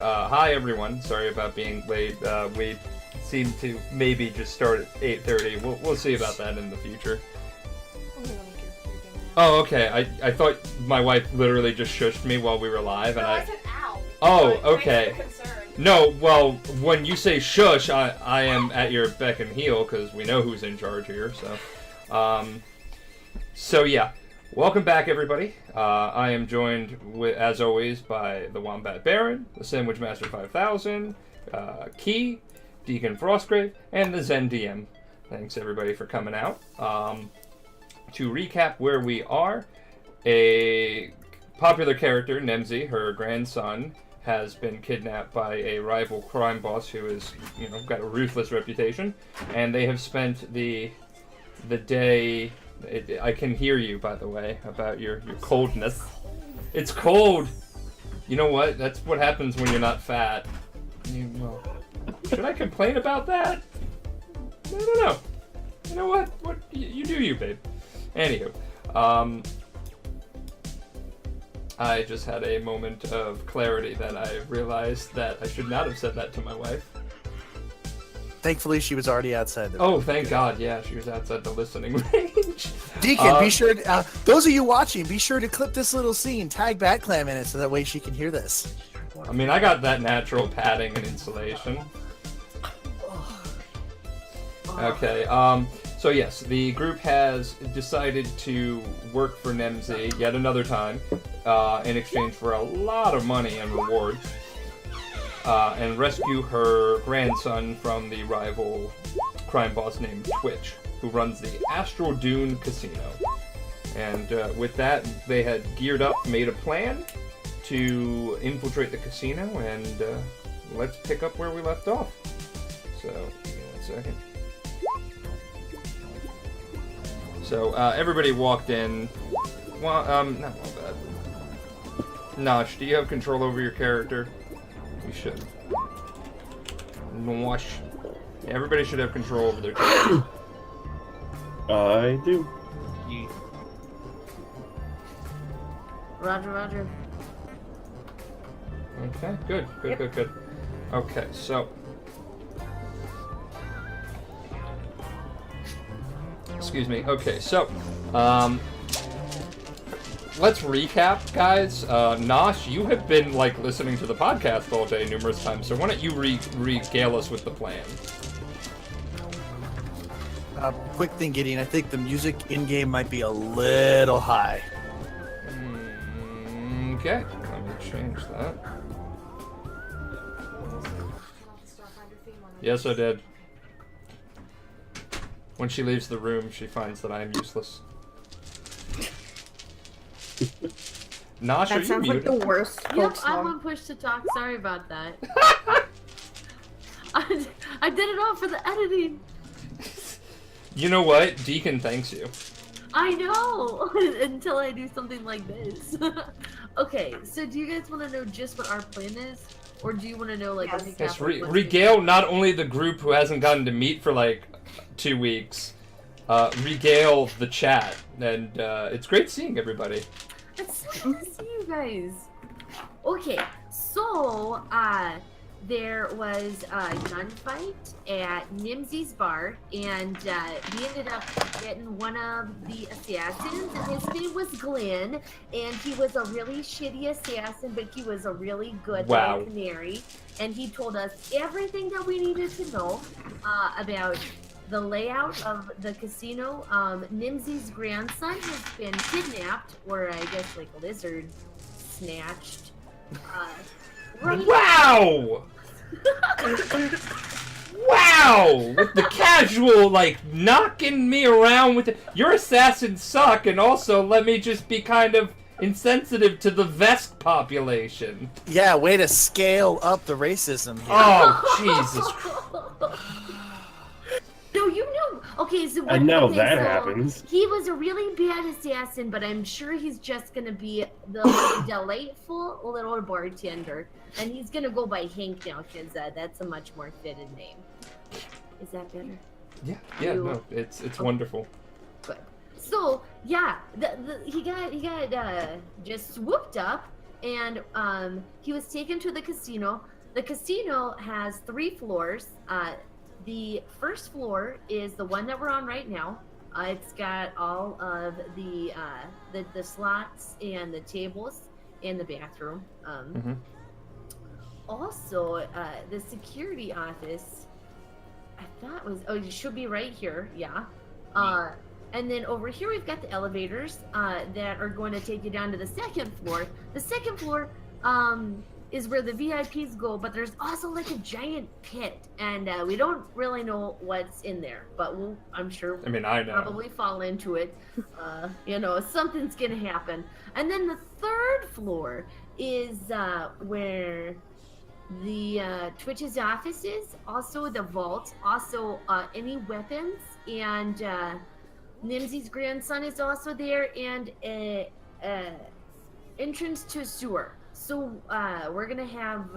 Hi everyone. Sorry about being late. We seem to maybe just start at 8:30. We'll see about that in the future. Oh, okay. I thought my wife literally just shushed me while we were live, and I said ow. Oh, okay. No, well, when you say shush, I am at your beck and heel because we know who's in charge here. So yeah. Welcome back, everybody. I am joined, as always, by the Wombat Baron, the Sandwich Master 5000, Key, Deacon Frostgrave, and the Zen DM. Thanks, everybody, for coming out. To recap where we are, a popular character, Nemzi, her grandson, has been kidnapped by a rival crime boss who is, got a ruthless reputation, and they have spent the day... I can hear you, by the way, about your coldness. It's cold! You know what? That's what happens when you're not fat. Should I complain about that? I don't know. You know what? You do you, babe. Anywho, I just had a moment of clarity that I realized that I should not have said that to my wife. Thankfully, she was already outside. Oh, thank God! Yeah, she was outside the listening range. Deacon, be sure. Those of you watching, be sure to clip this little scene, tag Batclam in it, so that way she can hear this. I mean, I got that natural padding and insulation. Okay. So yes, the group has decided to work for Nemzi yet another time, in exchange for a lot of money and rewards. And rescue her grandson from the rival crime boss named Twitch, who runs the Astral Dune Casino. And with that, they had geared up, made a plan to infiltrate the casino, and let's pick up where we left off. So, give me 1 second. So, everybody walked in. Well, not Wombat. Nosh, do you have control over your character? You should. Wash. Yeah, everybody should have control over their character. I do. Yeah. Roger. Okay, good. Okay, so... Excuse me. Okay, so... Let's recap, guys. Nosh, you have been, listening to the podcast all day numerous times, so why don't you regale us with the plan? Quick thing, Gideon. I think the music in-game might be a little high. Okay, let me change that. Yes, I did. When she leaves the room, she finds that I am useless. Nosh, that sounds like the worst. Yep, I'm on push to talk. Sorry about that. I did it all for the editing. You know what? Deacon thanks you. I know! Until I do something like this. Okay, so do you guys want to know just what our plan is? Or do you want to know, Yes, regale not only the group who hasn't gotten to meet for, 2 weeks, regale the chat. And, it's great seeing everybody. It's so good to see you guys. Okay, so, there was a gunfight at Nimzi's bar, and we ended up getting one of the assassins, and his name was Glenn, and he was a really shitty assassin, but he was a really good canary, and he told us everything that we needed to know about the layout of the casino. Nimzi's grandson has been kidnapped, or I guess lizard snatched. Right. Wow! Wow! With the casual, knocking me around with your assassins suck, and also let me just be kind of insensitive to the Vesk population. Yeah, way to scale up the racism here. Oh, Jesus Christ. No, okay, so I know that happens. He was a really bad assassin, but I'm sure he's just gonna be the delightful little bartender, and he's gonna go by Hank now, because that's a much more fitted name. Is that better? Yeah, no, it's wonderful. Good. So yeah, he got just swooped up, and he was taken to the casino. The casino has 3 floors. The first floor is the one that we're on right now. It's got all of the slots and the tables and the bathroom. Also, the security office, I thought was, oh, it should be right here, yeah. And then over here we've got the elevators that are going to take you down to the 2nd floor. The 2nd floor is where the VIPs go, but there's also like a giant pit, and we don't really know what's in there, but I'm sure I mean, I know. probably fall into it. You know, something's gonna happen. And then the 3rd floor is where the Twitch's office is, also the vault, also any weapons, and Nimsy's grandson is also there, and entrance to sewer. So we're gonna have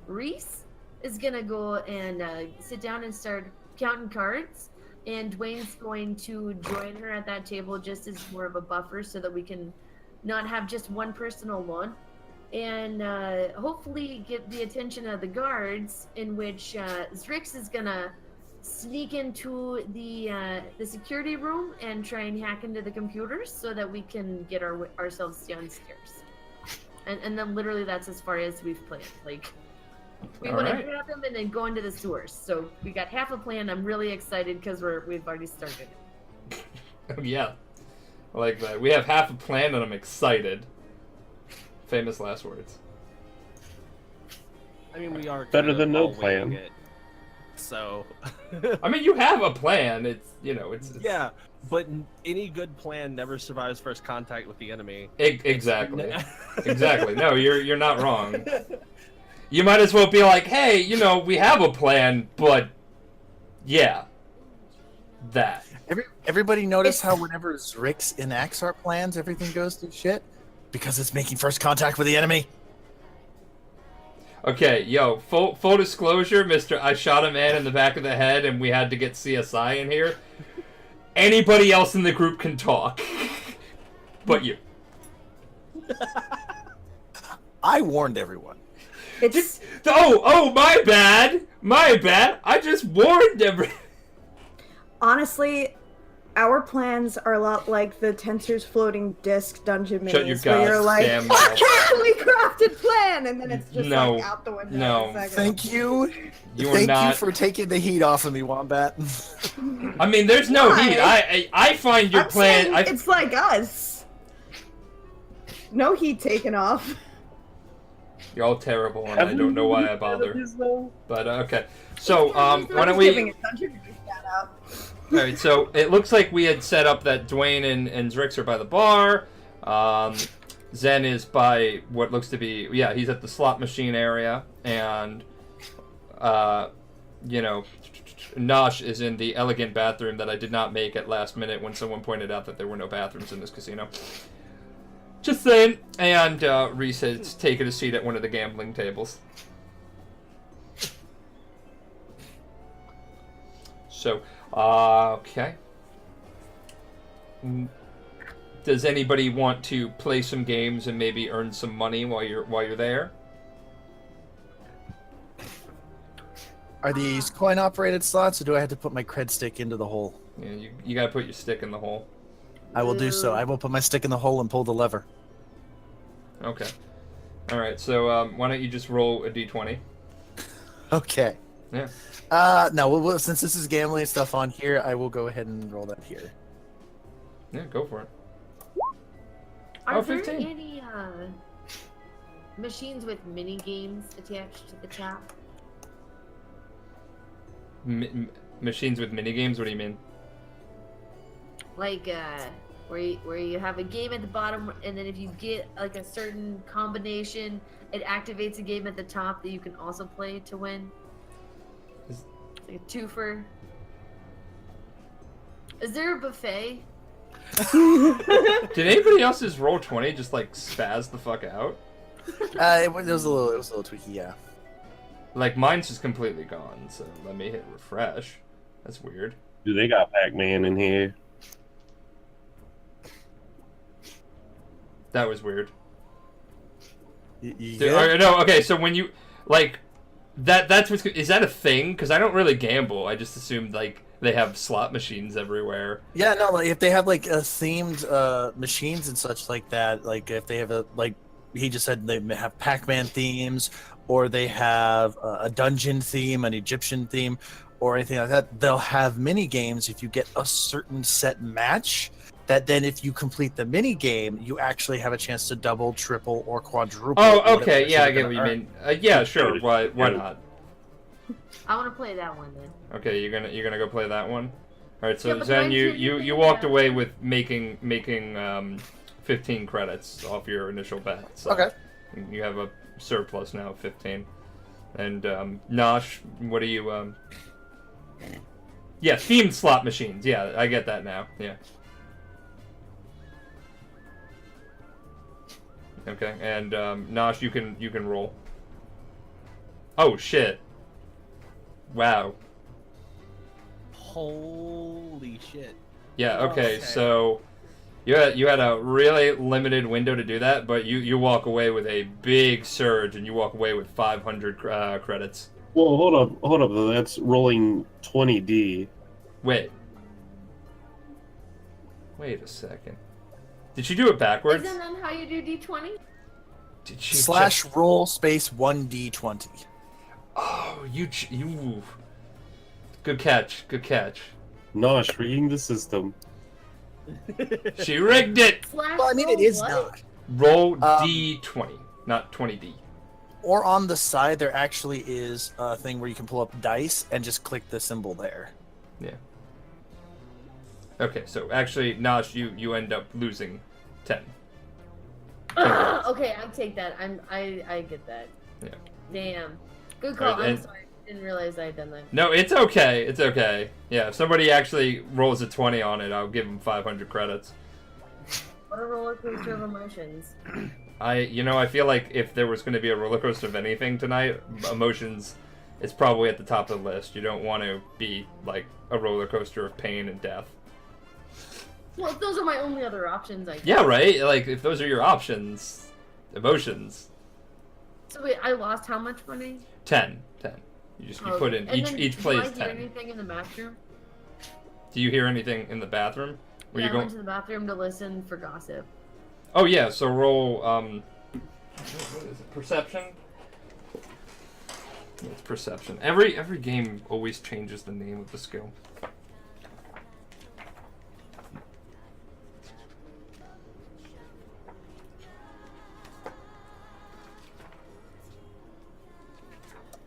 Reese is gonna go and sit down and start counting cards, and Dwayne's going to join her at that table just as more of a buffer so that we can not have just one person alone, and hopefully get the attention of the guards, in which Zrix is gonna sneak into the security room and try and hack into the computers so that we can get ourselves downstairs. And then literally that's as far as we've planned. Like, we want to grab them and then go into the sewers. So we got half a plan. I'm really excited because we've already started. Yeah, I like that. We have half a plan and I'm excited. Famous last words. I mean, we are Better kind of than no all plan. winging it, so. I mean, you have a plan. It's, you know, it's Yeah, but any good plan never survives first contact with the enemy. Exactly. Exactly. No, you're not wrong. You might as well be like, hey, you know, we have a plan, but yeah, that. Everybody notice how whenever Zrix enacts our plans, everything goes to shit? Because it's making first contact with the enemy. Okay, yo, full disclosure, Mr. I shot a man in the back of the head and we had to get CSI in here. Anybody else in the group can talk. But you. I warned everyone. It's Oh, my bad. My bad. I just warned everyone. honestly, our plans are a lot like the Tensor's floating disc dungeon minis, Shut your where you're like, goddamn mouth. carefully crafted plan, and then it's just No. like out the window. No. in a second. Thank you. You are Thank not. you for taking the heat off of me, Wombat. I mean, there's no Why? heat. I find your I'm plan. saying it's like us. No heat taken off. You're all terrible, and I don't know why I bother. Though? But okay. So why don't I'm we? giving a dungeon mini shout out. All right. So it looks like we had set up that Dwayne and Zrix are by the bar. Zen is by what looks to be, yeah, he's at the slot machine area, and you know, Nosh is in the elegant bathroom that I did not make at last minute when someone pointed out that there were no bathrooms in this casino. Just saying. And Reese has taken a seat at one of the gambling tables. So, okay. Does anybody want to play some games and maybe earn some money while you're there? Are these coin-operated slots, or do I have to put my cred stick into the hole? Yeah, you gotta put your stick in the hole. I will do so. I will put my stick in the hole and pull the lever. Okay. All right. So why don't you just roll a d20? Okay. Yeah. No, well, since this is gambling stuff on here, I will go ahead and roll that here. Yeah, go for it. Are Oh, there 15. any machines with mini games attached to the top? Machines with mini games? What do you mean? Like where you have a game at the bottom, and then if you get like a certain combination, it activates a game at the top that you can also play to win. Is- Like a twofer. Is there a buffet? Did anybody else's roll 20 just like spaz the fuck out? It was a little tweaky, yeah. Like mine's just completely gone. So let me hit refresh. That's weird. Dude, they got Pac-Man in here. That was weird. You Dude, good? no, okay, so when you, like, that's what's, is that a thing? Because I don't really gamble. I just assumed, like, they have slot machines everywhere. Yeah, no, like if they have like themed machines and such like that, like if they have a like he just said they have Pac-Man themes, or they have a dungeon theme, an Egyptian theme, or anything like that. They'll have mini games if you get a certain set match. That then, if you complete the mini game, you actually have a chance to double, triple, or quadruple. Oh, whatever okay, it is yeah, I you're get gonna what you earn. mean. Yeah, sure, why not? I want to play that one then. Okay, you're gonna go play that one. All right, so Yeah, but Zen, do I you do you anything walked that- away with making 15 credits off your initial bet. So Okay. you have a surplus now of 15. And Nosh, what are you? Yeah, themed slot machines. Yeah, I get that now. Yeah. Okay, and Nosh, you can roll. Oh shit! Wow. Holy shit. Yeah. Okay. Okay. So you had a really limited window to do that, but you walk away with a big surge, and you walk away with 500 credits. Well, hold up. Though. That's rolling 20D. Wait a second. Did she do it backwards? Isn't that how you do D20? Did she / roll space 1d20. Oh, you. Good catch. Good catch. Nosh, rigging the system. She rigged it. Slash Well, I mean, it roll is what? not. Roll D20, not 20D. Or on the side, there actually is a thing where you can pull up dice and just click the symbol there. Yeah. Okay, so actually, Nosh, you end up losing 10. Okay, I take that. I get that. Yeah. Damn. Good call. Alright, I'm and- sorry. Didn't realize I had done that. No, it's okay. It's okay. Yeah, if somebody actually rolls a 20 on it, I'll give them 500 credits. What a roller coaster of emotions. I feel like if there was going to be a roller coaster of anything tonight, emotions, it's probably at the top of the list. You don't want to be like a roller coaster of pain and death. Well, if those are my only other options, I guess. Yeah, right? Like, if those are your options, emotions. So wait, I lost how much money? 10. You put in, And each play is do I hear 10. anything in the bathroom? Do you hear anything in the bathroom? Were Yeah, you I going? went to the bathroom to listen for gossip. Oh yeah, so roll what is it? Perception? It's perception. Every game always changes the name of the skill.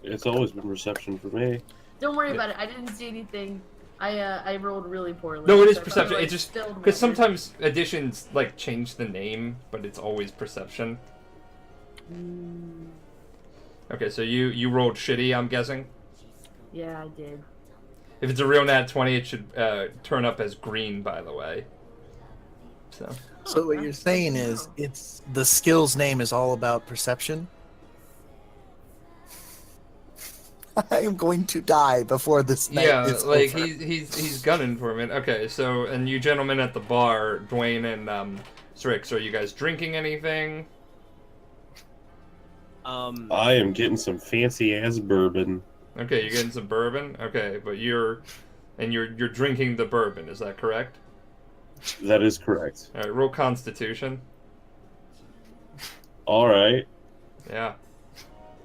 It's always been reception for me. Don't worry about it. I didn't see anything. I rolled really poorly. No, it is so I perception. probably, It just spilled because water. sometimes editions like change the name, but it's always perception. Mm, Okay, so you rolled shitty, I'm guessing. yeah, I did. If it's a real nat 20, it should turn up as green, by the way. So So what you're saying is, it's the skill's name is all about perception. I am going to die before this night yeah, is like over. he's gunning for a minute. Okay, so and you gentlemen at the bar, Dwayne and Strix, are you guys drinking anything? I am getting some fancy ass bourbon. Okay, you're getting some bourbon. Okay, but you're drinking the bourbon. Is that correct? That is correct. All right, roll Constitution. All right. Yeah.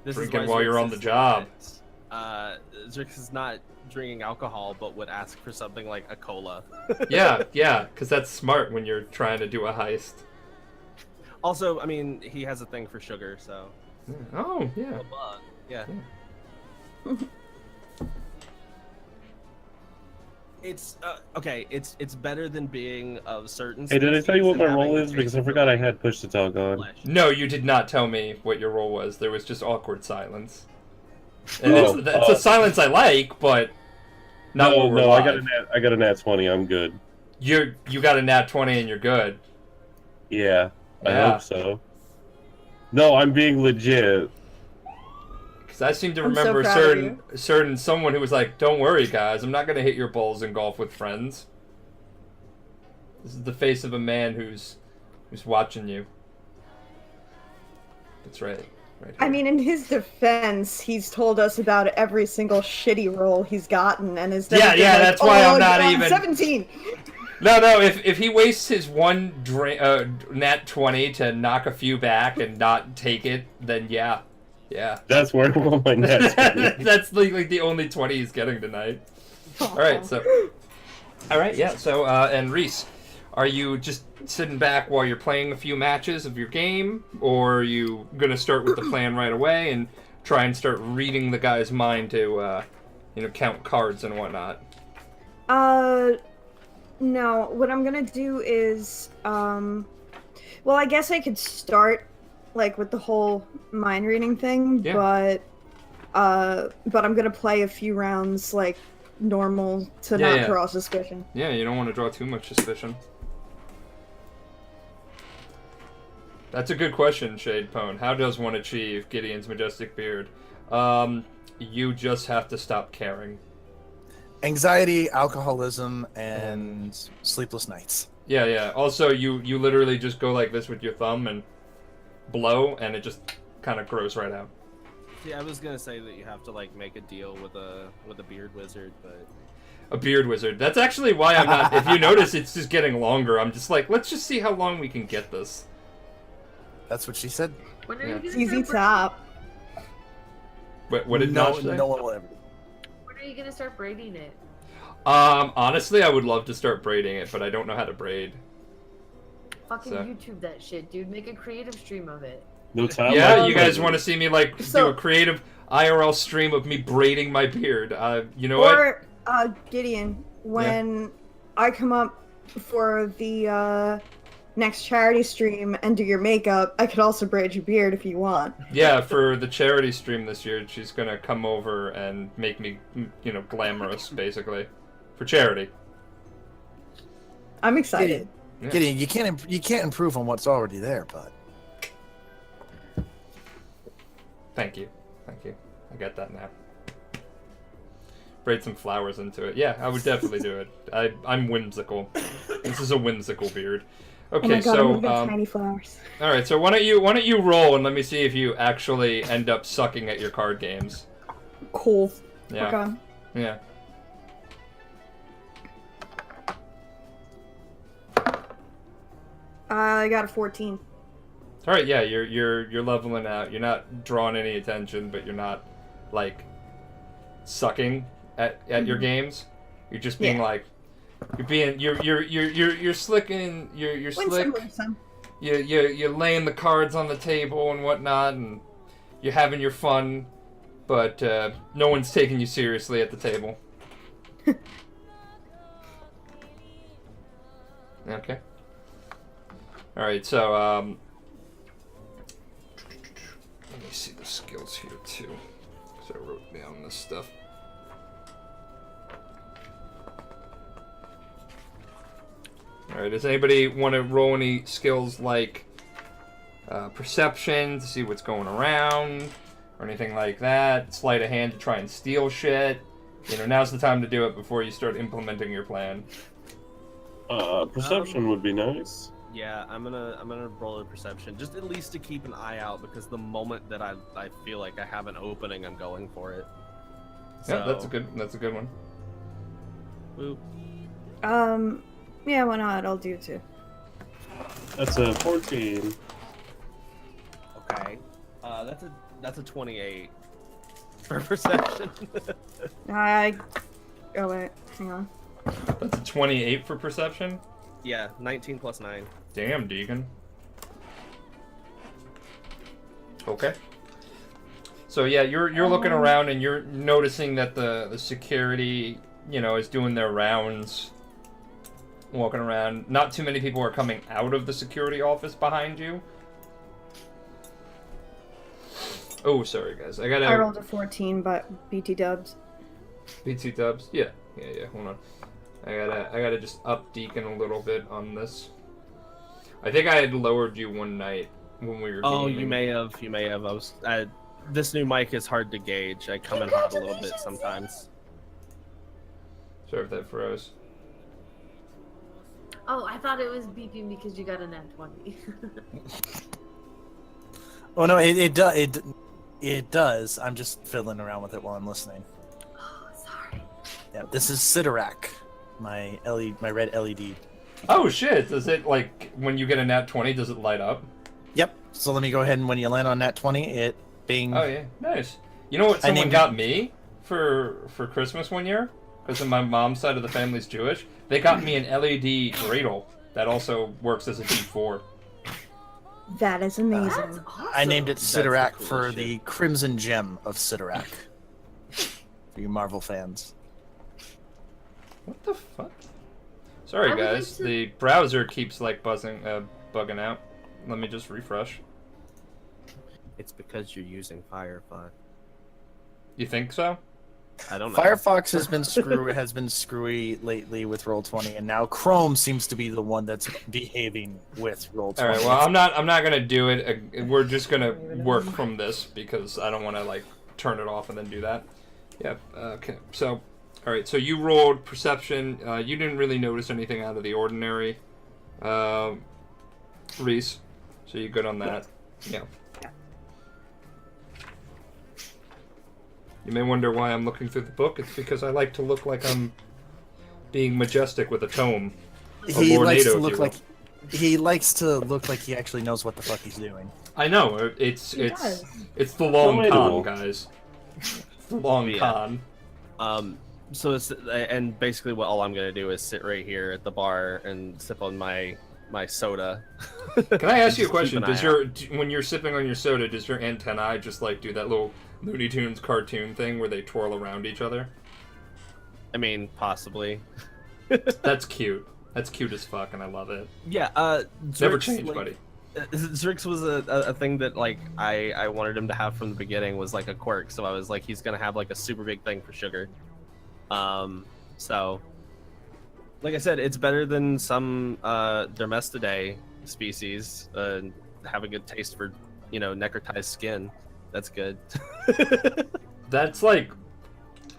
This Drinking why while you're Zrix on the is job. Zrix is not drinking alcohol, but would ask for something like a cola. Yeah, because that's smart when you're trying to do a heist. Also, I mean, he has a thing for sugar, so. Yeah. Oh, yeah. Yeah. It's okay. It's better than being of certain. Hey, did I tell you what species my and role having is? Because I forgot I had push to talk on. flesh. No, you did not tell me what your role was. There was just awkward silence. And Oh, it's a silence I like, but not No, what we're no, live. I got a nat 20. I'm good. You got a nat 20 and you're good. Yeah, I Yeah. hope so. No, I'm being legit. Because I seem to I'm so remember proud of certain someone who was like, "Don't worry, guys, I'm not gonna hit your balls in golf with friends." This is the face of a man who's watching you. That's right. Right I here. mean, in his defense, he's told us about every single shitty roll he's gotten, and is Yeah, yeah, that's why I'm not even- 17. No, if he wastes his one nat 20 to knock a few back and not take it, then yeah. That's where all my nets. That's like the only 20 he's getting tonight. All right, so and Reese, are you just sitting back while you're playing a few matches of your game, or are you gonna start with the plan right away and try and start reading the guy's mind to count cards and whatnot? No, what I'm gonna do is, well, I guess I could start, like, with the whole mind reading thing, Yeah. but I'm gonna play a few rounds, like, normal to Yeah, not yeah. draw suspicion. Yeah, you don't want to draw too much suspicion. That's a good question, Shade Pone. How does one achieve Gideon's majestic beard? You just have to stop caring. Anxiety, alcoholism, and sleepless nights. Yeah. Also, you literally just go like this with your thumb and blow, and it just kind of grows right out. Yeah, I was gonna say that you have to like make a deal with a beard wizard, but A beard wizard. That's actually why I'm not... If you notice, it's just getting longer. I'm just like, let's just see how long we can get this. That's what she said. When are Yeah. you It's gonna easy start top. What did no, Nosh say? no one will ever. When are you gonna start braiding it? Honestly, I would love to start braiding it, but I don't know how to braid. Fucking So- YouTube that shit, dude. Make a creative stream of it. No time. Yeah, you guys want to see me like do So- a creative IRL stream of me braiding my beard? You know what? Or, Gideon, when I come up for the, next charity stream and do your makeup, I could also braid your beard if you want. Yeah, for the charity stream this year, she's gonna come over and make me, glamorous, basically, for charity. I'm excited. Yeah. Gideon, you can't improve on what's already there, bud. Thank you. I get that now. Braid some flowers into it. Yeah, I would definitely do it. I'm whimsical. This is a whimsical beard. Okay, Oh my god, so I'm gonna get tiny flowers. all right, so why don't you roll and let me see if you actually end up sucking at your card games. Cool. Yeah. Okay. Yeah. I got a 14. All right, yeah, you're leveling out. You're not drawing any attention, but you're not like sucking at your games. You're just being Yeah. like you're slicking, you're slick. Winsome. You're laying the cards on the table and whatnot, and you're having your fun, but no one's taking you seriously at the table. Okay. All right, so let me see the skills here too, because I wrote down this stuff. All right, does anybody want to roll any skills like perception to see what's going around, or anything like that? Sleight of hand to try and steal shit. Now's the time to do it before you start implementing your plan. Perception would be nice. yeah, I'm gonna roll a perception just at least to keep an eye out because the moment that I feel like I have an opening, I'm going for it. Yeah, that's a good one. Boop. Yeah, why not? I'll do it too. That's a 14. Okay. That's a 28 for perception. Oh wait, hang on. That's a 28 for perception. Yeah, 19 plus 9. Damn, Deacon. Okay. So yeah, you're looking around and you're noticing that the security, is doing their rounds, walking around. Not too many people are coming out of the security office behind you. Oh, sorry guys. I I rolled a 14, but BT dubs. BT dubs. Yeah. Hold on. I gotta just up Deacon a little bit on this. I think I had lowered you one night when we were. Oh, gaming. you may have. This new mic is hard to gauge. I come in hot a little bit sometimes. Sorry if that froze. Oh, I thought it was beeping because you got a nat 20. Oh no, it does. I'm just fiddling around with it while I'm listening. Oh, sorry. Yeah, this is Sidorak, my red LED. Oh shit! Does it like when you get a nat 20? Does it light up? Yep. So let me go ahead and when you land on nat 20, it bing. Oh yeah, nice. You know what I someone named- got me for Christmas one year? Because my mom's side of the family's Jewish. They got me an LED dreidel that also works as a D4. That is amazing. That's awesome. I named it That's the Sidorak coolest for shit. the Crimson Gem of Sidorak. For you Marvel fans. What the fuck? Sorry I would guys, like to- the browser keeps like bugging out. Let me just refresh. It's because you're using Firefox. You think so? I don't know. Firefox has been screwy lately with Roll20, and now Chrome seems to be the one that's behaving with Roll20. All right. Well, I'm not gonna do it. We're just gonna work from this because I don't want to like turn it off and then do that. Yep. Okay. So, all right. So you rolled perception. You didn't really notice anything out of the ordinary, Reese. So you're good on that. Yeah. You may wonder why I'm looking through the book. It's because I like to look like I'm being majestic with a tome. He Or likes to NATO, if look you like he likes to look like he actually knows what the fuck he's doing. I know. It's does. the long Relatable. con, guys. It's the long Yeah. con. So it's and basically what all I'm gonna do is sit right here at the bar and sip on my soda. Can I ask you a Just keep question? an Does eye when you're sipping on your soda, does your antennae just like do that little Looney Tunes cartoon thing where they twirl around each other? I mean, possibly. That's cute. That's cute as fuck, and I love it. Yeah. Never Zrix, change, like, buddy. Zrix was a thing that like I wanted him to have from the beginning, was like a quirk. So I was like, he's gonna have like a super big thing for sugar. So like I said, it's better than some Dermestidae species. Have a good taste for necrotized skin. That's good. That's like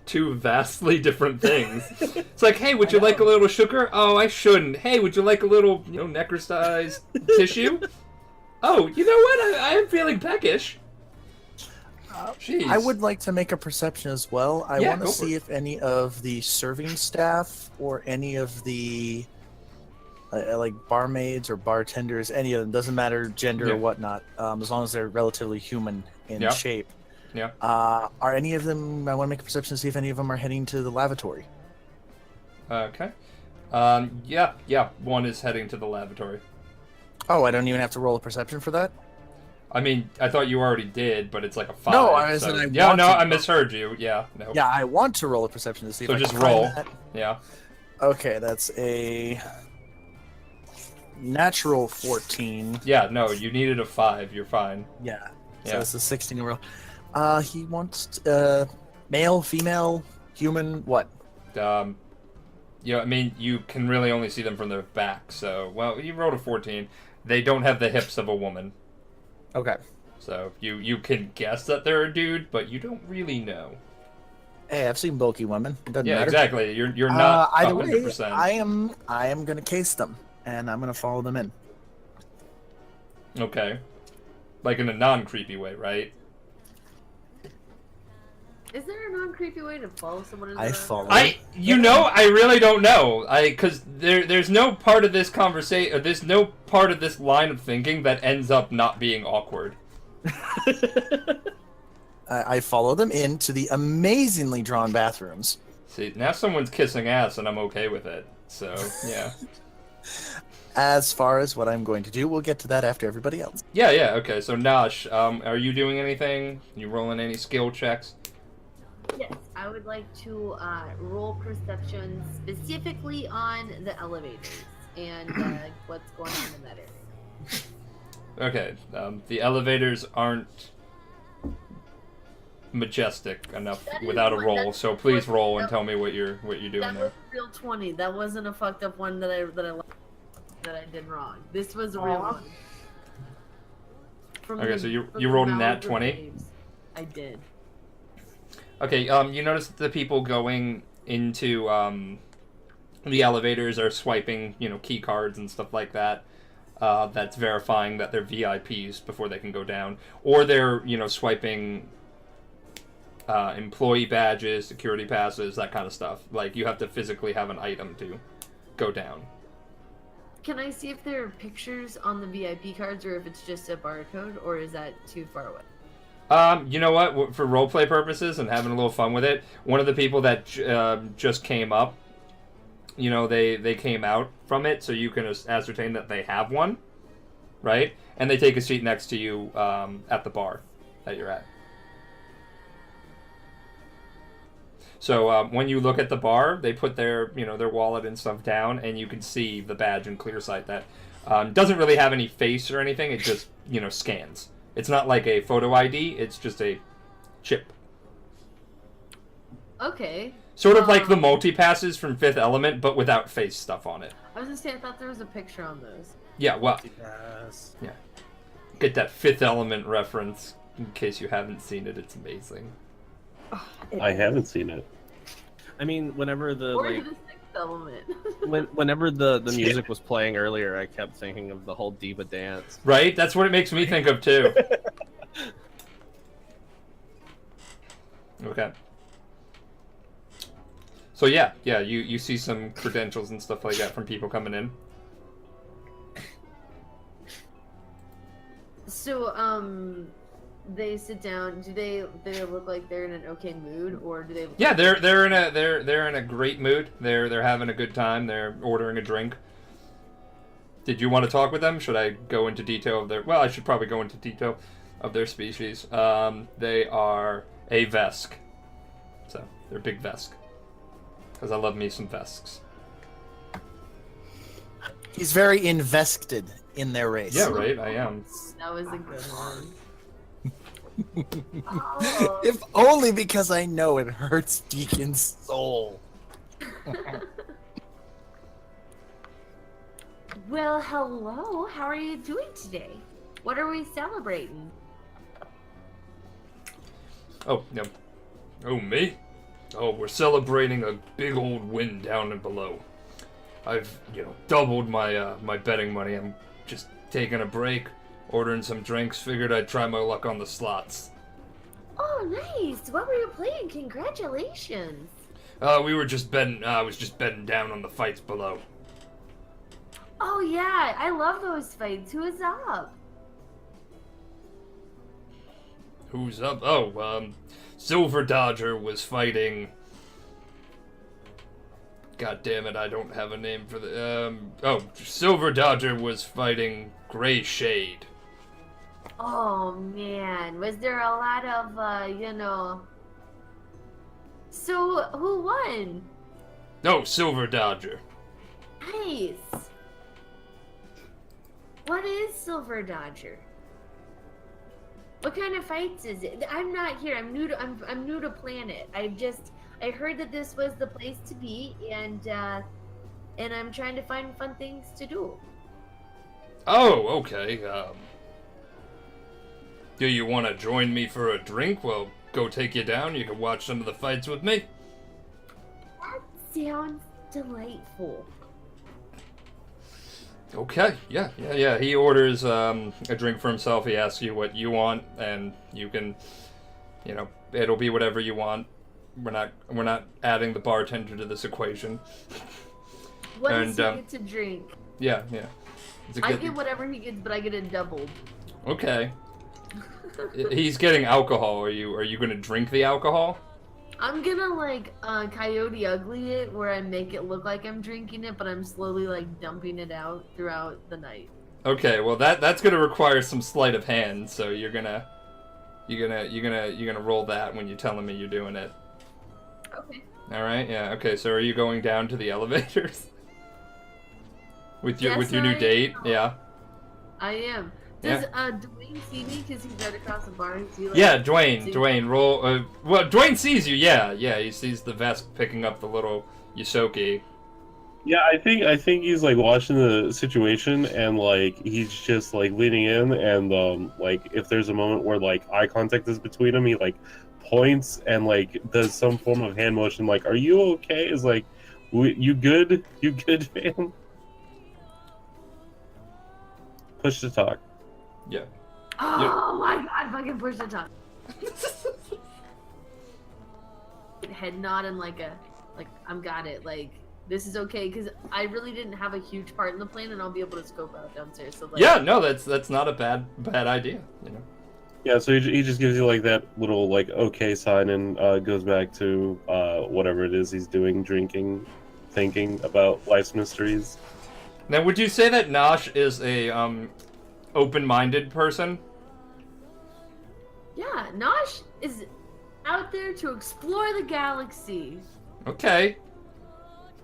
two vastly different things. It's like, hey, would you like a little sugar? Oh, I shouldn't. Hey, would you like a little, necrotized tissue? Oh, you know what? I am feeling peckish. Jeez. I would like to make a perception as well. I Yeah, want to go for see it. if any of the serving staff or any of the like barmaids or bartenders, any of them, doesn't matter gender Yeah. or whatnot, as long as they're relatively human in Yeah. shape. Yeah. Are any of them? I want to make a perception to see if any of them are heading to the lavatory. Okay. Yeah. One is heading to the lavatory. Oh, I don't even have to roll a perception for that. I mean, I thought you already did, but it's like a 5. No, I so... said I Yeah, want no, to. I misheard you. Yeah, no. Yeah, I want to roll a perception to see So if I just can find roll. that. Yeah. Okay, that's a natural 14. Yeah, no, you needed a 5. You're fine. Yeah. Yeah. So it's a 16 roll. He wants male, female, human, what? I mean, you can really only see them from their back, so, well, you rolled a 14. They don't have the hips of a woman. Okay. So, you can guess that they're a dude, but you don't really know. Hey, I've seen bulky women. It doesn't Yeah, matter. exactly. You're not Either way, 100%. I am gonna case them, and I'm gonna follow them in. Okay. Like in a non-creepy way, right? Is there a non-creepy way to follow someone in I the follow. I really don't know. Because there's no part of this conversation, there's no part of this line of thinking that ends up not being awkward. I follow them into the amazingly drawn bathrooms. See, now someone's kissing ass and I'm okay with it. So, yeah. As far as what I'm going to do, we'll get to that after everybody else. Yeah, okay. So, Nash, are you doing anything? You rolling any skill checks? Yes, I would like to roll perception specifically on the elevators and what's going on in that area. Okay, the elevators aren't majestic enough That is without a one- roll, that's so please one- roll and that- tell me what you're doing That there. was a real 20. That wasn't a fucked up one that I did wrong. This was a real Aw. one. From Okay, the- so you from you the rolled a nat mouths of 20? babes. I did. Okay, you notice that the people going into the elevators are swiping, key cards and stuff like that. that's verifying that they're VIPs before they can go down, or they're swiping employee badges, security passes, that kind of stuff. Like you have to physically have an item to go down. Can I see if there are pictures on the VIP cards, or if it's just a barcode, or is that too far away? You know what? For roleplay purposes and having a little fun with it, one of the people that just came up, they came out from it, so you can ascertain that they have one, right? And they take a seat next to you at the bar that you're at. So when you look at the bar, they put their wallet and stuff down, and you can see the badge in clear sight that doesn't really have any face or anything. It just scans. It's not like a photo ID. It's just a chip. Okay. Sort of like the multi-passes from Fifth Element, but without face stuff on it. I was gonna say, I thought there was a picture on those. Yeah, well, Yes. yeah. Get that Fifth Element reference in case you haven't seen it. It's amazing. I haven't seen it. I mean, whenever the Or like, the sixth element. whenever the music was playing earlier, I kept thinking of the whole diva dance. Right? That's what it makes me think of too. Okay. So yeah, you see some credentials and stuff like that from people coming in. So, they sit down. Do they look like they're in an okay mood, or do they? Yeah, they're in a great mood. They're having a good time. They're ordering a drink. Did you want to talk with them? Should I go into detail of their? Well, I should probably go into detail of their species. They are a Vesk, so they're big Vesk. Because I love me some Vesks. He's very invested in their race. Yeah, right. I am. That was a good one. Oh. If only because I know it hurts Deacon's soul. Well, hello. How are you doing today? What are we celebrating? Oh no. Oh me? Oh, we're celebrating a big old win down and below. I've doubled my my betting money. I'm just taking a break, ordering some drinks. Figured I'd try my luck on the slots. Oh, nice. What were you playing? Congratulations. We were just betting. I was just betting down on the fights below. Oh yeah, I love those fights. Who is up? Who's up? Oh, Silver Dodger was fighting. God damn it! I don't have a name for the. Silver Dodger was fighting Gray Shade. Oh man, was there a lot of So who won? No, Silver Dodger. Nice. What is Silver Dodger? What kind of fights is it? I'm not here. I'm new to Planet. I heard that this was the place to be, and I'm trying to find fun things to do. Oh, okay. Do you want to join me for a drink? Well, go take you down. You can watch some of the fights with me. That sounds delightful. Okay, yeah. He orders a drink for himself. He asks you what you want, and you can, it'll be whatever you want. We're not adding the bartender to this equation. What does he get to drink? Yeah. I get whatever he gets, but I get it doubled. Okay. He's getting alcohol. Are you gonna drink the alcohol? I'm gonna Coyote Ugly it, where I make it look like I'm drinking it, but I'm slowly dumping it out throughout the night. Okay, well that's gonna require some sleight of hand. So you're gonna roll that when you're telling me you're doing it. Okay. All right. Yeah. Okay. So are you going down to the elevators with your new date? Yeah. I am. Does Dwayne see me because he's right across the bar? Yeah, Dwayne, roll. Well, Dwayne sees you. Yeah, he sees the Vesk picking up the little Yosoki. Yeah, I think he's watching the situation and he's just leaning in and if there's a moment where eye contact is between them, he points and does some form of hand motion are you okay? Is you good? You good, fam? push to talk. Yeah. Oh my god, fucking push the talk. Head nod and like I'm got it. Like this is okay because I really didn't have a huge part in the plan, and I'll be able to scope out downstairs. So like, Yeah, no, that's not a bad idea. You know. Yeah, so he just gives you like that little like okay sign and goes back to whatever it is he's doing, drinking, thinking about life's mysteries. Now, would you say that Nosh is a open-minded person? Yeah, Nosh is out there to explore the galaxy. Okay.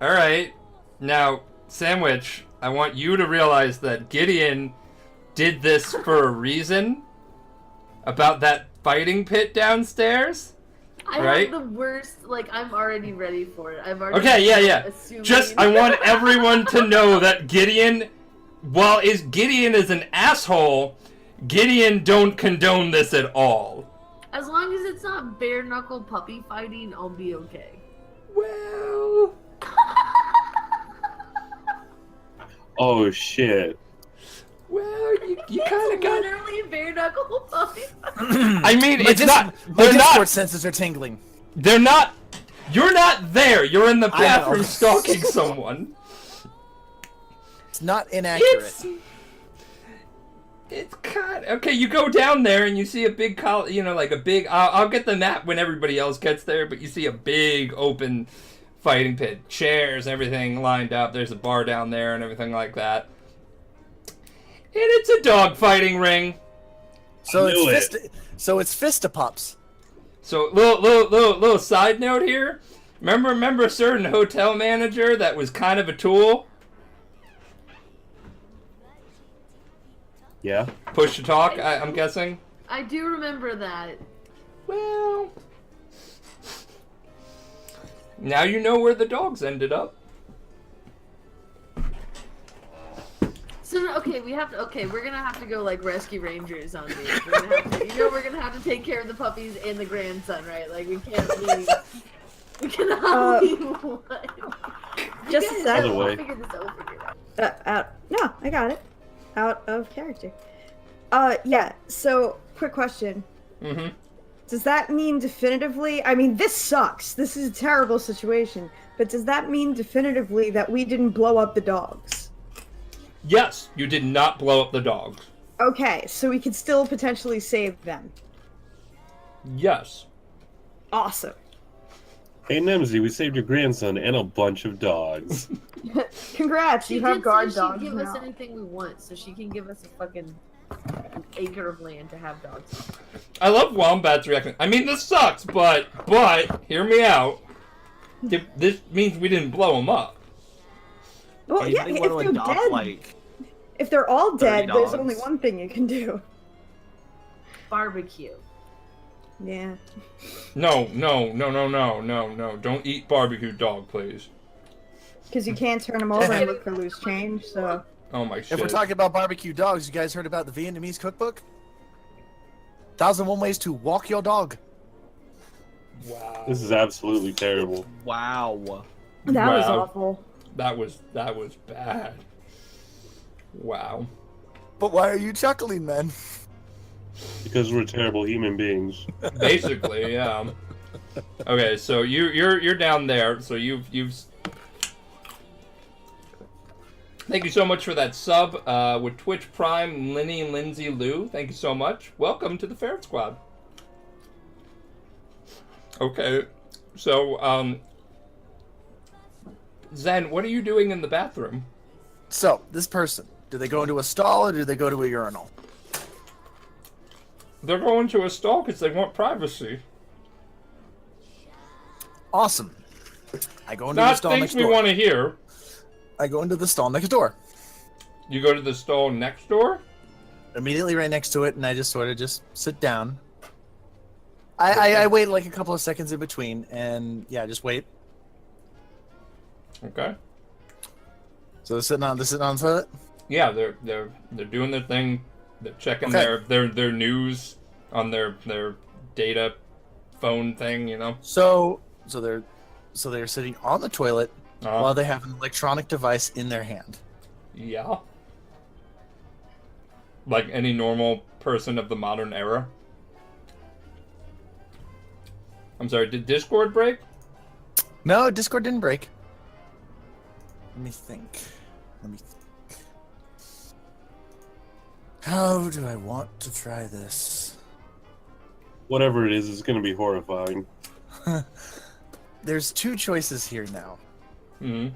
All right. Now, Sandwich, I want you to realize that Gideon did this for a reason. About that fighting pit downstairs. I Right? have the worst. Like I'm already ready for it. I've already. Okay, yeah. Assuming... Just, I want everyone to know that Gideon, while Gideon is an asshole, Gideon don't condone this at all. As long as it's not bare knuckle puppy fighting, I'll be okay. Well... Oh shit. Well, you kind of got... Literally bare knuckle puppy. I mean, it's not... My They're Discord not... senses are tingling. They're not... You're not there. You're in the I know. bathroom stalking someone. It's not inaccurate. It's kind of... Okay, you go down there and you see a big... like a big... I'll get the map when everybody else gets there, but you see a big open fighting pit. Chairs, everything lined up. There's a bar down there and everything like that. And it's a dog fighting ring. So Knew it's fistipops. So little side note here. Remember a certain hotel manager that was kind of a tool? Yeah. Push to talk, I'm guessing. I do remember that. Well, now you know where the dogs ended up. So okay, we're gonna have to go like rescue rangers on these. We're gonna have to, we're gonna have to take care of the puppies and the grandson, right? Like we can't leave. We cannot leave one. Just a sec. Other way. Figure this out. No, I got it. Out of character. Yeah. So, quick question. Mm-hmm. Does that mean definitively? I mean, this sucks. This is a terrible situation. But does that mean definitively that we didn't blow up the dogs? Yes, you did not blow up the dogs. Okay, so we could still potentially save them. Yes. Awesome. Hey Nemsy, we saved your grandson and a bunch of dogs. Congrats, She you have did guard say dogs she'd give us now. anything we want, so she can give us a fucking acre of land to have dogs. I love Wombat's reaction. I mean, this sucks, but hear me out. This means we didn't blow them up. Well, yeah, Anybody if want to they're adopt, dead, like, if they're all 30 dead, there's dogs? only one thing you can do. Barbecue. Yeah. No. Don't eat barbecue dog, please. Because you can't turn them over and look for loose change, so... Oh my shit. If we're talking about barbecue dogs, you guys heard about the Vietnamese cookbook? 1,001 ways to walk your dog. Wow. This is absolutely terrible. wow. That was Wow. awful. That was bad. Wow. But why are you chuckling, then? Because we're terrible human beings. Basically, yeah. Okay, so you're down there. So you've. Thank you so much for that sub with Twitch Prime, Linny and Lindsay Lou. Thank you so much. Welcome to the Ferret Squad. Okay, so Zen, what are you doing in the bathroom? So, this person, do they go into a stall or do they go to a urinal? They're going to a stall because they want privacy. Awesome. I go into the Not stall things next we door. want to hear. I go into the stall next door. You go to the stall next door? Immediately right next to it, and I just sort of just sit down. I wait like a couple of seconds in between, and yeah, just wait. Okay. So they're sitting on the toilet? Yeah, they're doing their thing. They're checking Okay. their news on their data phone thing, you know. So they're sitting on the toilet while Uh, they have an electronic device in their hand. yeah. like any normal person of the modern era. I'm sorry, did Discord break? No, Discord didn't break. Let me think. How do I want to try this? Whatever it is, it's going to be horrifying. There's two choices here now. Hmm.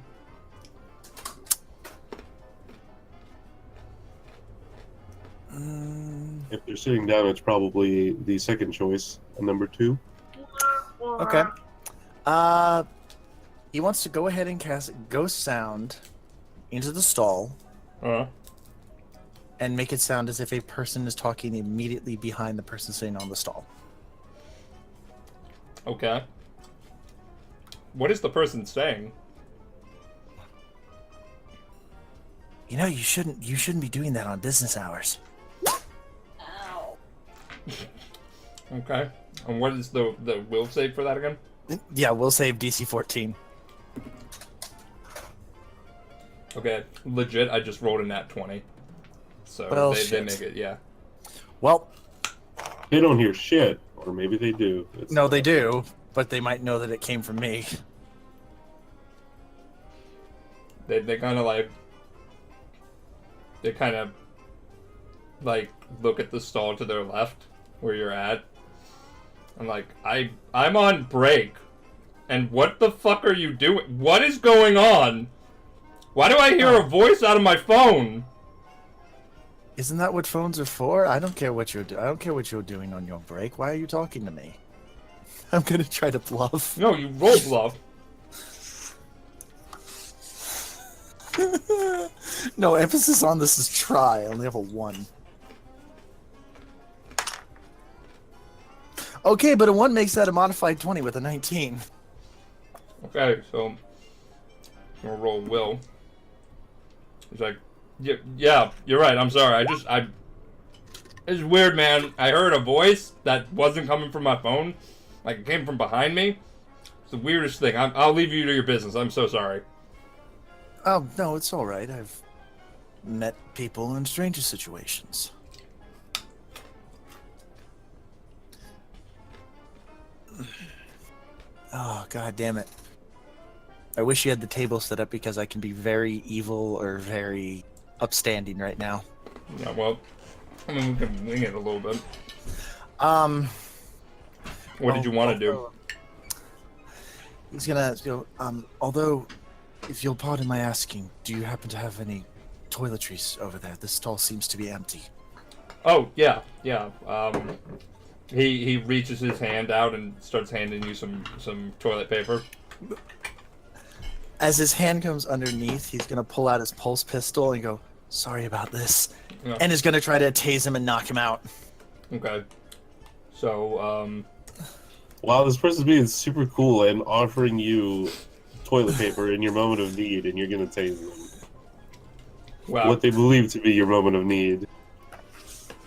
If they're sitting down, it's probably the second choice, number 2. Okay. He wants to go ahead and cast Ghost Sound into the stall and make it sound as if a person is talking immediately behind the person sitting on the stall. Okay. What is the person saying? You know, you shouldn't be doing that on business hours. Okay. And what is the will save for that again? Yeah, we'll save DC 14. Okay. Legit, I just rolled a nat 20. So Well, they make it, yeah. Well, They don't hear shit, or maybe they do. no, they do, but they might know that it came from me. They kind of like look at the stall to their left where you're at. I'm like, I'm on break. And what the fuck are you doing? What is going on? Why do I hear a voice out of my phone? Isn't that what phones are for? I don't care what you're doing. I don't care what you're doing on your break. Why are you talking to me? I'm gonna try to bluff. No, you roll bluff. No, emphasis on this is try. I only have a 1. Okay, but a 1 makes that a modified 20 with a 19. Okay, so I'm gonna roll will. He's like, yeah, you're right. I'm sorry. It's weird, man. I heard a voice that wasn't coming from my phone, like it came from behind me. It's the weirdest thing. I'll leave you to your business. I'm so sorry. Oh, no, it's all right. I've met people in stranger situations. Oh, god damn it. I wish you had the table set up because I can be very evil or very upstanding right now. Yeah, well, I mean, we can wing it a little bit. What did you want to do? He's gonna go, although, if you'll pardon my asking, do you happen to have any toiletries over there? This stall seems to be empty. Oh, yeah. He reaches his hand out and starts handing you some toilet paper. As his hand comes underneath, he's gonna pull out his pulse pistol and go, sorry about this. Yeah. And is gonna try to tase him and knock him out. Okay. So, Wow, this person's being super cool and offering you toilet paper in your moment of need, and you're gonna tase them. wow. What they believe to be your moment of need.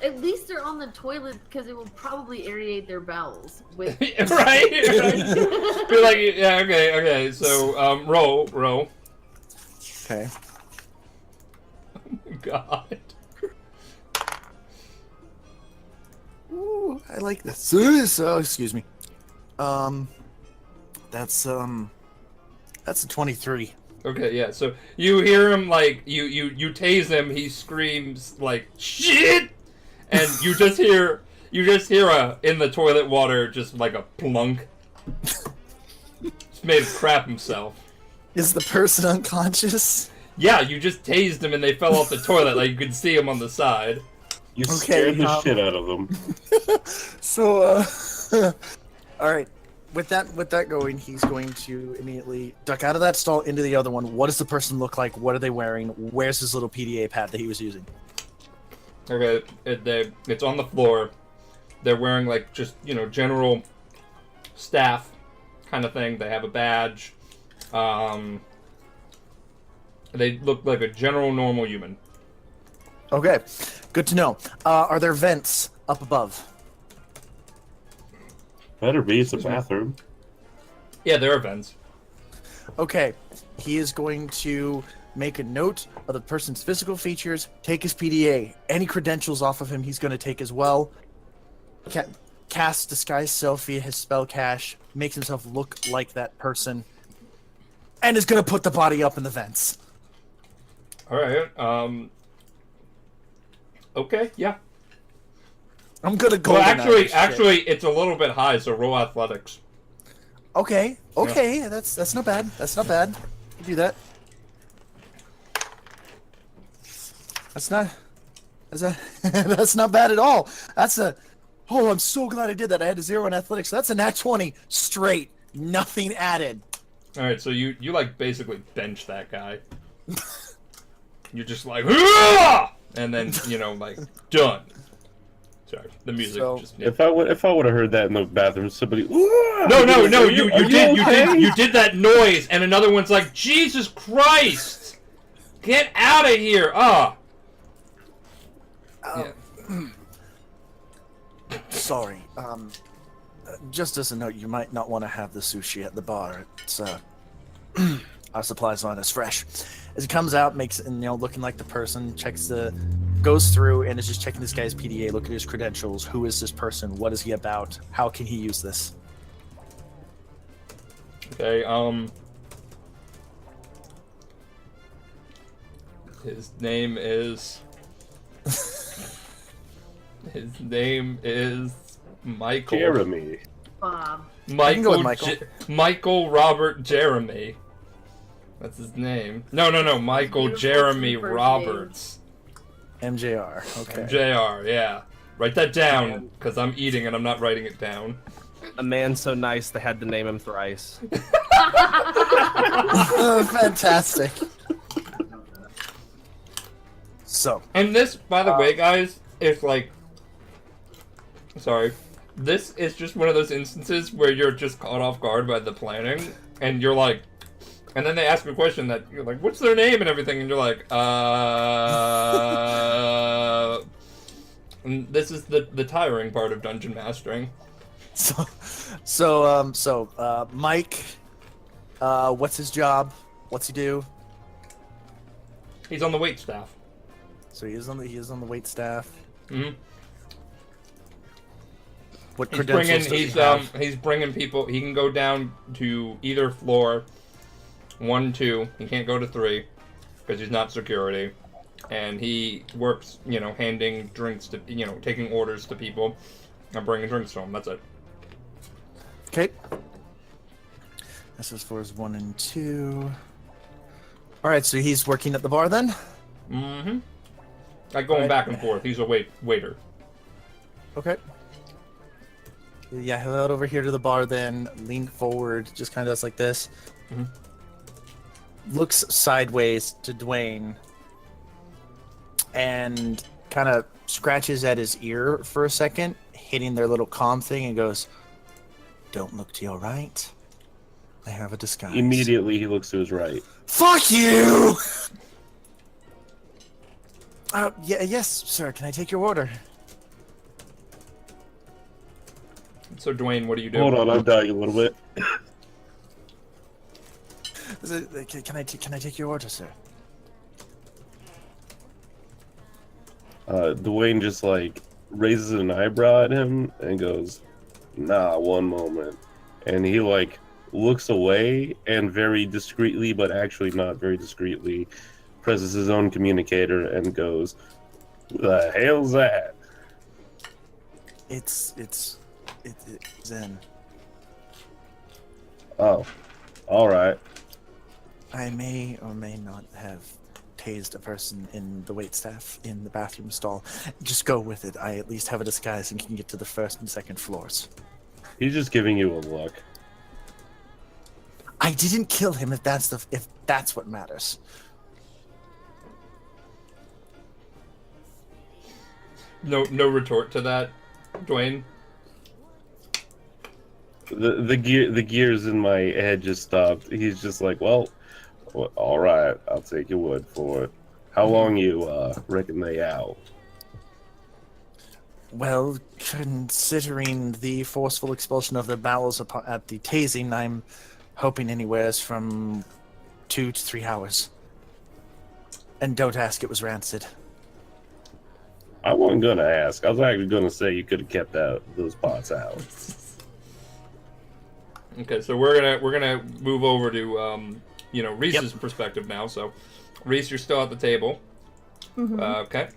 At least they're on the toilet because it will probably aerate their bowels. With right? Be like, yeah, okay. So, roll. Okay. Oh my god. Ooh, I like this. So, excuse me. That's a 23. Okay, yeah. So you hear him like you tase him. He screams like shit, and you just hear in the toilet water just like a plunk. Just made him crap himself. Is the person unconscious? Yeah, you just tased him and they fell off the toilet. Like you could see him on the side. You scared the shit out of them. So, all right. With that going, he's going to immediately duck out of that stall into the other one. What does the person look like? What are they wearing? Where's his little PDA pad that he was using? Okay, it's on the floor. They're wearing like just general staff kind of thing. They have a badge. They look like a general normal human. Okay, good to know. Are there vents up above? Better be, it's a bathroom. Yeah, there are vents. Okay, he is going to make a note of the person's physical features, take his PDA. Any credentials off of him, he's going to take as well. Cast disguise self via his spell cache, makes himself look like that person, and is going to put the body up in the vents. All right. Okay. Yeah. I'm going to go. Well, actually, it's a little bit high, so roll athletics. Okay. That's not bad. That's not bad. You do that. That's not bad at all. Oh, I'm so glad I did that. I had a 0 in athletics. So that's a nat 20 straight. Nothing added. All right, so you like basically bench that guy. You're just like, "Hurrah!" And then like done. Sorry, the music just. Yeah. If I would have heard that in the bathroom, somebody. No, you did that noise, and another one's like, Jesus Christ, get out of here! Yeah. Sorry. Just as a note, you might not want to have the sushi at the bar. It's our supplies aren't as fresh. As he comes out, makes looking like the person, goes through and is just checking this guy's PDA, look at his credentials. Who is this person? What is he about? How can he use this? Okay. His name is. His name is Michael. Jeremy. Bob. Michael Robert Jeremy. That's his name. No. Michael Beautiful Jeremy first Roberts. MJR. Okay. JR, yeah. Write that down, because I'm eating and I'm not writing it down. A man so nice they had to name him thrice. Fantastic. So. And this, by the way, guys, is like... Sorry. This is just one of those instances where you're just caught off guard by the planning, and you're like... And then they ask a question that you're like, what's their name and everything? And you're like, And this is the tiring part of dungeon mastering. So, Mike, what's his job? What's he do? He's on the wait staff. So he is on the wait staff. Mm-hmm. What credentials does he have? He's bringing people. He can go down to either floor, 1, 2. He can't go to 3 because he's not security, and he works, handing drinks to, taking orders to people, and bringing drinks to them. That's it. Okay. This is floors 1 and 2. All right, so he's working at the bar then. Mm-hmm. Like going back and forth. He's a waiter. Okay. Yeah, he'll head over here to the bar then, lean forward, just kind of does like this. Mm-hmm. Looks sideways to Dwayne and kind of scratches at his ear for a second, hitting their little comm thing, and goes, "Don't look to your right. I have a disguise." Immediately, he looks to his right. Fuck you! Yes, sir. Can I take your order? So, Dwayne, what do you do? Hold on, I'm dying a little bit. Can I take your order, sir? Dwayne just raises an eyebrow at him and goes, "Nah, one moment." And he looks away and very discreetly, but actually not very discreetly, presses his own communicator and goes, "Who the hell's that?" It's Zen. Oh, all right. I may or may not have tased a person in the waitstaff in the bathroom stall. Just go with it. I at least have a disguise and can get to the 1st and 2nd floors. He's just giving you a look. I didn't kill him. If that's what matters. No retort to that, Dwayne. The gears in my head just stopped. He's just like, well, all right, I'll take your word for it. How long you reckon they out? Well, considering the forceful expulsion of their bowels at the tasing, I'm hoping anywhere from 2 to 3 hours. And don't ask, it was rancid. I wasn't gonna ask. I was actually gonna say you could have kept those pots out. Okay, so we're gonna move over to Reese's perspective now. So, Reese, you're still at the table. Mm-hmm. Okay.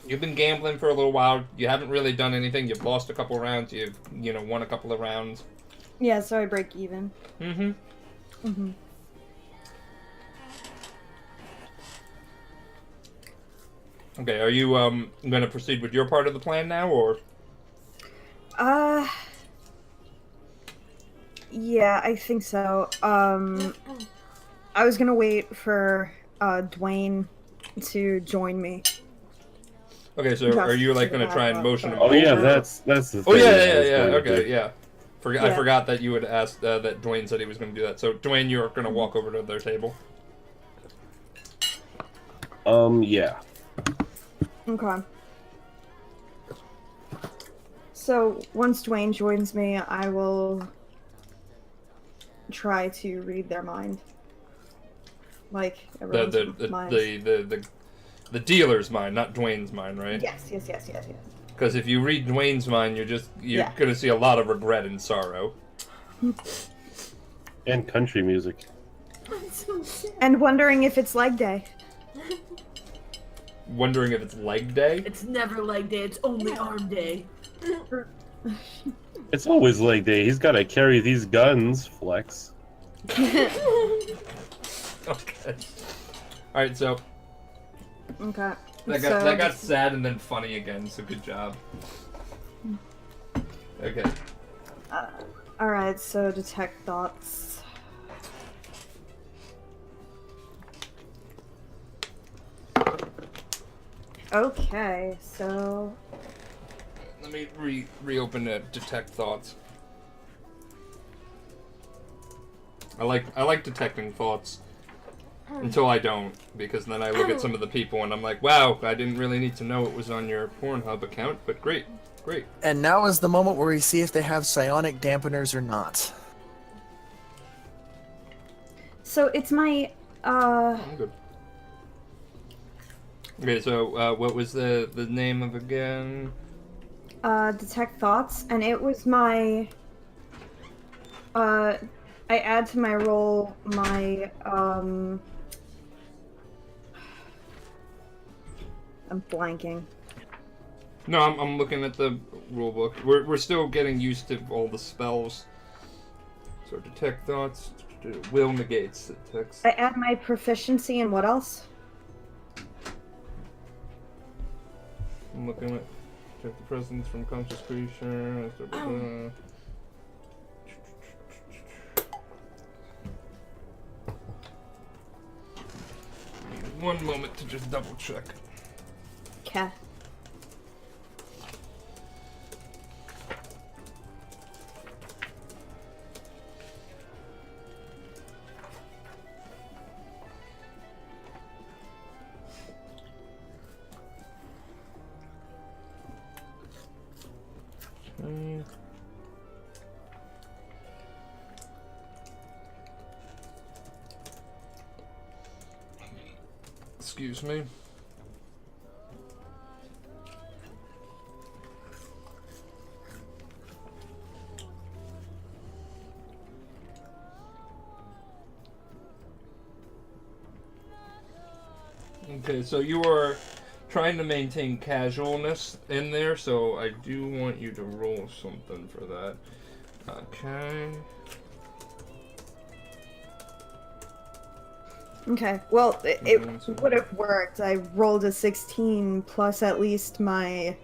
You've been gambling for a little while. You haven't really done anything. You've lost a couple rounds. You've won a couple of rounds. Yeah, so I break even. Mm-hmm. Mm-hmm. Okay, are you going to proceed with your part of the plan now, or? Yeah, I think so. I was gonna wait for Dwayne to join me. Okay, so are you like going to try and motion him? Oh yeah, over? that's the thing. Oh yeah. I was going to Okay, do. yeah. I forgot that you had asked that Dwayne said he was going to do that. So Dwayne, you're going to walk over to their table. Yeah. Okay. So once Dwayne joins me, I will try to read their mind. Like everyone's minds. The dealer's mind, not Dwayne's mind, right? Yes. Because if you read Dwayne's mind, you're Yeah. going to see a lot of regret and sorrow. And country music. And wondering if it's leg day. Wondering if it's leg day. It's never leg day. It's only arm day. It's always leg day. He's got to carry these guns, Flex. Okay. All right, so Okay. that got sad and then funny again. So good job. Okay. Alright, so detect thoughts. Okay, so Let me reopen detect thoughts. I like detecting thoughts until I don't, because then I look at some of the people and I'm like, wow, I didn't really need to know it was on your Pornhub account, but great. And now is the moment where we see if they have psionic dampeners or not. so it's my I'm good. Okay, so what was the name of again? detect thoughts, and it was my I add to my roll my I'm blanking. No, I'm looking at the rule book. We're still getting used to all the spells. So detect thoughts, will negates detects. I add my proficiency in what else? I'm looking at detect the presence from conscious creature. One moment to just double check. Okay. Excuse me. Okay, so you are trying to maintain casualness in there, so I do want you to roll something for that. Okay. Okay. Well, it would have worked. I rolled a 16 plus at least my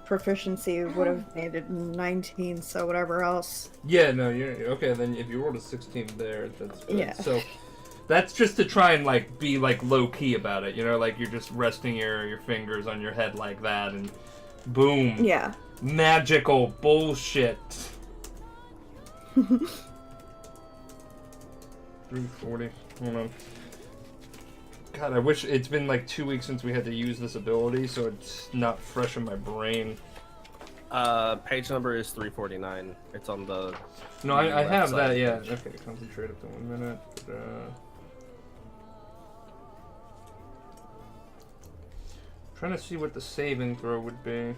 proficiency would have made it 19, so whatever else. Yeah, no, you're okay. Then if you rolled a 16 there, that's good. Yeah. So that's just to try and like be like low key about it, you know, like you're just resting your fingers on your head like that, and boom. Yeah. Magical bullshit. 340. Hold on. God, I wish it's been like 2 weeks since we had to use this ability, so it's not fresh in my brain. Page number is 349. It's on the. No, I left have side that. of the Yeah. page. Okay. Concentrate up to 1 minute. Trying to see what the saving throw would be.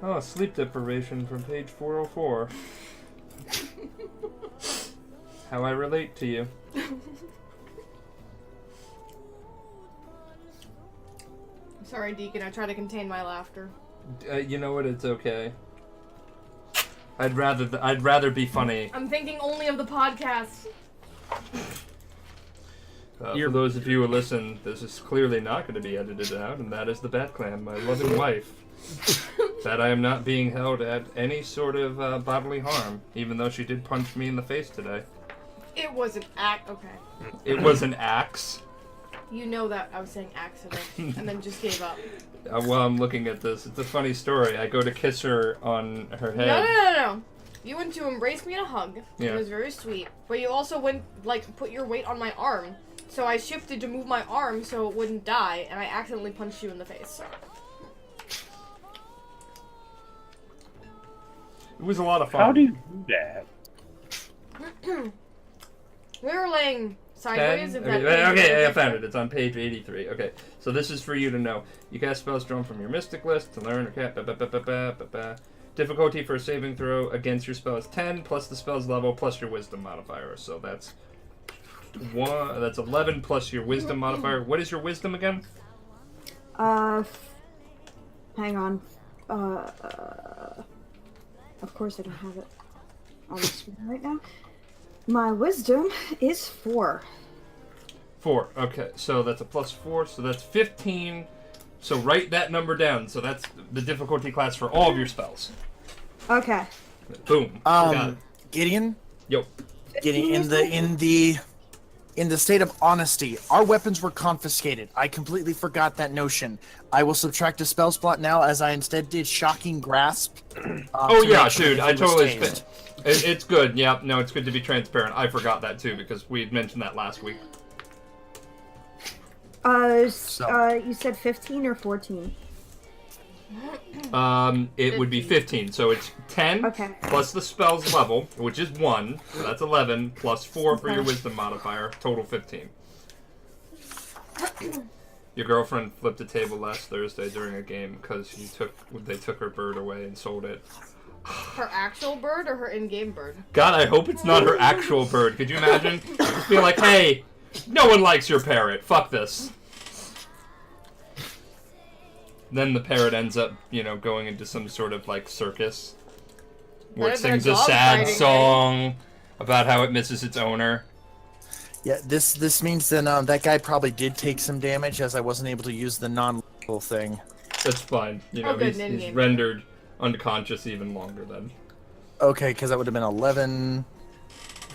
Oh, sleep deprivation from page 404. How I relate to you. Sorry, Deacon. I try to contain my laughter. You know what? It's okay. I'd rather be funny. I'm thinking only of the podcast. For those of you who listen, this is clearly not going to be edited out, and that is the Bat Clan, my loving wife. That I am not being held at any sort of bodily harm, even though she did punch me in the face today. It was an act. Okay. It was an axe. You know that I was saying accident, and then just gave up. While I'm looking at this, it's a funny story. I go to kiss her on her head. No. You went to embrace me in a hug. Yeah. It was very sweet. But you also went, put your weight on my arm. So I shifted to move my arm so it wouldn't die, and I accidentally punched you in the face. It was a lot of fun. How do you do that? We were laying sideways. If that Okay, I found it. It's on page 83. Okay, so this is for you to know. You cast spells drawn from your mystic list to learn or cast. Difficulty for a saving throw against your spell is 10 plus the spell's level plus your wisdom modifier. So that's 1. That's 11 plus your wisdom modifier. What is your wisdom again? Hang on. Of course I don't have it on the screen right now. My wisdom is 4. 4. Okay, so that's a plus 4, so that's 15. So write that number down. So that's the difficulty class for all of your spells. Okay. Boom. Got it. Gideon. Yo. Gideon, in the state of honesty, our weapons were confiscated. I completely forgot that notion. I will subtract a spell slot now, as I instead did Shocking Grasp. Oh to yeah, make sure dude, that I he was totally. tased. It's good. Yeah, no, it's good to be transparent. I forgot that too because we had mentioned that last week. You said 15 or 14? It would be 15. So it's 10 Okay. plus the spell's level, which is 1. So that's 11 plus 4 for your Okay. wisdom modifier. Total 15. Your girlfriend flipped a table last Thursday during a game because they took her bird away and sold it. Her actual bird or her in-game bird? God, I hope it's not her actual bird. Could you imagine? Just be like, hey, no one likes your parrot. Fuck this. Then the parrot ends up, going into some sort of, circus. Where it Better than sings a dog sad fighting, song about how it misses its owner. Yeah, this means then that guy probably did take some damage, as I wasn't able to use the non-lethal thing. That's fine. Good, He's in-game. rendered unconscious even longer then. Okay, because that would have been 11,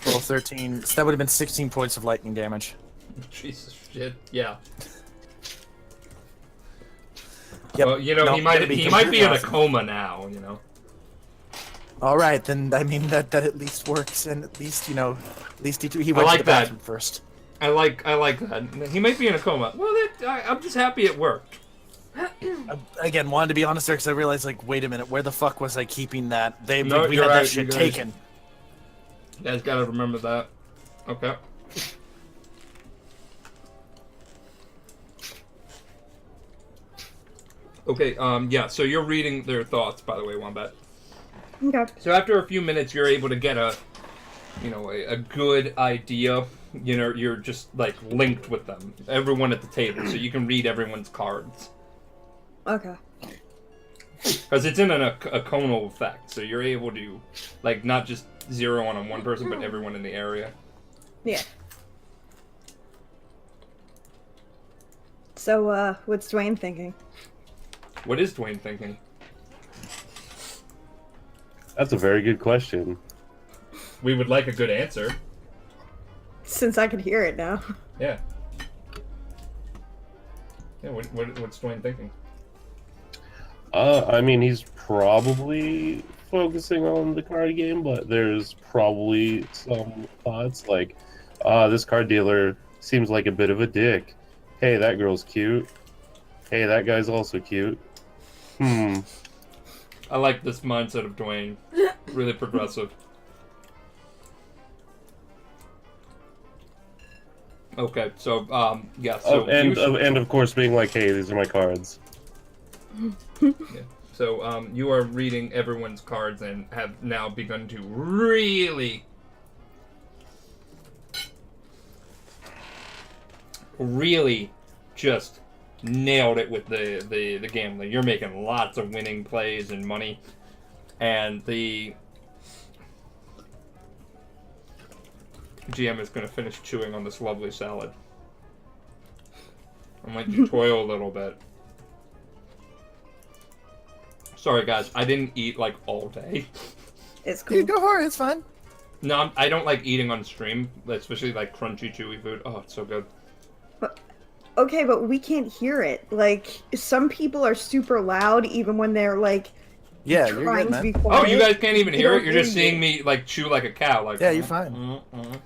12, 13. So that would have been 16 points of lightning damage. Jesus shit. Yeah. Yep. Well, he No, might gonna be he might be in a awesome. coma now, All right, then I mean that at least works, and at least he I went like to the that. bathroom first. I like that. He might be in a coma. Well, I'm just happy it worked. Again, wanted to be honest there because I realized, wait a minute, where the fuck was I keeping that? We No, had you're that right, shit you guys- taken. You guys gotta remember that. Okay. Okay, yeah, so you're reading their thoughts, by the way, Wombat. Okay. So after a few minutes, you're able to get a good idea. You're just, linked with them. Everyone at the table, so you can read everyone's cards. Okay. Because it's in a conal effect, so you're able to, not just zero on one person, but everyone in the area. Yeah. So, what's Dwayne thinking? What is Dwayne thinking? That's a very good question. We would like a good answer. Since I can hear it now. Yeah. Yeah, what's Dwayne thinking? I mean, he's probably focusing on the card game, but there's probably some thoughts like, this card dealer seems like a bit of a dick. Hey, that girl's cute. Hey, that guy's also cute. I like this mindset of Dwayne. Really progressive. Okay, so yeah. So and of course being like, hey, these are my cards. Yeah. So you are reading everyone's cards and have now begun to really just nailed it with the gambling. You're making lots of winning plays and money, and the GM is going to finish chewing on this lovely salad. I'm letting you toil a little bit. Sorry, guys. I didn't eat, like, all day. It's cool. You go for it. It's fine. No, I don't like eating on stream, especially, like, crunchy, chewy food. Oh, it's so good. Okay, but we can't hear it. Like, some people are super loud even when they're, like, Yeah, you're trying good, to be man. quiet. Oh, you guys can't even They hear don't it? You're just hear seeing you. me, like, chew like a cow. Like, Yeah, you're fine.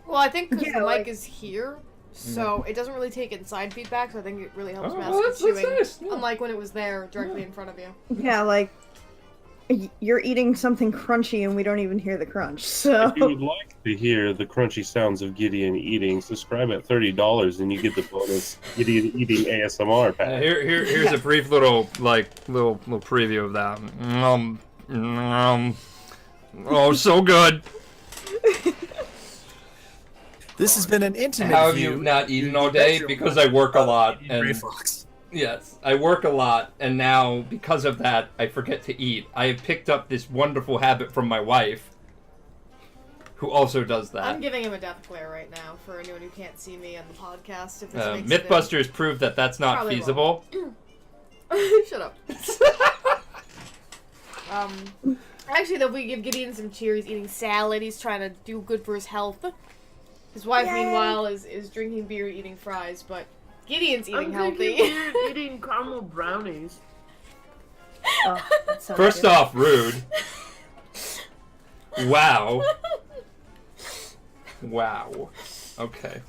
Well, I think because Yeah, the like- mic is here, so it doesn't really take inside feedback, so I think it really helps Oh, mask well, the that's chewing. nice. Yeah. Unlike when it was there directly in front of you. Yeah, like, you're eating something crunchy and we don't even hear the crunch, so... If you would like to hear the crunchy sounds of Gideon eating, subscribe at $30 and you get the bonus Gideon eating ASMR pack. Here's a brief little preview of that. Oh, so good. This has been an intimate How have view. you not eaten Your all day? bedroom Because I work a lot. Gray And Fox. yes, I work a lot, and now because of that, I forget to eat. I have picked up this wonderful habit from my wife, who also does that. I'm giving him a death glare right now for anyone who can't see me on the podcast. If this makes it in. Mythbusters proved that that's not Probably feasible. Shut up. Actually, though, if we give Gideon some cheer, he's eating salad. He's trying to do good for his health. His wife, Yay. meanwhile, is drinking beer, eating fries. But Gideon's eating I'm healthy. eating caramel brownies. Oh, that sounds First good. off, rude. Wow. Wow. Okay.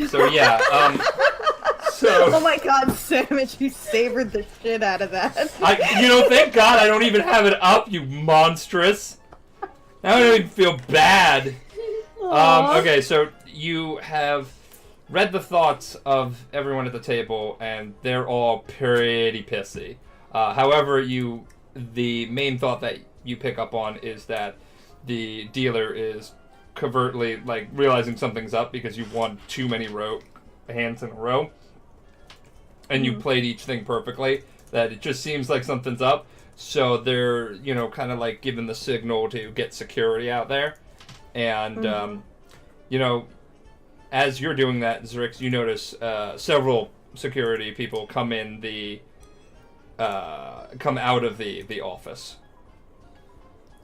So yeah, Oh so my god, Sandwich, you savored the shit out of that. thank God I don't even have it up, you monstrous. Now I don't even feel bad. Aw. Okay, so you have read the thoughts of everyone at the table, and they're all pretty pissy. However, the main thought that you pick up on is that the dealer is covertly, like, realizing something's up because you've won too many hands in a row, and you played each thing perfectly, that it just seems like something's up, so they're, kind of like giving the signal to get security out there, and, as you're doing that, Zrix, you notice several security people come out of the office.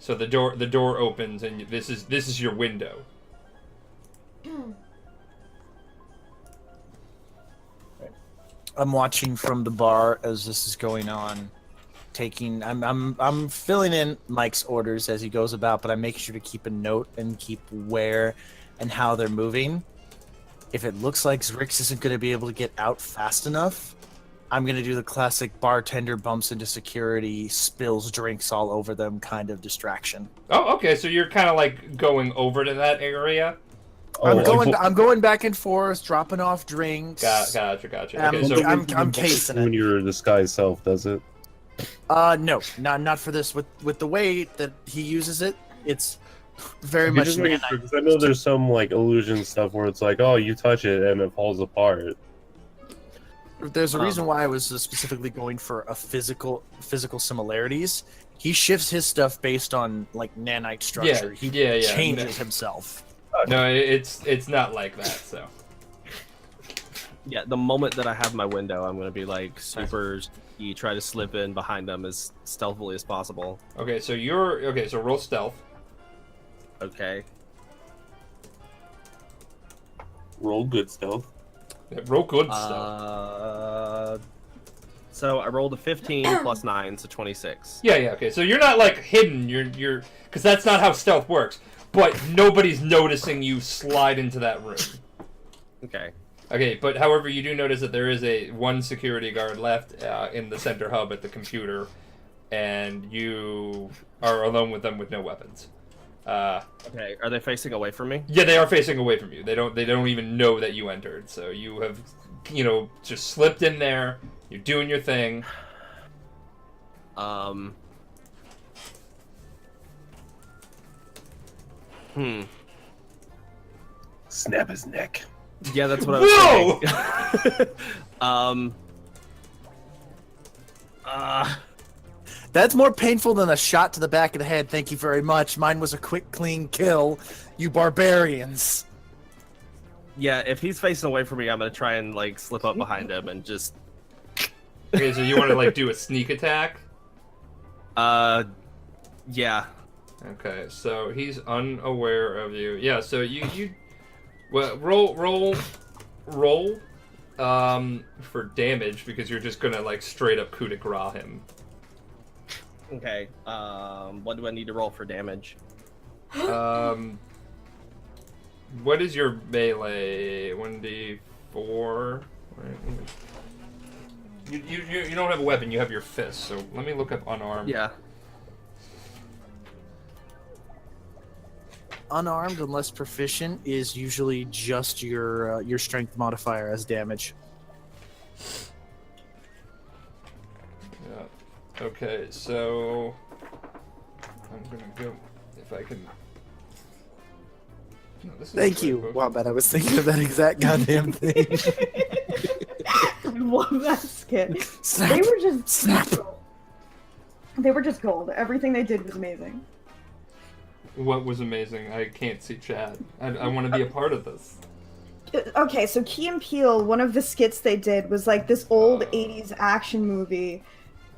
So the door opens, and this is your window. I'm watching from the bar as this is going on. I'm filling in Mike's orders as he goes about, but I'm making sure to keep a note and keep where and how they're moving. If it looks like Zrix isn't going to be able to get out fast enough, I'm going to do the classic bartender bumps into security, spills drinks all over them kind of distraction. Oh, okay. So you're kind of like going over to that area. I'm going back and forth, dropping off drinks. Gotcha. Okay, So so I'm casing when it. your disguise self does it. No, not for this. With the way that he uses it, it's very much. Because I know there's some like illusion stuff where it's like, oh, you touch it and it falls apart. There's a reason why I was specifically going for a physical similarities. He shifts his stuff based on like nanite structure. He changes himself. No, it's not like that. So Yeah, the moment that I have my window, I'm gonna be like super. You try to slip in behind them as stealthily as possible. okay, so so roll stealth. Okay. Roll good stealth. Yeah, roll good stuff. So I rolled a 15 plus 9, so 26. Yeah, okay. So you're not like hidden. You're because that's not how stealth works. But nobody's noticing you slide into that room. Okay. Okay, but however, you do notice that there is one security guard left in the center hub at the computer, and you are alone with them with no weapons. Okay. Are they facing away from me? Yeah, they are facing away from you. They don't even know that you entered. So you have, just slipped in there. You're doing your thing. Snap his neck. Yeah, that's what I was thinking. That's more painful than a shot to the back of the head. Thank you very much. Mine was a quick, clean kill. You barbarians. Yeah, if he's facing away from me, I'm gonna try and like slip up behind him and just. Okay, so you want to like do a sneak attack? Yeah. Okay, so he's unaware of you. Yeah, so you well, roll for damage because you're just gonna like straight up coup de grace him. Okay. What do I need to roll for damage? What is your melee? 1d4. You don't have a weapon. You have your fist. So let me look up unarmed. Yeah. Unarmed, unless proficient, is usually just your strength modifier as damage. Yeah. Okay, so I'm gonna go if I can. No, this is Thank the you. right book. Wow, man, I was thinking of that exact goddamn thing. I love that skit. Snap. They were just Snap. They were just gold. Everything they did was amazing. What was amazing? I can't see chat. I want to be a part of this. Okay, so Key and Peele, one of the skits they did was like this old 80s action movie,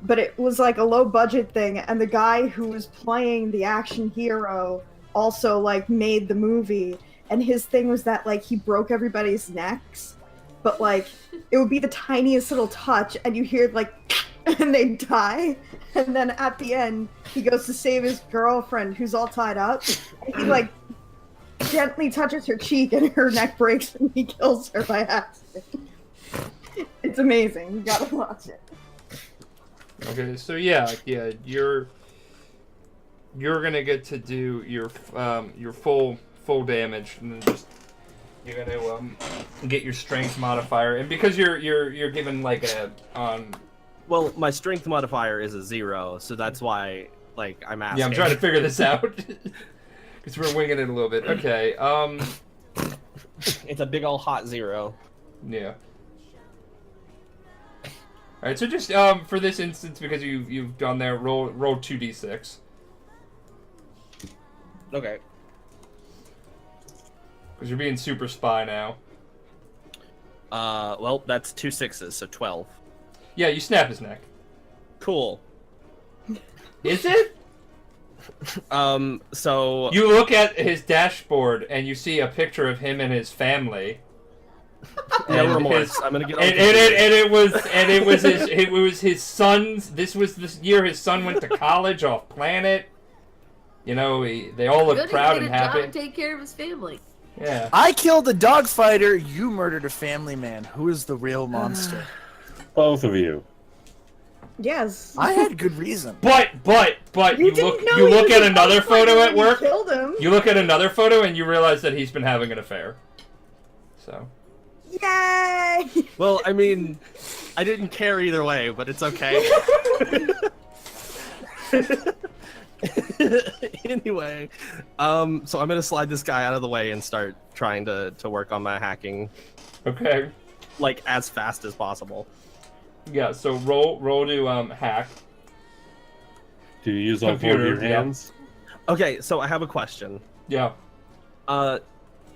but it was like a low budget thing, and the guy who was playing the action hero also like made the movie, and his thing was that like he broke everybody's necks, but like it would be the tiniest little touch and you hear like and they die, and then at the end he goes to save his girlfriend who's all tied up, and he like gently touches her cheek and her neck breaks and he kills her by accident. It's amazing. You gotta watch it. Okay, so yeah, you're gonna get to do your full damage, and then just you're gonna get your strength modifier, and because you're given like a Well, my strength modifier is a 0, so that's why like I'm asking. Yeah, I'm trying to figure this out because we're winging it a little bit. Okay, It's a big ol' hot 0. yeah. All right, so just for this instance, because you've done there, roll 2d6. Okay. Because you're being super spy now. Well, that's 2 6s, so 12. Yeah, you snap his neck. Cool. Is it? So You look at his dashboard and you see a picture of him and his family. no And remorse. his- I'm gonna get on And it was his son's. This was this year his son went to college off planet. You know, they all look Good to proud get and a job happy. and take care of his family. Yeah. I killed a dog fighter. You murdered a family man. Who is the real monster? Both of you. Yes. I had good reason. But you didn't look know you he look was at a another dog fighter photo when at you work. Killed him. You look at another photo and you realize that he's been having an affair. So. Yay! Well, I mean, I didn't care either way, but it's okay. Anyway, so I'm gonna slide this guy out of the way and start trying to work on my hacking, Okay. like as fast as possible. Yeah. So roll to hack. Do you use all 4 of your Computer, yeah. hands? Okay, so I have a question. Yeah.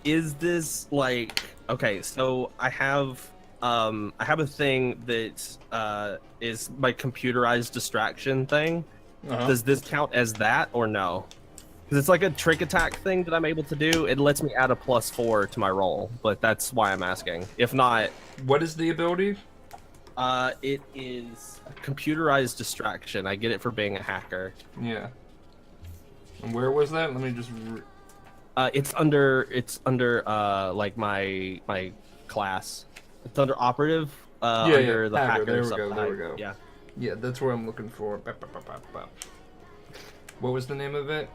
Is this like okay? So I have a thing that is my computerized distraction thing. Uh-huh. Does this count as that or no? Because it's like a trick attack thing that I'm able to do. It lets me add a +4 to my roll, but that's why I'm asking. If not, What is the ability? It is a computerized distraction. I get it for being a hacker. Yeah. And where was that? Let me just. It's under like my class. It's under operative. Under the hacker. There we go. There we go. Yeah. Yeah, that's what I'm looking for. What was the name of it?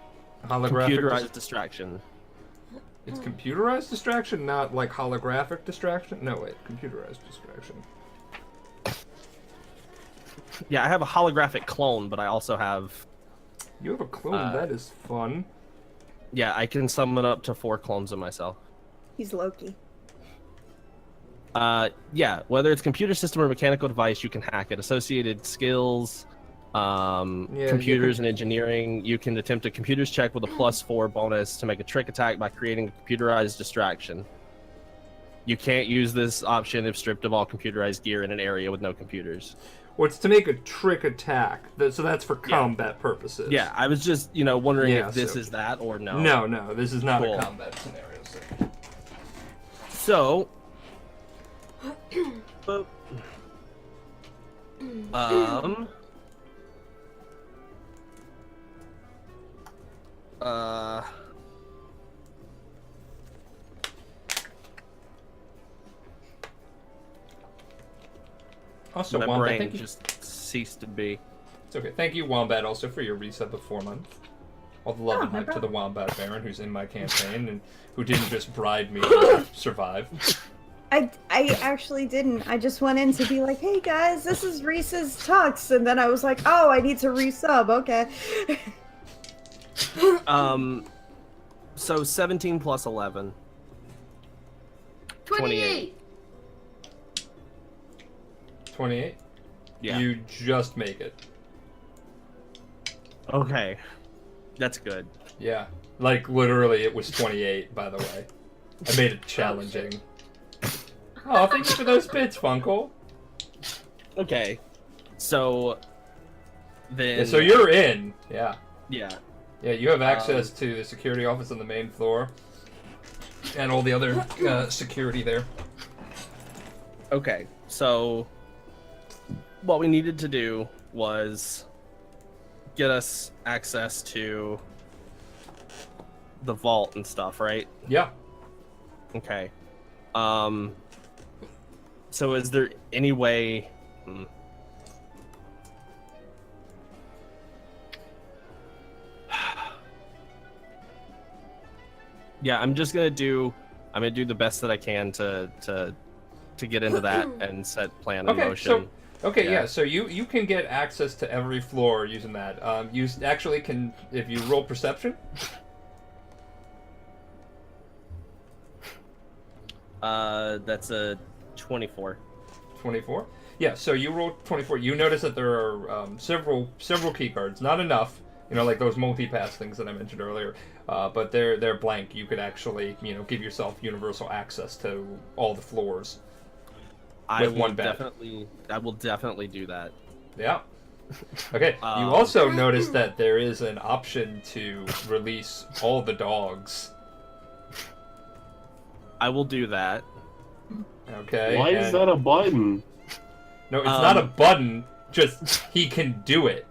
Holographic. Computerized distraction. It's computerized distraction, not like holographic distraction. No, wait, computerized distraction. Yeah, I have a holographic clone, but I also have. You have a clone. That is fun. Yeah, I can summon up to 4 clones of myself. He's Loki. Yeah, whether it's computer system or mechanical device, you can hack it. Associated skills, computers and engineering, you can attempt a computer's check with a +4 bonus to make a trick attack by creating a computerized distraction. You can't use this option if stripped of all computerized gear in an area with no computers. Well, it's to make a trick attack, so that's for combat purposes. Yeah, I was just, wondering if this is that or no. No, this is not a combat scenario. So, Also, my Wombat, brain thank you. just ceased to be. It's okay. Thank you, Wombat, also for your resub of 4 months. All the love and hype to the Wombat Baron, who's in my campaign and who didn't just bribe me to survive. I actually didn't. I just went in to be like, hey guys, this is Reese's Tux, and then I was like, oh, I need to resub. Okay. So 17 plus 11. 28. 28? Yeah. You just make it. Okay. That's good. Yeah. Like, literally, it was 28, by the way. I made it challenging. Oh, thank you for those bits, Funkle. Okay. So then. Yeah, so you're in. Yeah. Yeah. Yeah, you have access to the security office on the main floor. And all the other security there. Okay. So what we needed to do was get us access to the vault and stuff, right? Yeah. Okay. So is there any way... Yeah, I'm gonna do the best that I can to get into that and set plan in motion. So you can get access to every floor using that. You actually can, if you roll perception. That's a 24. 24? Yeah, so you roll 24. You notice that there are several key cards. Not enough, like those multi-pass things that I mentioned earlier. But they're blank. You could actually, give yourself universal access to all the floors. I with one bet. I will definitely do that. Yeah. Okay. You also notice that there is an option to release all the dogs. I will do that. Okay. Why is that a button? No, it's not a button. Just he can do it.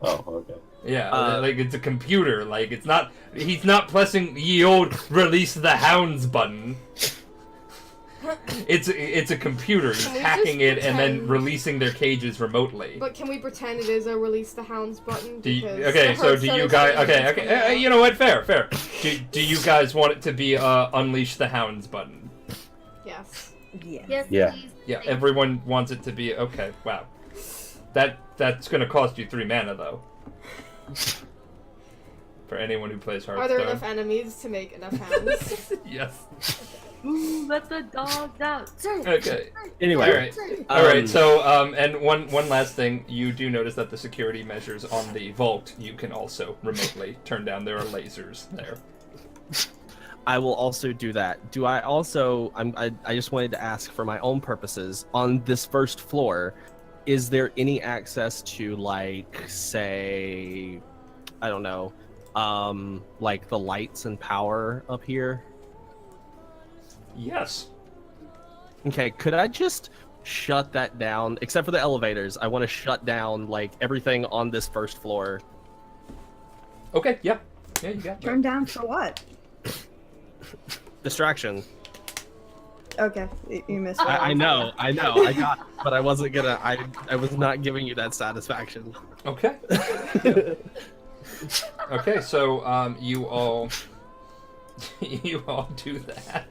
Oh, okay. Yeah, like it's a computer. Like it's not. He's not pressing the old "release the hounds" button. It's a computer. He's hacking it and then releasing their cages remotely. But can we pretend it is a release the hounds button? Do you guys? Okay. You know what? Fair. Do you guys want it to be unleash the hounds button? Yes. Yeah. Yes, Yeah. please. Yeah. Everyone wants it to be okay. Wow. That's gonna cost you 3 mana though. For anyone who plays Hearthstone. Are there enough enemies to make enough hounds? Yes. Ooh, let the dogs out. Sorry. Okay. Anyway. All right. So, and one last thing, you do notice that the security measures on the vault you can also remotely turn down. There are lasers there. I will also do that. Do I also? I just wanted to ask for my own purposes on this first floor. Is there any access to, like, say, I don't know, like the lights and power up here? Yes. Okay, could I just shut that down, except for the elevators. I want to shut down like everything on this first floor. Okay, yeah. Yeah, you got Turn down for what? Distraction. Okay, you missed it. I know, I got it, but I wasn't gonna. I was not giving you that satisfaction. Okay. Okay, so you all do that,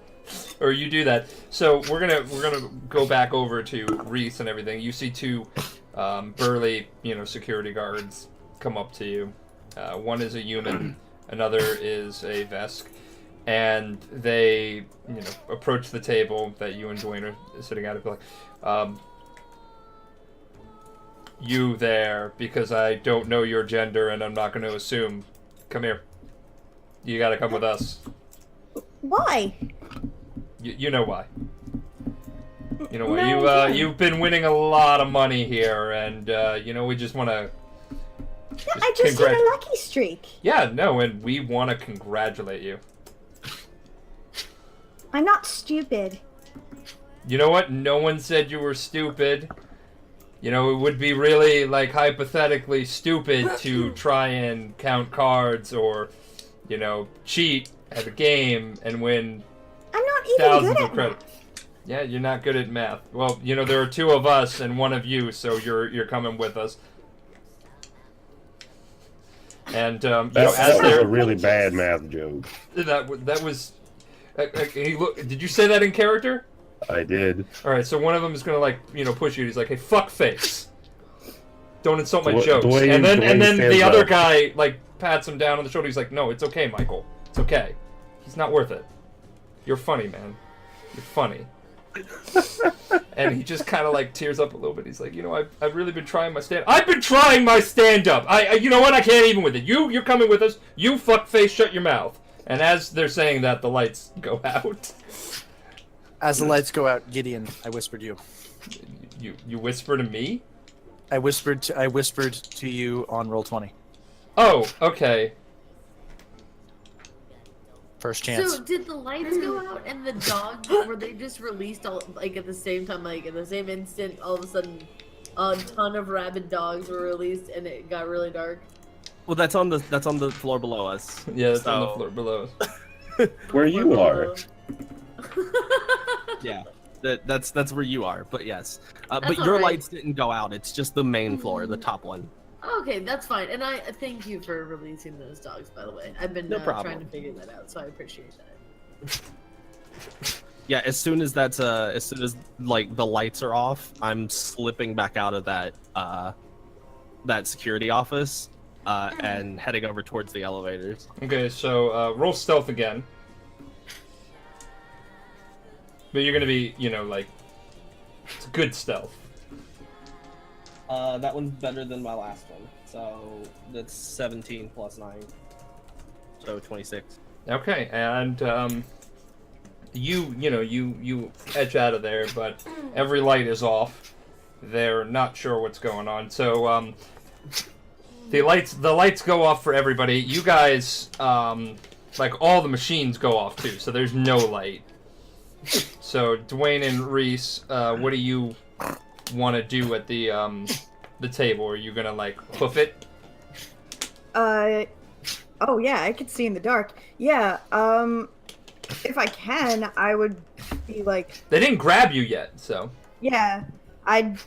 or you do that. So we're gonna go back over to Reese and everything. You see two burly, security guards come up to you. One is a human, another is a Vesk, and they approach the table that you and Dwayne are sitting at. And be like, you there, because I don't know your gender and I'm not going to assume. Come here. You got to come with us. Why? You know why. You know why. No, You've been winning a lot of money here, and we just want to. I just hit a lucky streak. Yeah, no, and we want to congratulate you. I'm not stupid. You know what? No one said you were stupid. It would be really, hypothetically stupid to try and count cards or, cheat at a game and win I'm not even thousands good of at credit. Yeah, you're not good at math. Well, there are two of us and one of you, so you're coming with us. And That's a really bad math joke. That was. Did you say that in character? I did. All right, so one of them is gonna push you. He's like, "Hey, fuck face! Don't insult my jokes." And then the other guy pats him down on the shoulder. He's like, "No, it's okay, Michael. It's okay. He's not worth it. You're funny, man. You're funny." And he just kind of tears up a little bit. He's like, I've really been trying my stand. I've been trying my stand-up. You know what? I can't even with it. You're coming with us. You fuckface, shut your mouth. And as they're saying that, the lights go out. As the lights go out, Gideon, I whispered you. You whisper to me? I whispered to you on roll 20. Oh, okay. First chance. So did the lights go out and the dogs were they just released all at the same time, in the same instant? All of a sudden, a ton of rabid dogs were released and it got really dark. Well, that's on the floor below us. Yeah, it's on the floor below us. Where you are. Yeah, that's where you are. But yes, but That's your alright. lights didn't go out. It's just the main floor, the top one. Okay, that's fine. And I thank you for releasing those dogs, by the way. I've been No problem. trying to figure that out, so I appreciate that. Yeah, as soon as the lights are off, I'm slipping back out of that security office and heading over towards the elevators. Okay, so roll stealth again. But you're gonna be, it's good stealth. That one's better than my last one. So that's 17 plus 9. So 26. Okay, and you edge out of there, but every light is off. They're not sure what's going on. So the lights go off for everybody. You guys all the machines go off too. So there's no light. So Dwayne and Reese, what do you want to do at the table? Are you gonna hoof it? Oh yeah, I could see in the dark. Yeah, if I can, I would be They didn't grab you yet, so. Yeah, I'd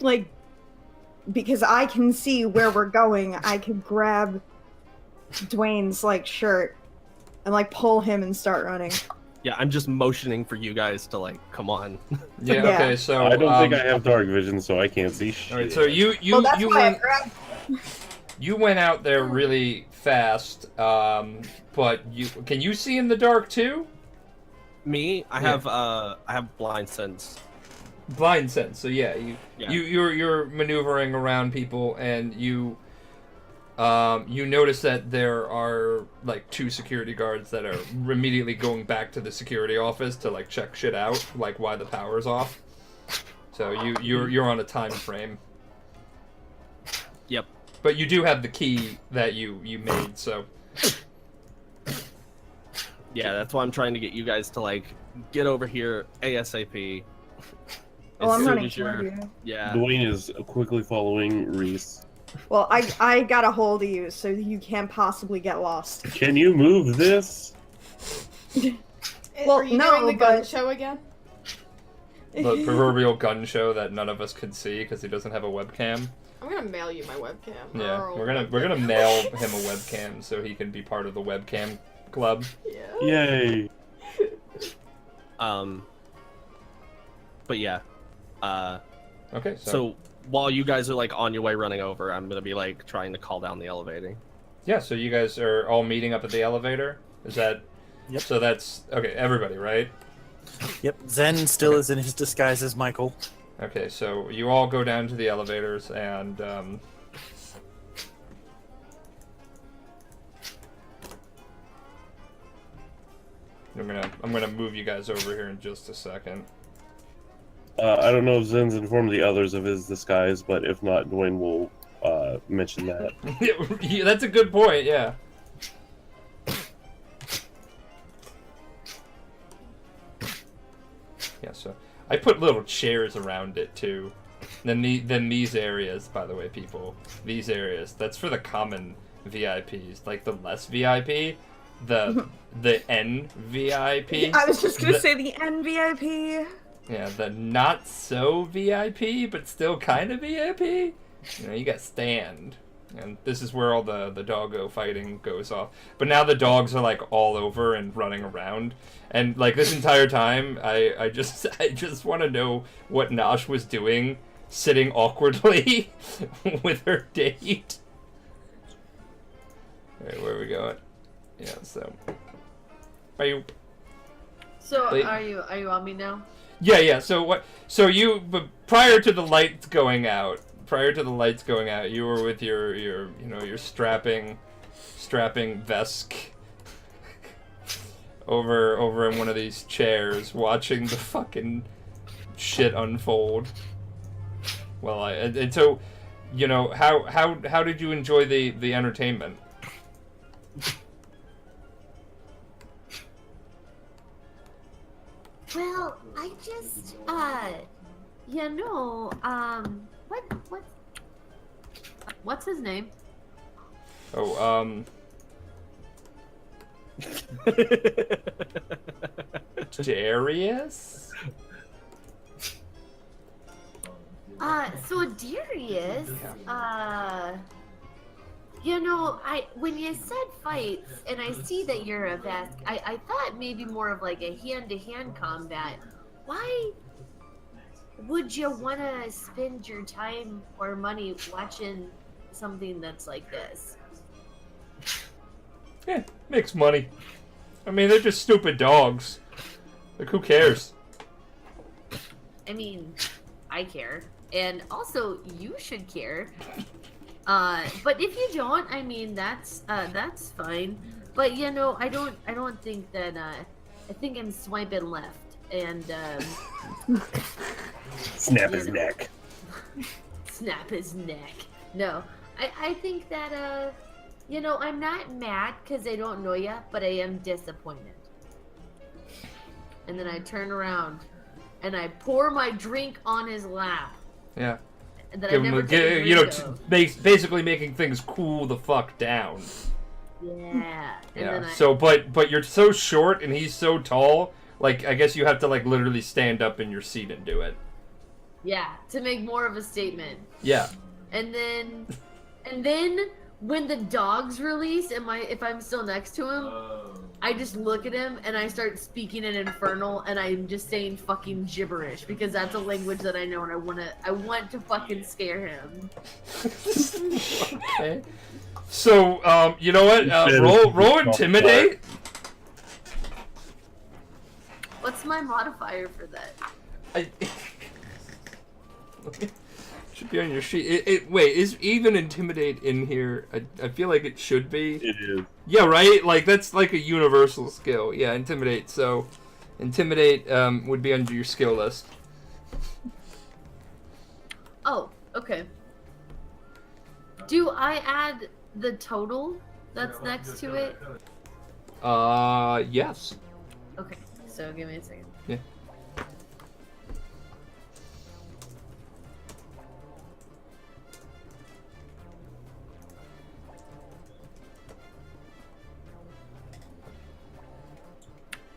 because I can see where we're going, I could grab Dwayne's shirt and pull him and start running. Yeah, I'm just motioning for you guys to come on. Yeah. Yeah. Okay. So I don't think I have dark vision, so I can't see shit. All right. So you Well, that's why I went grabbed. you went out there really fast, but can you see in the dark too? Me, I have blind sense. Blind sense. So yeah, Yeah. you're maneuvering around people, and you notice that there are two security guards that are immediately going back to the security office to check shit out, why the power's off. So you're on a time frame. Yep. But you do have the key that you made, so. Yeah, that's why I'm trying to get you guys to get over here ASAP. Oh, I'm soon running as you're- toward you. Yeah. Dwayne is quickly following Reese. Well, I got a hold of you, so you can't possibly get lost. Can you move this? Well, Are you no, doing the gun but- show again? The proverbial gun show that none of us could see because he doesn't have a webcam. I'm gonna mail you my webcam. Yeah, Or- we're gonna mail him a webcam so he can be part of the webcam club. Yeah. Yay! But yeah. Okay, So while you guys are like on your way running over, I'm gonna be like trying to call down the elevator. yeah, so you guys are all meeting up at the elevator. Is that? Yep. So that's okay. Everybody, right? Yep. Zen still is in his disguise as Michael. Okay, so you all go down to the elevators and I'm gonna move you guys over here in just a second. I don't know if Zen's informed the others of his disguise, but if not, Dwayne will mention that. Yeah, that's a good point. Yeah. Yeah. So I put little chairs around it too. Then these areas, by the way, people, these areas, that's for the common VIPs, like the less VIP, the N VIP. I was just gonna say the NVIP. Yeah, the not so VIP, but still kind of VIP. You know, you got stand. And this is where all the doggo fighting goes off. But now the dogs are like all over and running around. And like this entire time, I just want to know what Nosh was doing, sitting awkwardly with her date. Alright, where are we going? Yeah, so. Bye. So Wait. are you on me now? Yeah. So what? So you, but prior to the lights going out, you were with your strapping Vesk over in one of these chairs, watching the fucking shit unfold. Well, and so, you know, how did you enjoy the entertainment? Well, I just, What's his name? Oh, Darius? so Darius, when you said fights, and I see that you're a Vesk, I thought maybe more of like a hand-to-hand combat. Why would you want to spend your time or money watching something that's like this? Yeah, makes money. I mean, they're just stupid dogs. Like, who cares? I mean, I care, and also you should care. But if you don't, I mean, that's fine. But I don't think that. I think I'm swiping left, and Snap his neck. snap his neck. No, I think that I'm not mad because I don't know ya, but I am disappointed. And then I turn around, and I pour my drink on his lap. Yeah. And then I never took a you know, drink of. basically making things cool the fuck down. Yeah. And Yeah. then So, but you're so short and he's so tall. Like, I guess you have to like literally stand up in your seat and do it. yeah, to make more of a statement. Yeah. And then when the dogs release, if I'm still next to him, I just look at him and I start speaking in Infernal, and I'm just saying fucking gibberish because that's a language that I know, and I want to fucking scare him. Okay. So, you know what? Roll intimidate. What's my modifier for that? Should be on your sheet. Wait, is even intimidate in here? I feel like it should be. It is. Yeah, right? Like, that's like a universal skill. Yeah, intimidate. So, intimidate would be under your skill list. Oh, okay. Do I add the total that's next to it? Yes. Okay, so give me a second. Yeah.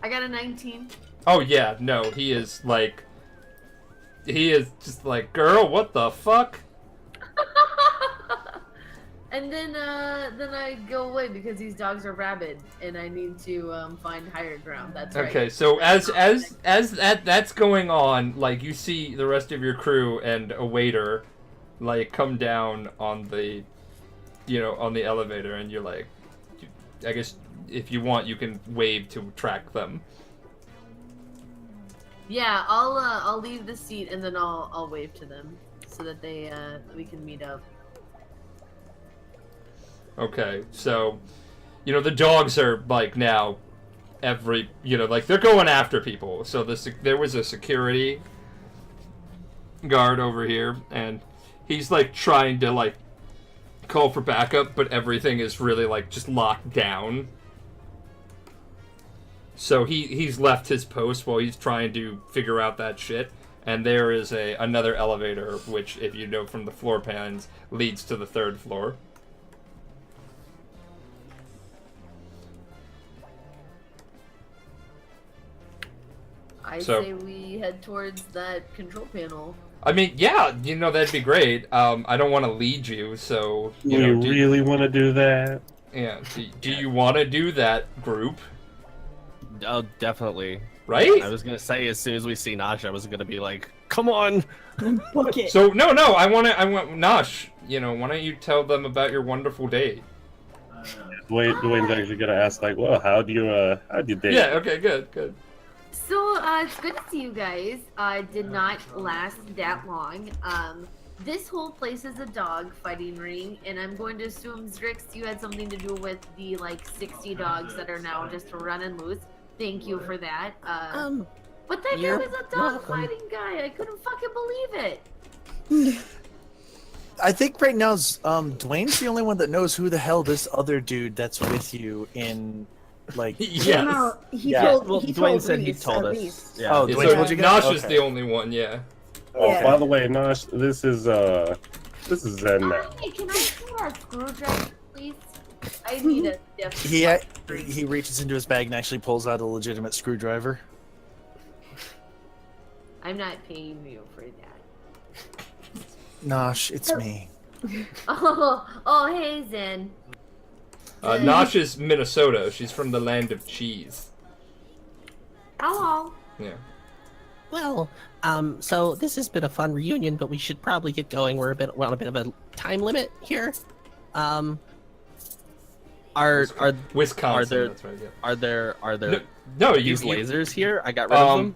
I got a 19. Oh yeah, no, he is just like, girl, what the fuck? And then I go away because these dogs are rabid, and I need to find higher ground. That's right. Okay, so as that's going on, like you see the rest of your crew and a waiter, like come down on the, on the elevator, and you're like, I guess if you want, you can wave to track them. Yeah, I'll leave the seat and then I'll wave to them so that we can meet up. Okay, so, the dogs are, like, now like, they're going after people. So there was a security guard over here, and he's, like, trying to, like, call for backup, but everything is really, like, just locked down. So he's left his post while he's trying to figure out that shit. And there is another elevator, which, if you know from the floor plans, leads to the 3rd floor. I say we head towards that control panel. I mean, yeah, that'd be great. I don't want to lead you, so... Do you really want to do that? Yeah, do you want to do that, group? Oh, definitely. Right? I was gonna say, as soon as we see Nash, I was gonna be like, come on! Book it. So, no, I want Nash, why don't you tell them about your wonderful day? Dwayne's actually gonna ask, like, well, how'd you date? Yeah, okay, good. So, it's good to see you guys. Did not last that long. This whole place is a dog fighting ring, and I'm going to assume, Zrix, you had something to do with the, 60 dogs that are now just running loose. Thank you for that. But that guy was a dog fighting guy. I couldn't fucking believe it. I think right now, Dwayne's the only one that knows who the hell this other dude that's with you in, Yes. No, he Yeah. told. Well, He Dwayne told said he Reese, told at us. least. Yeah. Oh, Yeah, Dwayne so told you guys? Nash is Okay. the only one, yeah. Oh, Yeah. by the way, Nosh, this is Zen now. Hey, can I see a screwdriver, please? I need a different. He reaches into his bag and actually pulls out a legitimate screwdriver. I'm not paying you for that. Nosh, it's me. Oh, hey, Zen. Nash is Minnesota. She's from the land of cheese. Hello. Yeah. Well, so this has been a fun reunion, but we should probably get going. We're on a bit of a time limit here. Wisconsin. That's right. Yeah. Are there No, these lasers here? I got rid of them.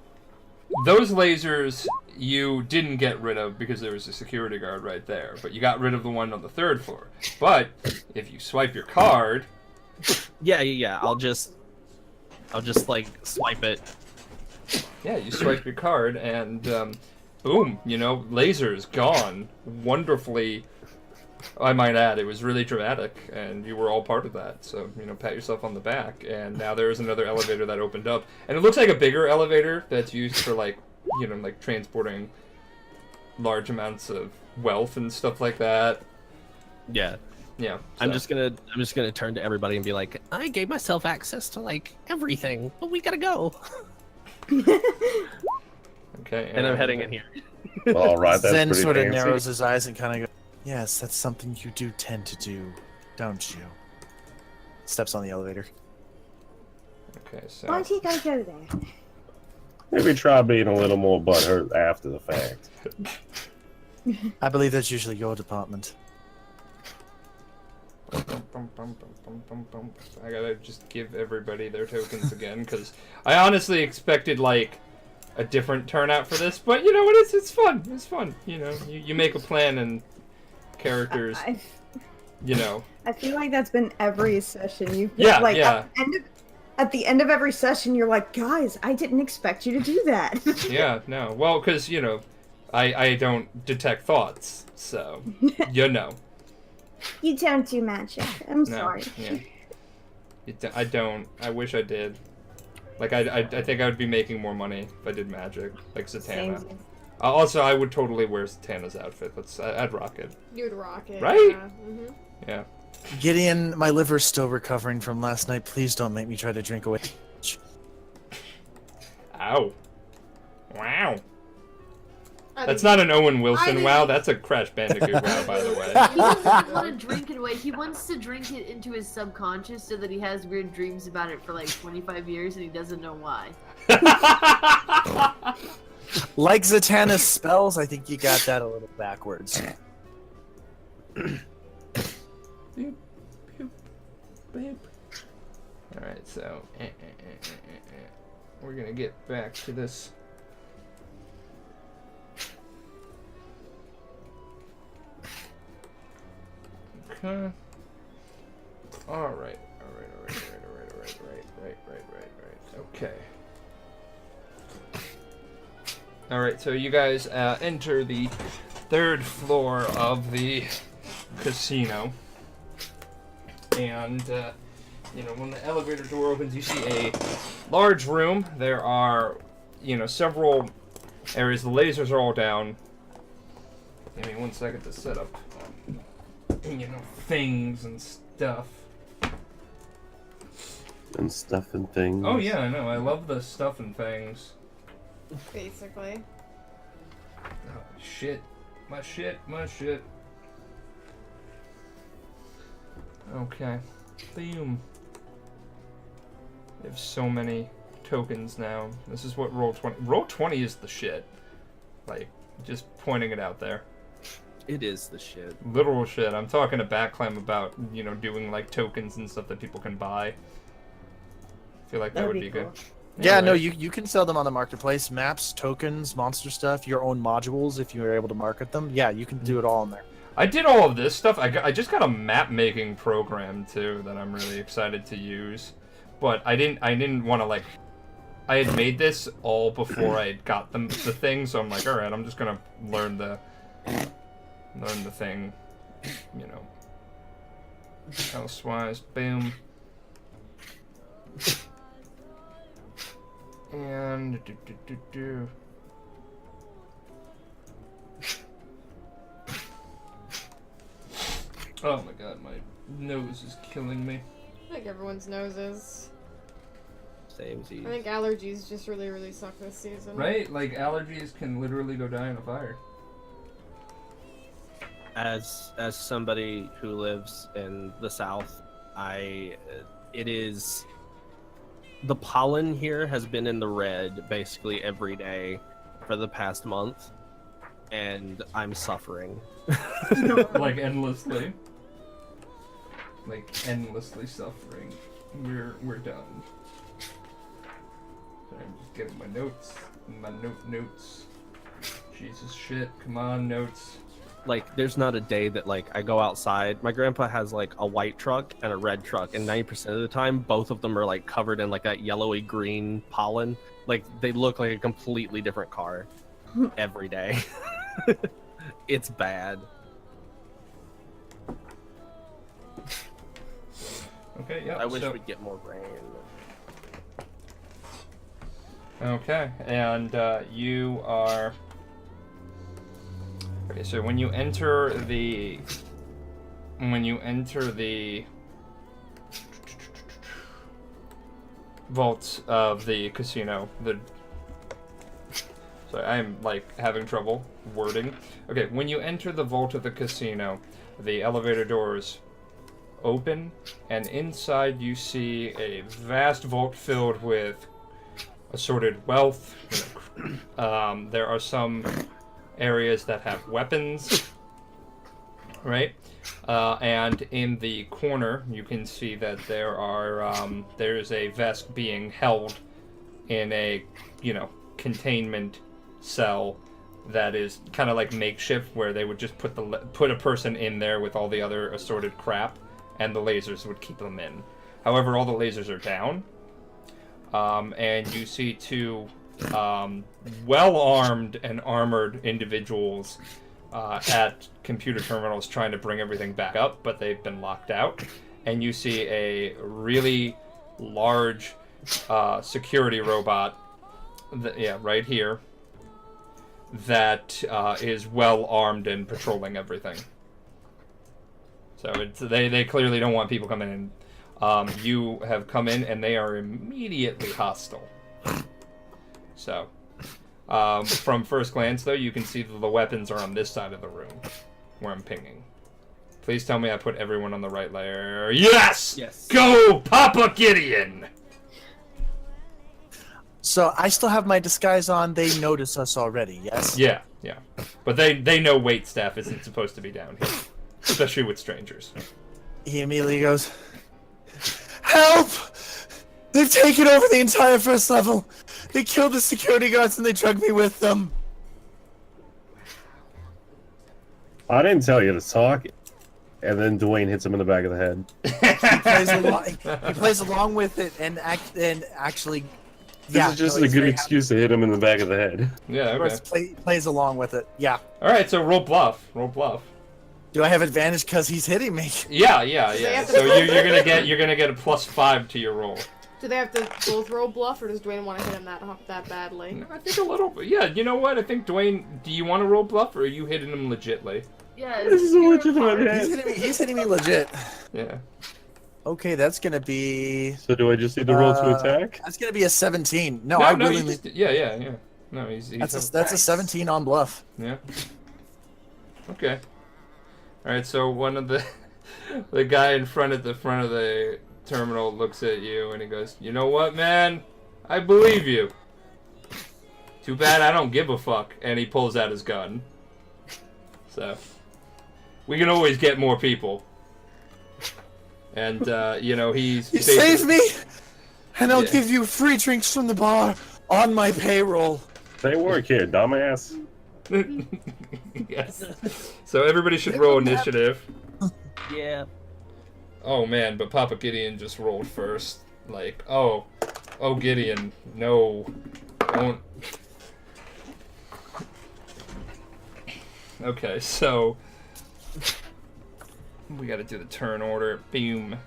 Those lasers you didn't get rid of because there was a security guard right there, but you got rid of the one on the 3rd floor. But if you swipe your card, Yeah. I'll just swipe it. yeah, you swipe your card and boom, lasers gone. Wonderfully, I might add, it was really dramatic, and you were all part of that. So, pat yourself on the back. And now there is another elevator that opened up, and it looks like a bigger elevator that's used for transporting large amounts of wealth and stuff like that. Yeah. Yeah. I'm so- just gonna turn to everybody and be like, I gave myself access to everything, but we gotta go. Okay. And I'm heading in here. All right, that's Zen pretty sort of fancy. narrows his eyes and kind of goes, yes, that's something you do tend to do, don't you? Steps on the elevator. Okay. So. Why'd he gotta go there? Maybe try being a little more butthurt after the fact. I believe that's usually your department. I gotta just give everybody their tokens again, because I honestly expected a different turnout for this, but you know what? It's fun. It's fun. You make a plan and characters. I feel like that's been every session. Yeah. At the end of every session, you're like, guys, I didn't expect you to do that. Yeah. No. Well, because I don't detect thoughts, so You don't do magic. I'm No. sorry. Yeah. I don't. I wish I did. I think I would be making more money if I did magic, like Zatanna. Same. Also, I would totally wear Zatanna's outfit. I'd rock it. You'd rock it. Right? Yeah. Mm-hmm. Yeah. Gideon, my liver's still recovering from last night. Please don't make me try to drink away. Wow. Wow. That's not an Owen Wilson wow, that's a Crash Bandicoot wow, by the way. He doesn't want to drink it away. He wants to drink it into his subconscious so that he has weird dreams about it for like 25 years and he doesn't know why. Like Zatanna's spells, I think you got that a little backwards. Alright, so we're gonna get back to this. Okay. Alright. Okay. Alright, so you guys enter the 3rd floor of the casino. And, you know, when the elevator door opens, you see a large room. There are, you know, several areas. The lasers are all down. Give me 1 second to set up, you know, things and stuff. And stuff and things. Oh, yeah, I know. I love the stuff and things. Basically. Oh, shit. My shit. Okay. Boom. We have so many tokens now. This is what Roll 20... Roll 20 is the shit. Like, just pointing it out there. It is the shit. Literal shit. I'm talking to Backclimb about, you know, doing, like, tokens and stuff that people can buy. I feel like that would be good. Yeah, no, Anyways. you can sell them on the marketplace. Maps, tokens, monster stuff, your own modules if you are able to market them. Yeah, you can do it all in there. I did all of this stuff. I just got a map making program too that I'm really excited to use, but I didn't want to like. I had made this all before I had got the thing, so I'm like, all right, I'm just gonna learn the thing, you know. Elsewise, boom. And oh my god, my nose is killing me. I think everyone's nose is. Samesies. I think allergies just really, really suck this season. Right? Like, allergies can literally go die in a fire. As somebody who lives in the South, it is the pollen here has been in the red basically every day for the past month, and I'm suffering. Like endlessly. Like endlessly suffering. We're done. Sorry, I'm just getting my notes. My notes. Jesus shit, come on, notes. Like, there's not a day that, like, I go outside. My grandpa has, like, a white truck and a red truck, and 90% of the time, both of them are, like, covered in, like, that yellowy green pollen. Like, they look like a completely different car every day. It's bad. Okay, yeah. I wish we'd get more rain. Okay, and you are... Okay, so when you enter the vaults of the casino, sorry, I'm like having trouble wording. Okay, when you enter the vault of the casino, the elevator doors open, and inside you see a vast vault filled with assorted wealth. There are some areas that have weapons, right? And in the corner, you can see that there's a vest being held in a, containment cell that is kind of like makeshift, where they would just put a person in there with all the other assorted crap, and the lasers would keep them in. However, all the lasers are down, and you see two well-armed and armored individuals at computer terminals trying to bring everything back up, but they've been locked out. And you see a really large security robot, right here, that is well-armed and patrolling everything. So they clearly don't want people coming in. You have come in, and they are immediately hostile. So, from first glance, though, you can see that the weapons are on this side of the room, where I'm pinging. Please tell me I put everyone on the right layer. Yes! Yes. Go, Papa Gideon! So I still have my disguise on. They notice us already, yes? Yeah, yeah. But they know waitstaff isn't supposed to be down here. Especially with strangers. He immediately goes, "Help! They've taken over the entire first level. They killed the security guards and they drug me with them." I didn't tell you to talk. And then Dwayne hits him in the back of the head. He plays along with it and actually. This is just a good excuse to hit him in the back of the head. Yeah, okay. Plays along with it. Yeah. Alright, so roll bluff. Roll bluff. Do I have advantage because he's hitting me? Yeah. So you're gonna get a +5 to your roll. Do they have to both roll bluff, or does Dwayne want to hit him that badly? No, I think a little bit. Yeah, you know what? I think Dwayne. Do you want to roll bluff, or are you hitting him legitly? Yeah, This is a legitimate hit. He's hitting me legit. Yeah. Okay, that's gonna be. So do I just need to roll to attack? That's gonna be a 17. No, Yeah. No, he's that's a 17 on bluff. Yeah. Okay. All right. So one of the guy in front of the terminal looks at you and he goes, "You know what, man? I believe you. Too bad I don't give a fuck." And he pulls out his gun. So we can always get more people. And he's. You save me, and I'll give you free drinks from the bar on my payroll. They work here, dumbass. Yes. So everybody should roll initiative. Yeah. Oh man, but Papa Gideon just rolled first. Like, oh Gideon, no, don't. Okay, so we got to do the turn order. Boom.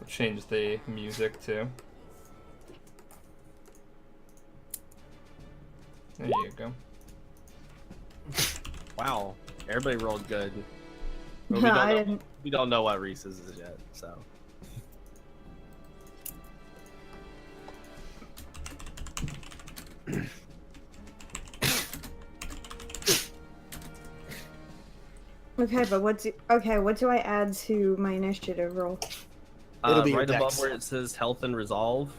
Change the music too. There you go. Wow, everybody rolled good. But No, we don't know what Reese's is yet, so. Okay, but what do I add to my initiative roll? It'll be right your above dex. where it says health and resolve,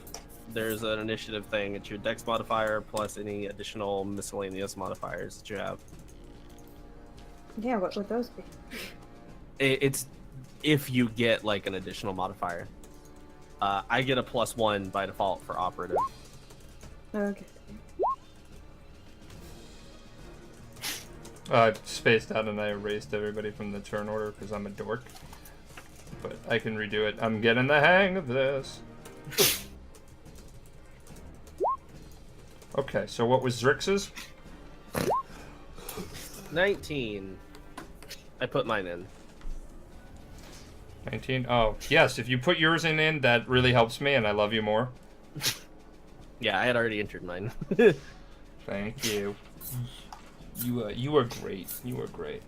there's an initiative thing. It's your dex modifier plus any additional miscellaneous modifiers that you have. Yeah, what would those be? It's if you get like an additional modifier. I get a +1 by default for operative. Okay. I spaced out and I erased everybody from the turn order because I'm a dork. But I can redo it. I'm getting the hang of this. Okay, so what was Zrix's? 19. I put mine in. 19? Oh, yes, if you put yours in, that really helps me and I love you more. Yeah, I had already entered mine. Thank you. You are great. You are great.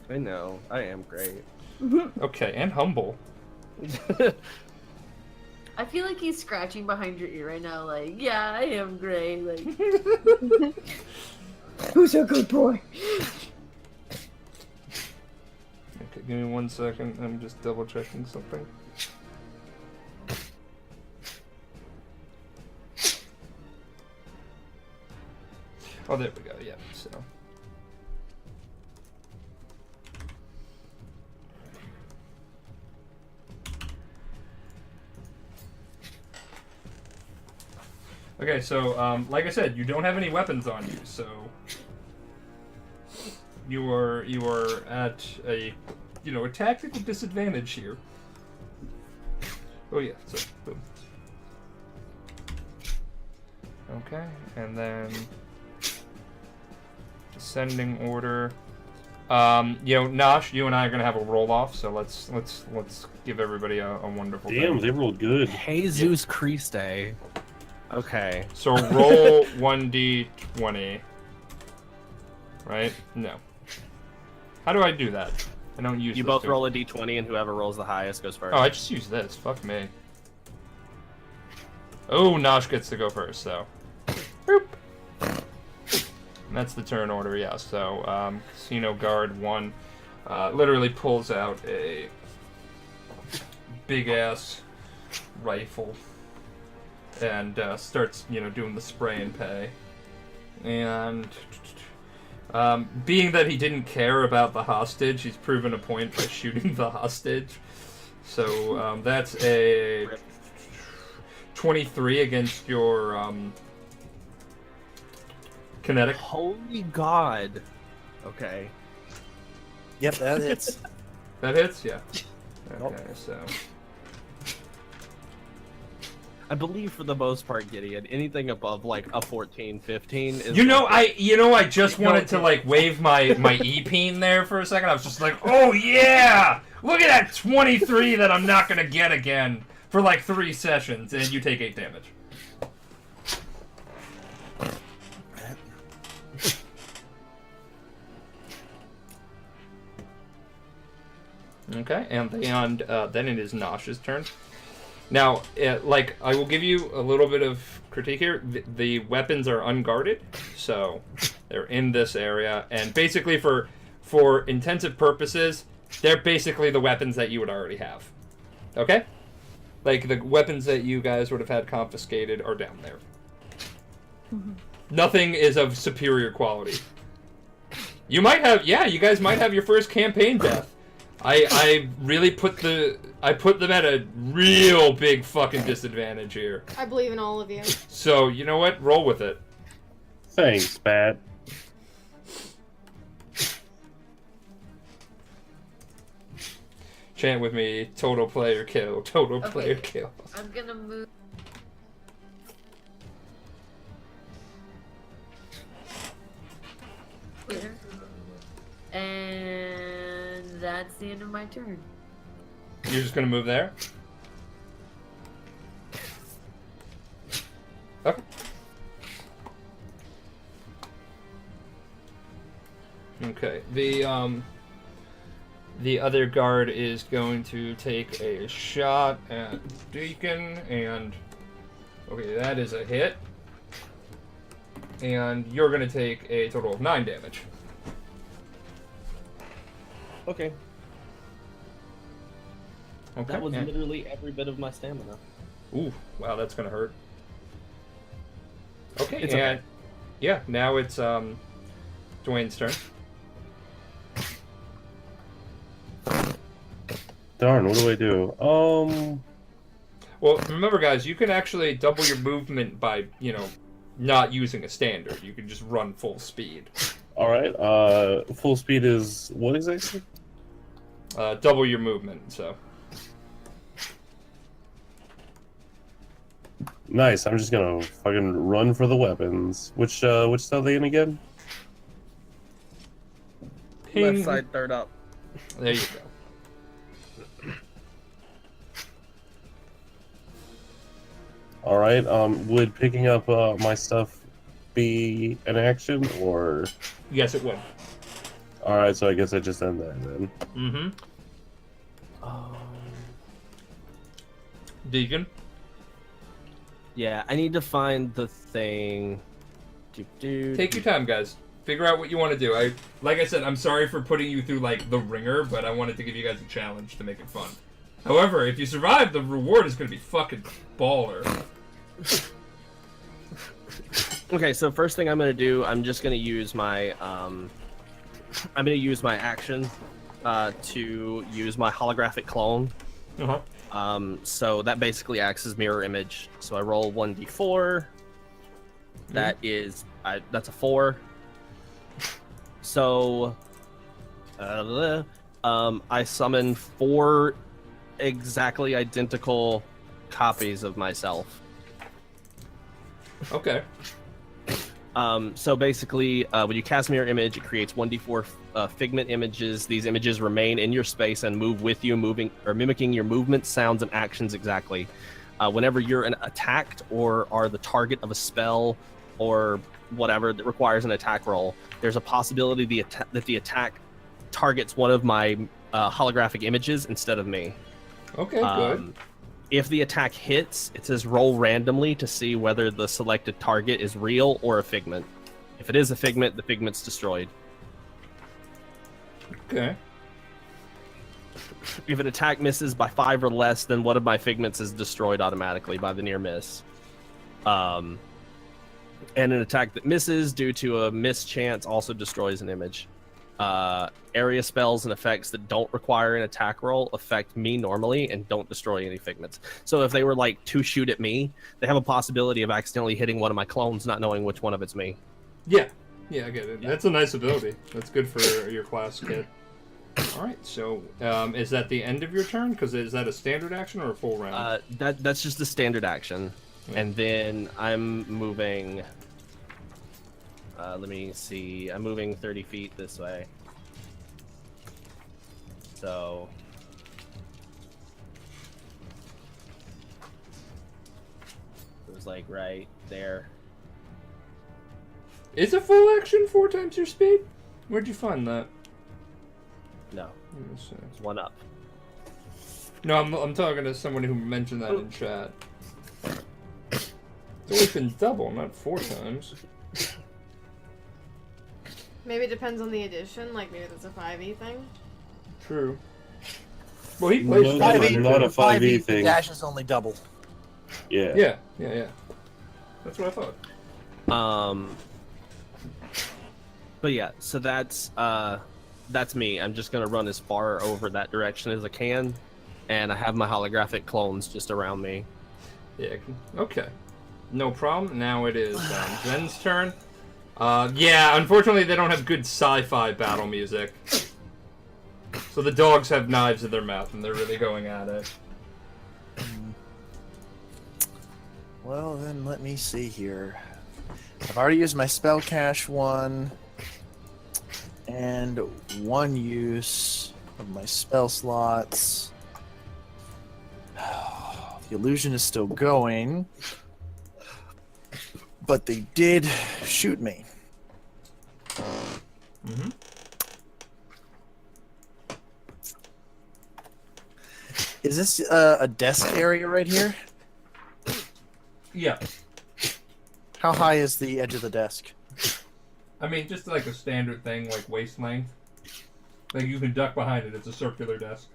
I know. I am great. Okay, and humble. I feel like he's scratching behind your ear right now, like, yeah, I am great. Like, Who's a good boy? Okay, give me 1 second. I'm just double checking something. Oh, there we go. Yeah, so. Okay, so like I said, you don't have any weapons on you, so you are at a a tactical disadvantage here. Oh yeah, so boom. Okay, and then descending order. Nosh, you and I are gonna have a roll off, so let's give everybody a wonderful. Damn, thing. they rolled good. Jesus Christ. Okay. So roll 1d20. Right? No. How do I do that? I don't use. You this both thing. roll a d20, and whoever rolls the highest goes first. Oh, I just use this. Fuck me. Oh, Nosh gets to go first, so. Boop. And that's the turn order, yeah. So, Casino Guard 1 literally pulls out a big-ass rifle and starts, doing the spray and pay. And being that he didn't care about the hostage, he's proven a point by shooting the hostage. So that's a 23 against your kinetic. Holy God. Okay. Yep, that hits. That hits? Yeah. Okay, so. I believe for the most part, Gideon, anything above like a 14, 15 is. I just wanted to like wave my E-peen there for a second. I was just like, oh yeah! Look at that 23 that I'm not gonna get again for like 3 sessions, and you take 8 damage. Okay, and then it is Nosh's turn. Now, I will give you a little bit of critique here. The weapons are unguarded, so they're in this area, and basically for intensive purposes, they're basically the weapons that you would already have. Okay? Like, the weapons that you guys would have had confiscated are down there. Mm-hmm. Nothing is of superior quality. You guys might have your first campaign death. I really put them at a real big fucking disadvantage here. I believe in all of you. So, you know what? Roll with it. Thanks, Pat. Chant with me, total player kill, total player kill. I'm gonna move. Here. And that's the end of my turn. You're just gonna move there? Okay. Okay. The other guard is going to take a shot at Deacon, and okay, that is a hit. And you're gonna take a total of 9 damage. Okay. Okay. That was literally every bit of my stamina. Ooh, wow, that's gonna hurt. Okay, It's and okay. yeah, now it's Dwayne's turn. Darn, what do I do? Well, remember, guys, you can actually double your movement by, not using a standard. You can just run full speed. All right. Full speed is what exactly? Double your movement. So. Nice. I'm just gonna fucking run for the weapons. Which cell they in again? Ping. Left side, third up. There you go. All right. Would picking up my stuff be an action or? Yes, it would. All right. So I guess I just end that then. Mm-hmm. Deacon. Yeah, I need to find the thing. Take your time, guys. Figure out what you want to do. Like I said, I'm sorry for putting you through like the ringer, but I wanted to give you guys a challenge to make it fun. However, if you survive, the reward is going to be fucking baller. Okay, so first thing I'm gonna do, I'm just gonna use my action to use my holographic clone. Uh-huh. So that basically acts as mirror image. So I roll 1d4. That is that's a 4. So I summon 4 exactly identical copies of myself. Okay. So basically, when you cast mirror image, it creates 1d4 figment images. These images remain in your space and move with you, moving or mimicking your movements, sounds, and actions exactly. Whenever you're attacked or are the target of a spell or whatever that requires an attack roll, there's a possibility that the attack targets one of my holographic images instead of me. Okay, good. If the attack hits, it says roll randomly to see whether the selected target is real or a figment. If it is a figment, the figment's destroyed. Okay. If an attack misses by 5 or less, then one of my figments is destroyed automatically by the near miss. And an attack that misses due to a mischance also destroys an image. Area spells and effects that don't require an attack roll affect me normally and don't destroy any figments. So if they were like to shoot at me, they have a possibility of accidentally hitting one of my clones, not knowing which one of it's me. Yeah, I get it. Yeah. That's a nice ability. That's good for your class, kid. All right, so is that the end of your turn? Because is that a standard action or a full round? That's just the standard action, and then I'm moving. Let me see. I'm moving 30 feet this way. So it was like right there. Is a full action 4 times your speed? Where'd you find that? No. It's 1 up. No, I'm talking to someone who mentioned that in chat. It's always been double, not 4 times. Maybe it depends on the edition. Like maybe that's a 5e thing. True. Well, he plays No, that's not a 5e thing. Dash is only double. Yeah. That's what I thought. But yeah, so that's me. I'm just gonna run as far over that direction as I can, and I have my holographic clones just around me. Yeah. Okay. No problem. Now it is Zen's turn. Yeah. Unfortunately, they don't have good sci-fi battle music. So the dogs have knives in their mouth, and they're really going at it. Well, then let me see here. I've already used my spell cache 1, and 1 use of my spell slots. The illusion is still going, but they did shoot me. Mm-hmm. Is this a desk area right here? Yeah. How high is the edge of the desk? I mean, just like a standard thing, like waist length. Like you can duck behind it. It's a circular desk.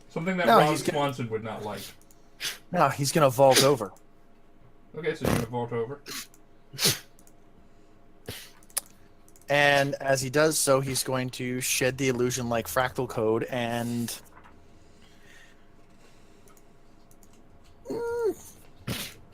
Something that Ron Swanson would not like. No, he's gonna vault over. Okay, so you're gonna vault over. And as he does so, he's going to shed the illusion like fractal code and...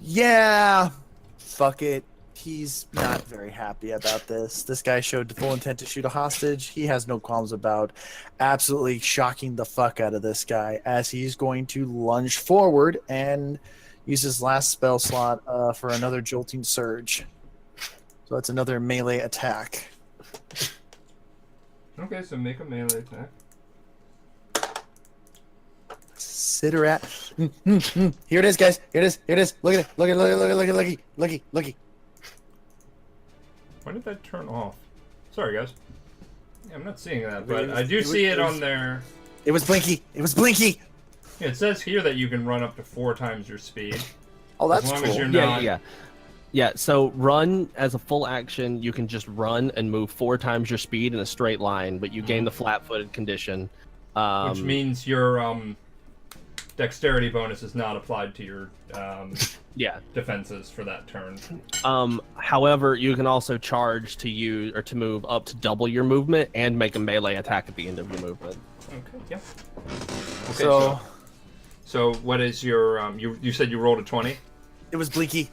Yeah, fuck it. He's not very happy about this. This guy showed the full intent to shoot a hostage. He has no qualms about absolutely shocking the fuck out of this guy as he's going to lunge forward and use his last spell slot for another Jolting Surge. So that's another melee attack. Okay, so make a melee attack. Siderat. Here it is, guys. Here it is. Here it is. Look at it. Look at it. Looky. Why did that turn off? Sorry, guys. Yeah, I'm not seeing that, but I do see it on there. It was blinky. Yeah, it says here that you can run up to 4 times your speed. Oh, that's as long cool. as you're not... Yeah, so run as a full action, you can just run and move 4 times your speed in a straight line, but you gain the flat-footed condition. Which means your dexterity bonus is not applied to your defenses for that turn. However, you can also charge to use or to move up to double your movement and make a melee attack at the end of your movement. Okay, yeah. Okay, so what is your you said you rolled a 20? It was blinky.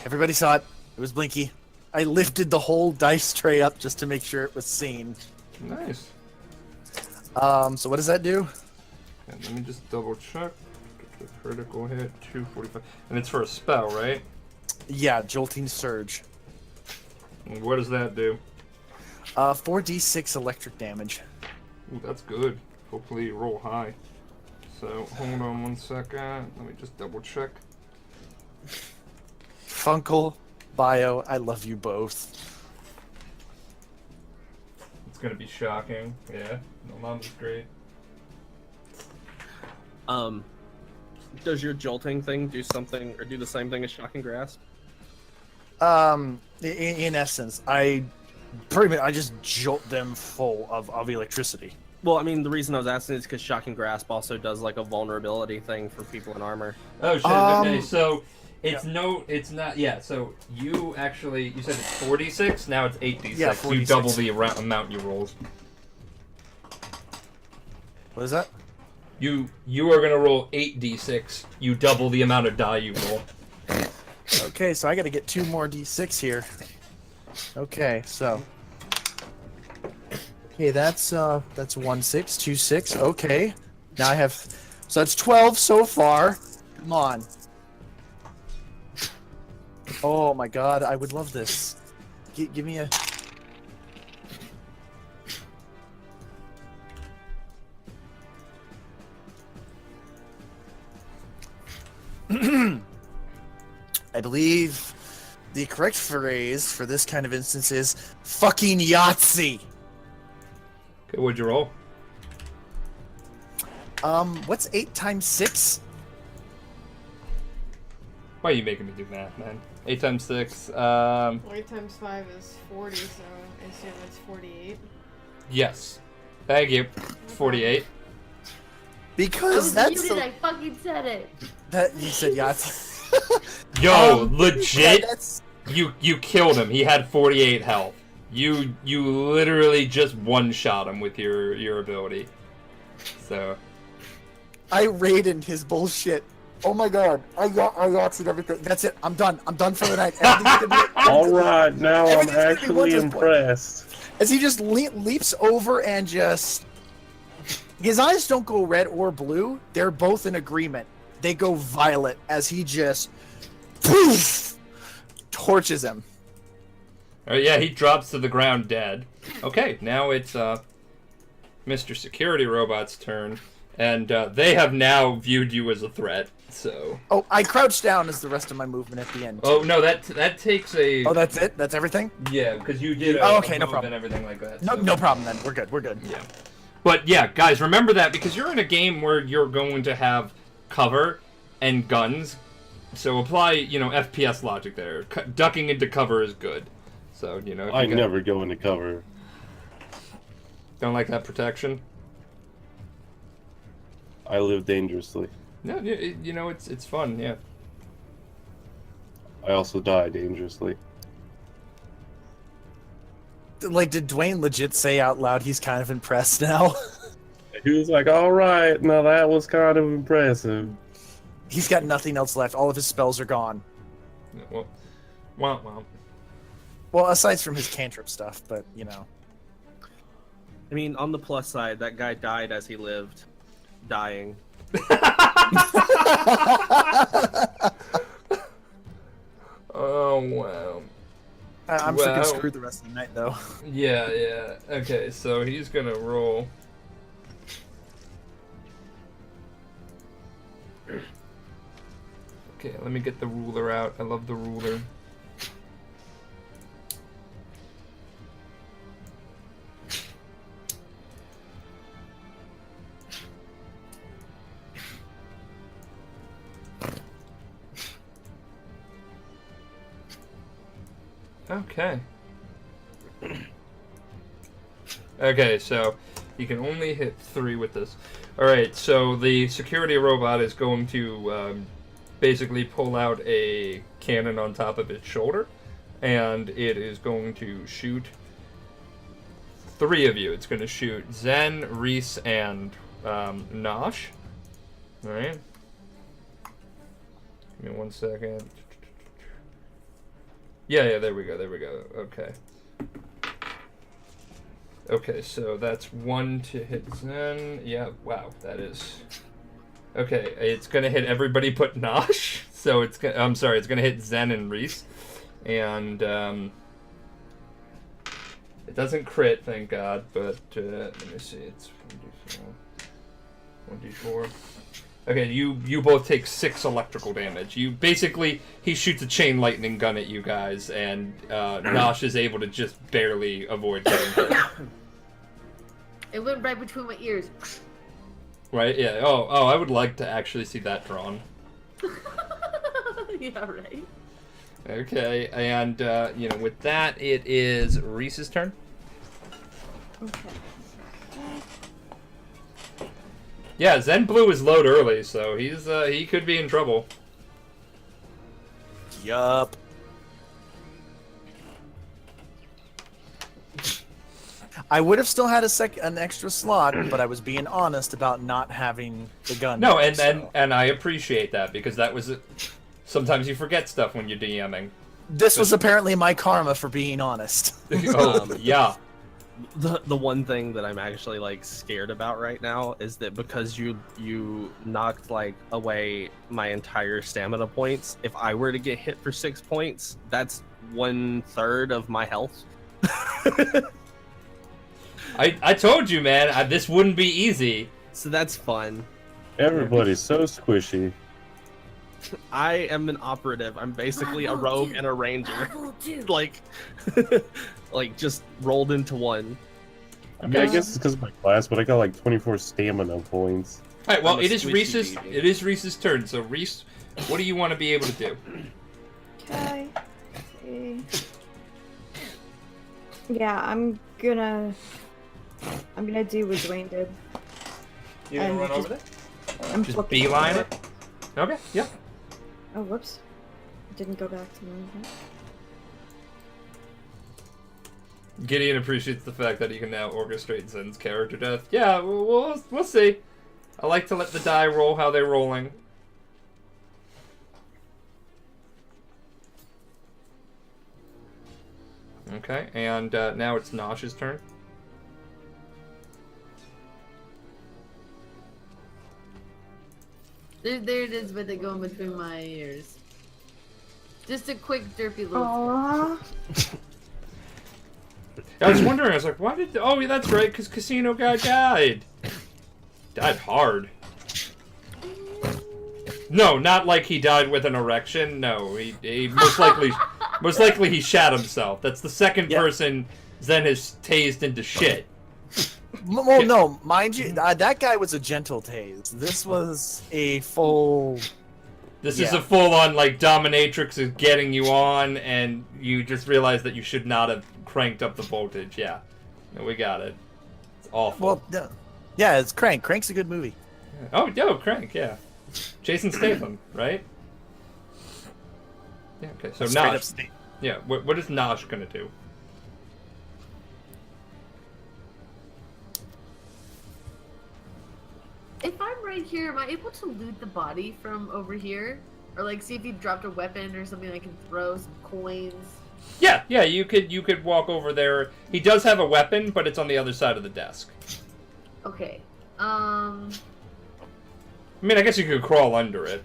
Everybody saw it. It was blinky. I lifted the whole dice tray up just to make sure it was seen. Nice. So what does that do? And let me just double check. Critical hit, 245. And it's for a spell, right? Yeah, Jolting Surge. And what does that do? 4d6 electric damage. Ooh, that's good. Hopefully you roll high. So, hold on 1 second. Let me just double check. Funkle, Bio, I love you both. It's gonna be shocking. Yeah, no, Mama's great. Does your jolting thing do something or do the same thing as shocking grasp? In essence, I just jolt them full of electricity. Well, I mean, the reason I was asking is because shocking grasp also does like a vulnerability thing for people in armor. Oh shit! Okay, so it's it's not. Yeah, so you actually you said it's 4d6. Now it's 8d6. Yeah, You 4d6. double the amount you roll. What is that? You are gonna roll 8d6. You double the amount of die you roll. Okay, so I got to get 2 more d6 here. Okay, so. Okay, that's 1 6, 2 6. Okay, now I have, so that's 12 so far. Come on. Oh my God, I would love this. Give me a. I believe the correct phrase for this kind of instance is fucking Yahtzee. Okay, what'd you roll? What's 8 times 6? Why are you making me do math, man? 8 times 6. 8 times 5 is 40, so I assume it's 48. Yes. Thank you. 48. Because that's muted, I fucking said it. that you said Yahtzee. Yo, legit. Yeah, that's... You killed him. He had 48 health. You literally just one-shot him with your ability. So. I raided his bullshit. Oh my God, I Yahtzeed everything. That's it. I'm done. I'm done for the night. All right, now I'm Everything's gonna be actually one to this point. impressed. As he just leaps over and just... His eyes don't go red or blue. They're both in agreement. They go violet as he just... Poof! Torches him. Yeah, he drops to the ground dead. Okay, now it's Mr. Security Robot's turn, and they have now viewed you as a threat. So. Oh, I crouch down as the rest of my movement at the end. Oh no, that takes a. Oh, that's it. That's everything. Yeah, because you did. Okay, no move problem. And everything like that. No, so. no problem then. We're good. We're good. Yeah, but yeah, guys, remember that because you're in a game where you're going to have cover and guns. So apply, FPS logic there. Ducking into cover is good. So, if I you never go into cover. don't like that protection. I live dangerously. No, it's fun, yeah. I also die dangerously. Like, did Dwayne legit say out loud he's kind of impressed now? He was like, all right, now that was kind of impressive. He's got nothing else left. All of his spells are gone. Well, wow. Well, aside from his cantrip stuff, but, I mean, on the plus side, that guy died as he lived, dying. Oh, wow. I'm freaking screwed the rest of the night, though. Yeah. Okay, so he's gonna roll. Okay, let me get the ruler out. I love the ruler. Okay. Okay, so you can only hit 3 with this. Alright, so the security robot is going to basically pull out a cannon on top of its shoulder, and it is going to shoot 3 of you. It's going to shoot Zen, Reese, and Nosh. Alright. Give me 1 second. Yeah, there we go. Okay. Okay, so that's 1 to hit Zen. Yeah, wow, that is... Okay, it's gonna hit everybody but Nosh. So it's gonna... I'm sorry, it's gonna hit Zen and Reese. And, It doesn't crit, thank God, but let me see. It's 1d4. Okay, you both take 6 electrical damage. He shoots a chain lightning gun at you guys, and Nosh is able to just barely avoid getting hit. It went right between my ears. Right? Yeah. Oh, I would like to actually see that drawn. Yeah, right. Okay, and with that, it is Reese's turn. Okay. Yeah, Zen blew his load early, so he could be in trouble. Yup. I would have still had an extra slot, but I was being honest about not having the gun. No, yet, and I appreciate that, because that was sometimes you forget stuff when you're DMing. This was apparently my karma for being honest. Yeah. The one thing that I'm actually like scared about right now is that because you knocked like away my entire stamina points, if I were to get hit for 6 points, that's 1/3 of my health. I told you, man, this wouldn't be easy. So that's fun. Everybody's so squishy. I am an operative. I'm basically a rogue and a ranger. Like, like just rolled into one. I mean, I guess it's because of my class, but I got like 24 stamina points. All right, well, I'm a it is squishy baby. It is Reese's turn. So Reese, what do you want to be able to do? Okay. Yeah, I'm gonna do what Dwayne did. You gonna And run just- over there? I'm Just flipping beeline over. it. Okay. Yep. Oh, whoops. Didn't go back to movement. Gideon appreciates the fact that he can now orchestrate Zen's character death. Yeah, we'll see. I like to let the die roll how they're rolling. Okay, and now it's Nosh's turn. There it is with it going between my ears. Just a quick derpy little. Aww. I was wondering, I was like, why did... Oh, yeah, that's right, because Casino guy died. Died hard. No, not like he died with an erection. No, he most likely he shat himself. That's the second person Zen has tased into shit. Well, no, mind you, that guy was a gentle tase. This was a full. This is a full-on, like, dominatrix is getting you on, and you just realize that you should not have cranked up the voltage. Yeah, no, we got it. It's awful. Well, yeah, it's Crank. Crank's a good movie. Oh, Crank, yeah. Jason Statham, right? Yeah, okay, so Straight up Nosh. state. Yeah, what is Nosh gonna do? If I'm right here, am I able to loot the body from over here? Or like see if he dropped a weapon or something I can throw, some coins? Yeah, you could walk over there. He does have a weapon, but it's on the other side of the desk. Okay. I mean, I guess you could crawl under it.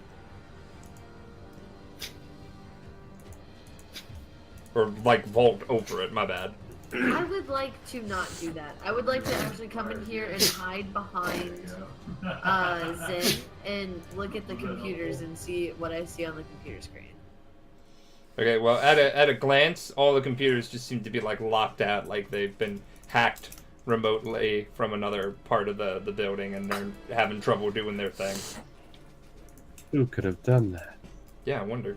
Or, like, vault over it, my bad. I would like to not do that. I would like to actually come in here and hide behind Zen and look at the computers and see what I see on the computer screen. Okay, well, at a glance, all the computers just seem to be, like, locked out, like they've been hacked remotely from another part of the building, and they're having trouble doing their thing. Who could have done that? Yeah, I wonder.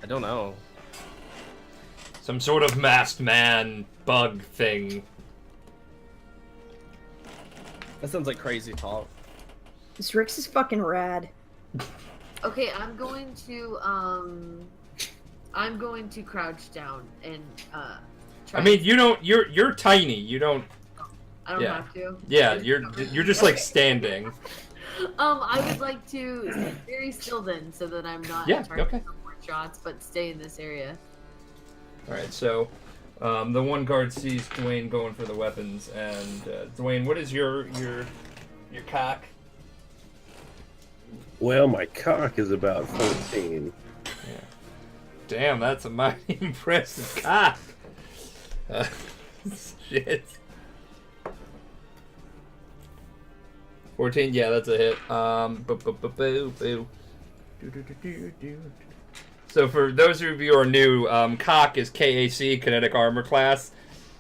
I don't know. Some sort of masked man bug thing. That sounds like crazy talk. This Rix is fucking rad. Okay, I'm going to crouch down and try. I mean, you're tiny. You don't. I don't yeah. have to. Yeah, you're just like standing. I would like to stay very still then, so that I'm not targeting more shots, but stay in this area. All right, so the one guard sees Dwayne going for the weapons, and Dwayne, what is your cock? Well, my cock is about 14. Yeah. Damn, that's a mighty impressive cock. Shit. 14, yeah, that's a hit. Boo. So for those of you who are new, Cock is KAC, Kinetic Armor class.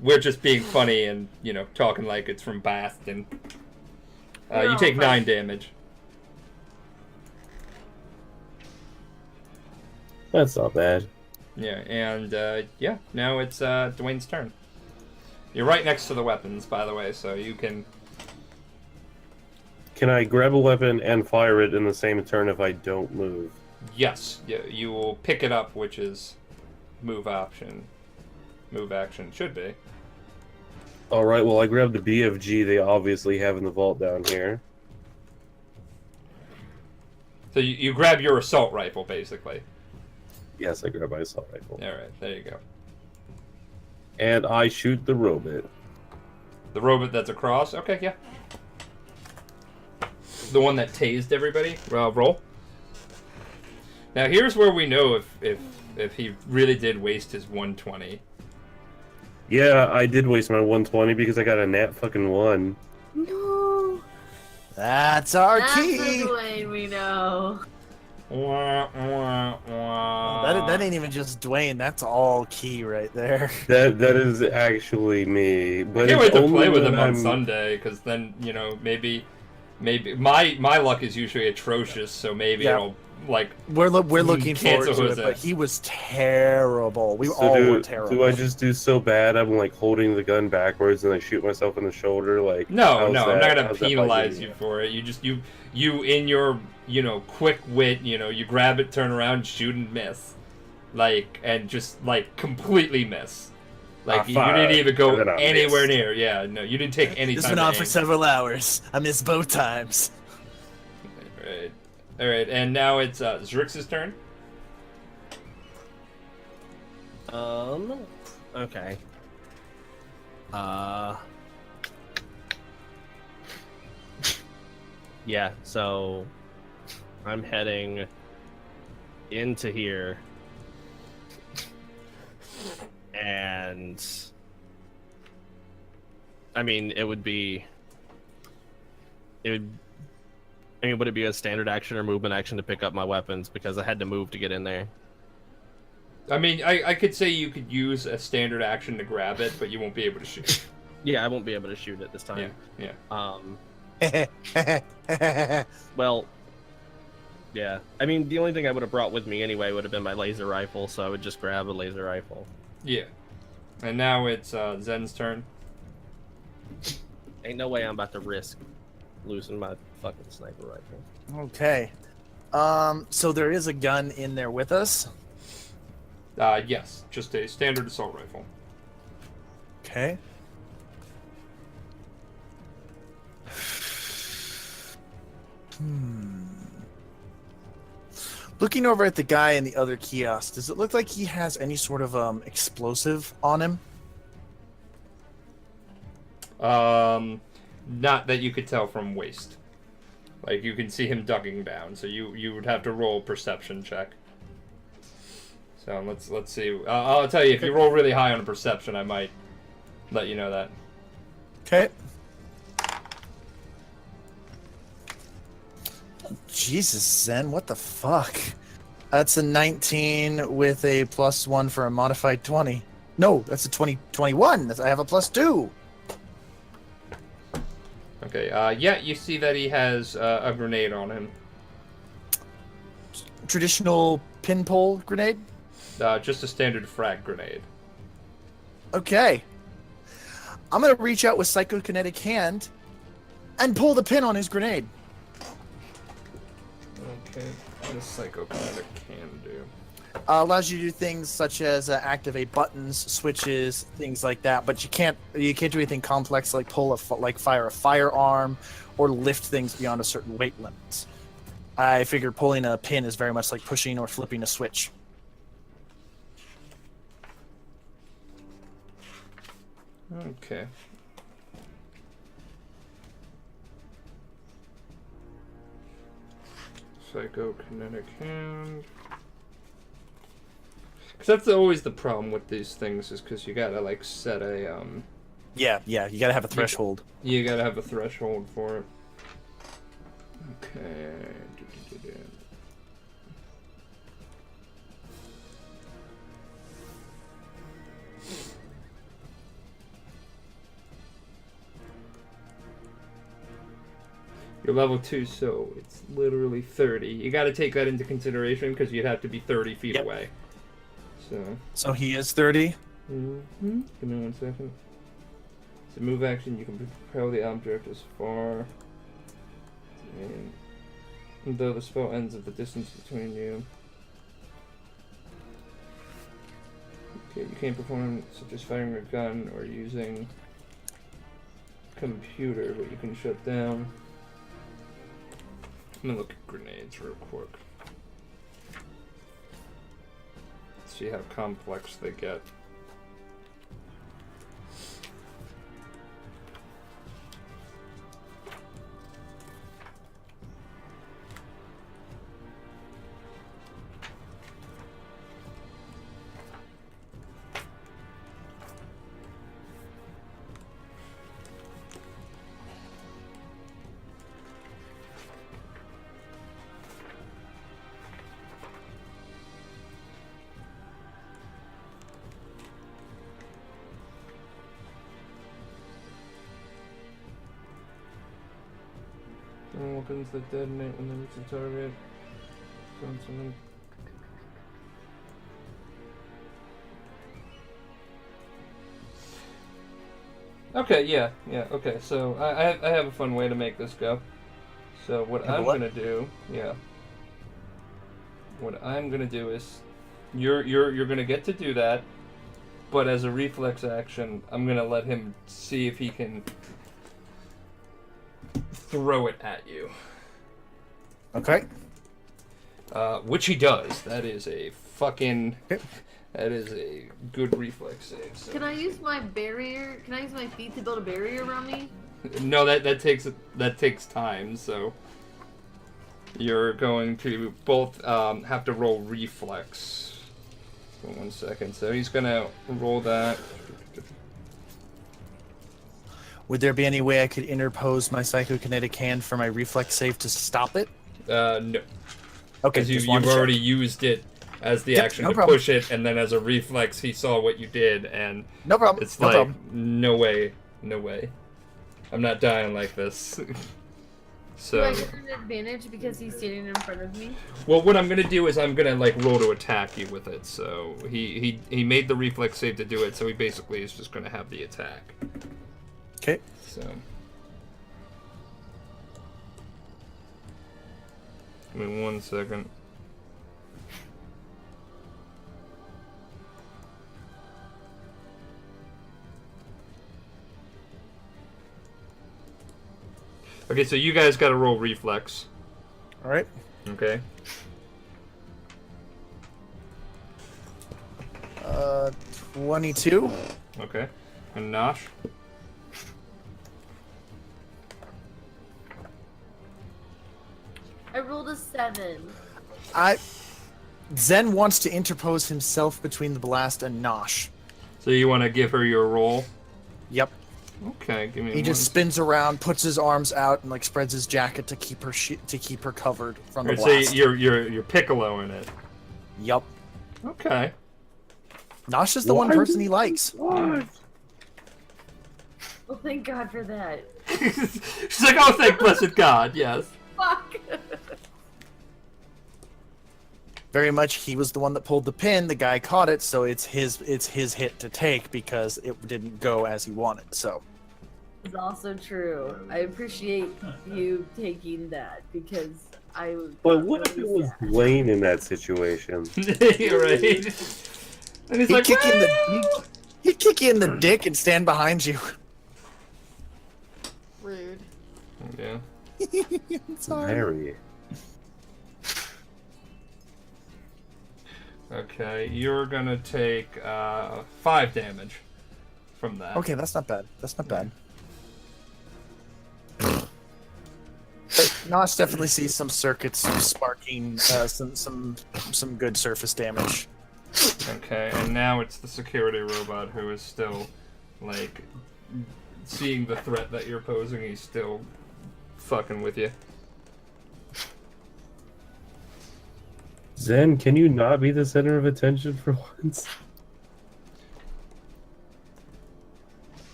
We're just being funny and, you know, talking like it's from Bastion. You take 9 damage. That's not bad. Yeah, and, yeah, now it's, Dwayne's turn. You're right next to the weapons, by the way, so you can... Can I grab a weapon and fire it in the same turn if I don't move? Yes, yeah, you will pick it up, which is move option. Move action should be. Alright, well I grabbed the BFG they obviously have in the vault down here. So you grab your assault rifle, basically. Yes, I grab my assault rifle. Alright, there you go. And I shoot the robot. The robot that's across? Okay, yeah. The one that tased everybody? Roll. Now here's where we know if he really did waste his 120. Yeah, I did waste my 120 because I got a nat fucking 1. No. That's our That's key. the way we know. That ain't even just Dwayne. That's all key right there. That is actually me. But I can't it's wait to only play with when him on I'm- Sunday, because then, you know, maybe my luck is usually atrocious, so maybe Yeah. it'll, like, We're looking forward cancel to it, Jose. but he was terrible. We So all were do terrible. I just do so bad I'm like holding the gun backwards and I shoot myself in the shoulder? Like No, how's I'm not that- gonna how's that penalize biting you for it. You just you in your, you know, quick wit, you know, you grab it, turn around, shoot and miss, like, and just like completely miss. Like you didn't even go And then I anywhere missed. near. Yeah, no, you didn't take any This time. went to on for aim. several hours. I missed both times. Right. All right, and now it's Zrix's turn. Okay. Yeah, so I'm heading into here, and I mean, would it be a standard action or movement action to pick up my weapons, because I had to move to get in there? I mean, I could say you could use a standard action to grab it, but you won't be able to shoot. Yeah, I won't be able to shoot it this time. Yeah. Well, yeah. I mean, the only thing I would have brought with me anyway would have been my laser rifle, so I would just grab a laser rifle. Yeah. And now it's Zen's turn. Ain't no way I'm about to risk losing my fucking sniper rifle. Okay. So there is a gun in there with us. Yes, just a standard assault rifle. Okay. Looking over at the guy in the other kiosk, does it look like he has any sort of explosive on him? Not that you could tell from waist. Like, you can see him ducking down, so you would have to roll a perception check. So let's see. I'll tell you, if you roll really high on a perception, I might let you know that. Okay. Jesus, Zen, what the fuck? That's a 19 with a +1 for a modified 20. No, that's a 21. I have a +2. Okay, yeah, you see that he has a grenade on him. Traditional pinpole grenade? Just a standard frag grenade. Okay. I'm gonna reach out with Psychokinetic Hand and pull the pin on his grenade. Okay, what does Psychokinetic can do? Allows you to do things such as activate buttons, switches, things like that. But you can't do anything complex like fire a firearm or lift things beyond a certain weight limit. I figure pulling a pin is very much like pushing or flipping a switch. Okay. Psychokinetic hand. that's always the problem with these things, is because you gotta like set a Yeah, you gotta have a threshold. You gotta have a threshold for it. Okay. You're level 2, so it's literally 30. You got to take that into consideration because you'd have to be 30 feet away. So he is 30? Mm-hmm. Give me 1 second. It's a move action. You can propel the object as far. And though the spell ends at the distance between you. Okay, you can't perform such as firing a gun or using computer, but you can shut down. I'm gonna look at grenades real quick. See how complex they get. Weapons that detonate when they reach the target. Something. Okay, yeah, okay. So I have a fun way to make this go. So what I'm gonna do is you're gonna get to do that, but as a reflex action, I'm gonna let him see if he can throw it at you. Okay. Which he does. That is a fucking. That is a good reflex save. So. Can I use my barrier? Can I use my feet to build a barrier around me? No, that takes time. So you're going to both have to roll reflex. For 1 second. So he's gonna roll that. Would there be any way I could interpose my psychokinetic hand for my reflex save to stop it? No. Okay, because you've already used it as the action to push it, and then as a reflex, he saw what you did, and no problem. It's like no way. I'm not dying like this. So. Do I get an advantage because he's standing in front of me? Well, what I'm gonna do is I'm gonna like roll to attack you with it. So he made the reflex save to do it, so he basically is just gonna have the attack. Okay. So. Give me 1 second. Okay, so you guys gotta roll reflex. Alright. Okay. 22. Okay. And Nosh? I rolled a 7. Zen wants to interpose himself between the blast and Nosh. So you want to give her your roll? Yep. Okay, give me. He just spins around, puts his arms out, and like spreads his jacket to keep her covered from the blast. So you're Piccolo in it. Yep. Okay. Nosh is the one person he likes. What? Well, thank God for that. She's like, oh, thank blessed God, yes. Fuck. Very much, he was the one that pulled the pin. The guy caught it, so it's his hit to take because it didn't go as he wanted. So. It's also true. I appreciate you taking that because I. But what if it was Blaine in that situation? You're right. And he's like, he'd kick you in the dick and stand behind you. Rude. Yeah. Sorry. Harry. Okay, you're gonna take 5 damage from that. Okay, that's not bad. That's not bad. Nosh definitely sees some circuits sparking some good surface damage. Okay, and now it's the security robot who is still, like, seeing the threat that you're posing. He's still fucking with you. Zen, can you not be the center of attention for once?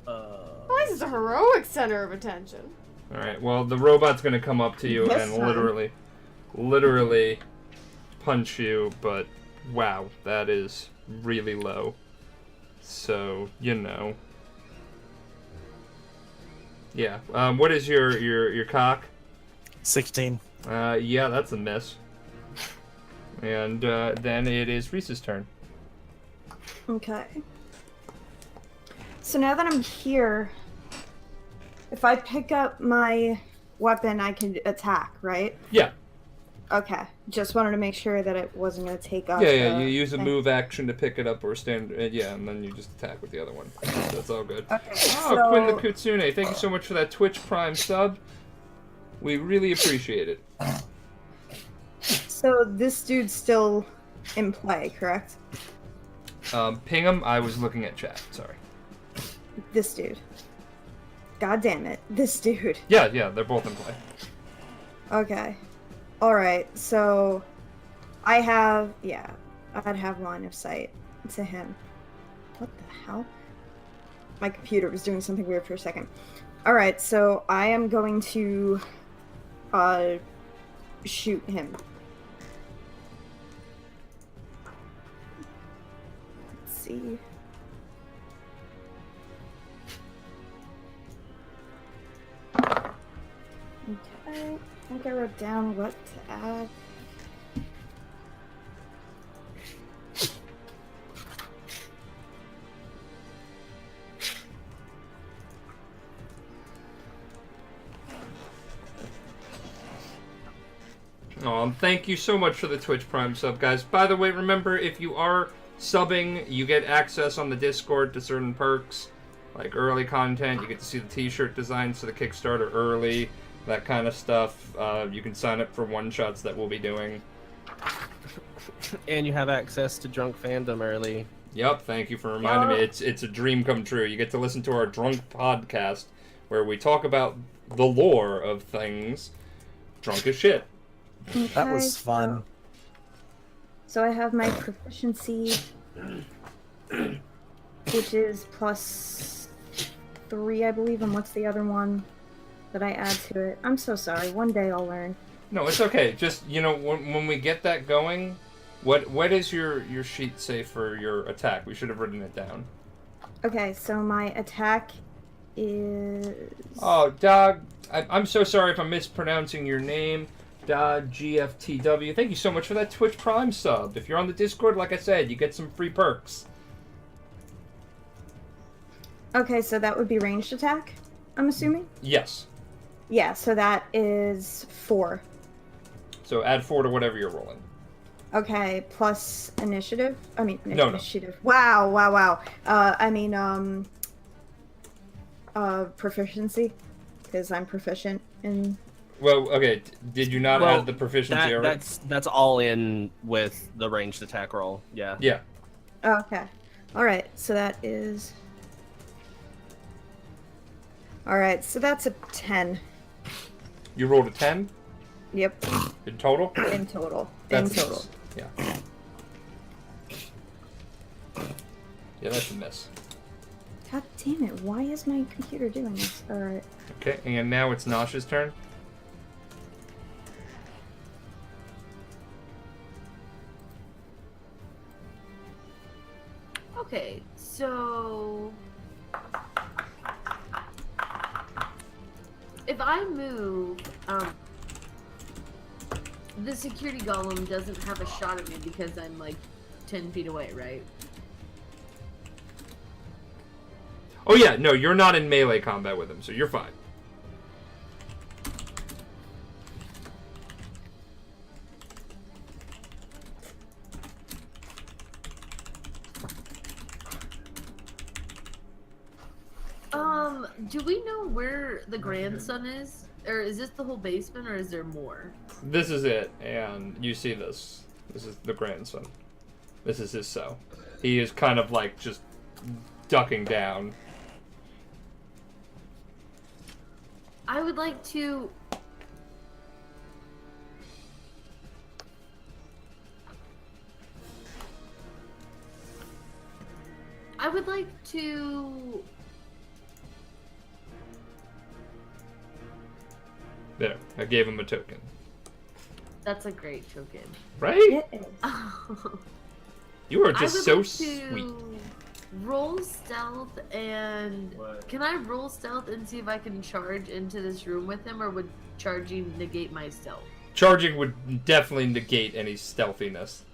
Why is this a heroic center of attention? Alright, well, the robot's gonna come up to you This and time. literally punch you, but wow, that is really low. So, you know. Yeah, what is your cock? 16. Yeah, that's a miss. And then it is Reese's turn. Okay. So now that I'm here, if I pick up my weapon, I can attack, right? Yeah. Okay. Just wanted to make sure that it wasn't going to take up. Yeah, the you use a thing. move action to pick it up or stand, yeah, and then you just attack with the other one. That's all good. Okay. Oh, Quinn the Kutsune, thank you so much for that Twitch Prime sub. We really appreciate it. So this dude's still in play, correct? Ping him, I was looking at chat, sorry. This dude. God damn it. This dude. Yeah, they're both in play. Okay. Alright, so I'd have line of sight to him. What the hell? My computer was doing something weird for a second. Alright, so I am going to shoot him. Let's see. Okay, I think I wrote down what to add. Thank you so much for the Twitch Prime sub, guys. By the way, remember, if you are subbing, you get access on the Discord to certain perks, like early content. You get to see the t-shirt designs for the Kickstarter early, that kind of stuff. You can sign up for one-shots that we'll be doing. And you have access to Drunk Fandom early. Yep, thank you for reminding me. It's a dream come true. You get to listen to our drunk podcast, where we talk about the lore of things drunk as shit. That was fun. So I have my proficiency, which is +3, I believe, and what's the other one that I add to it? I'm so sorry. One day I'll learn. No, it's okay. Just, you know, when we get that going, what does your sheet say for your attack? We should have written it down. Okay, so my attack is... Oh, Dog, I'm so sorry if I'm mispronouncing your name. Dog GFTW. Thank you so much for that Twitch Prime sub. If you're on the Discord, like I said, you get some free perks. Okay, so that would be ranged attack, I'm assuming? Yes. Yeah, so that is 4. So add 4 to whatever you're rolling. Okay, plus initiative? I mean, No. initiative. Wow. Proficiency, because I'm proficient in... Well, okay, did you not add the proficiency already? That's all in with the ranged attack roll, yeah. Yeah. Okay. Alright, so that is... Alright, so that's a 10. You rolled a 10? Yep. In total? In total. That's in a total. miss. Yeah. Yeah, that's a miss. God damn it, why is my computer doing this? Alright. Okay, and now it's Nosh's turn. Okay, so if I move, the security golem doesn't have a shot at me because I'm like 10 feet away, right? Oh yeah, no, you're not in melee combat with him, so you're fine. Do we know where the grandson is? Or is this the whole basement, or is there more? This is it, and you see this. This is the grandson. This is his cell. He is kind of like just ducking down. I would like to. There, I gave him a token. That's a great token. Right? Yeah. You are I just would so like sweet. to roll stealth and can I roll stealth and see if I can charge into this room with him, or would charging negate my stealth? Charging would definitely negate any stealthiness.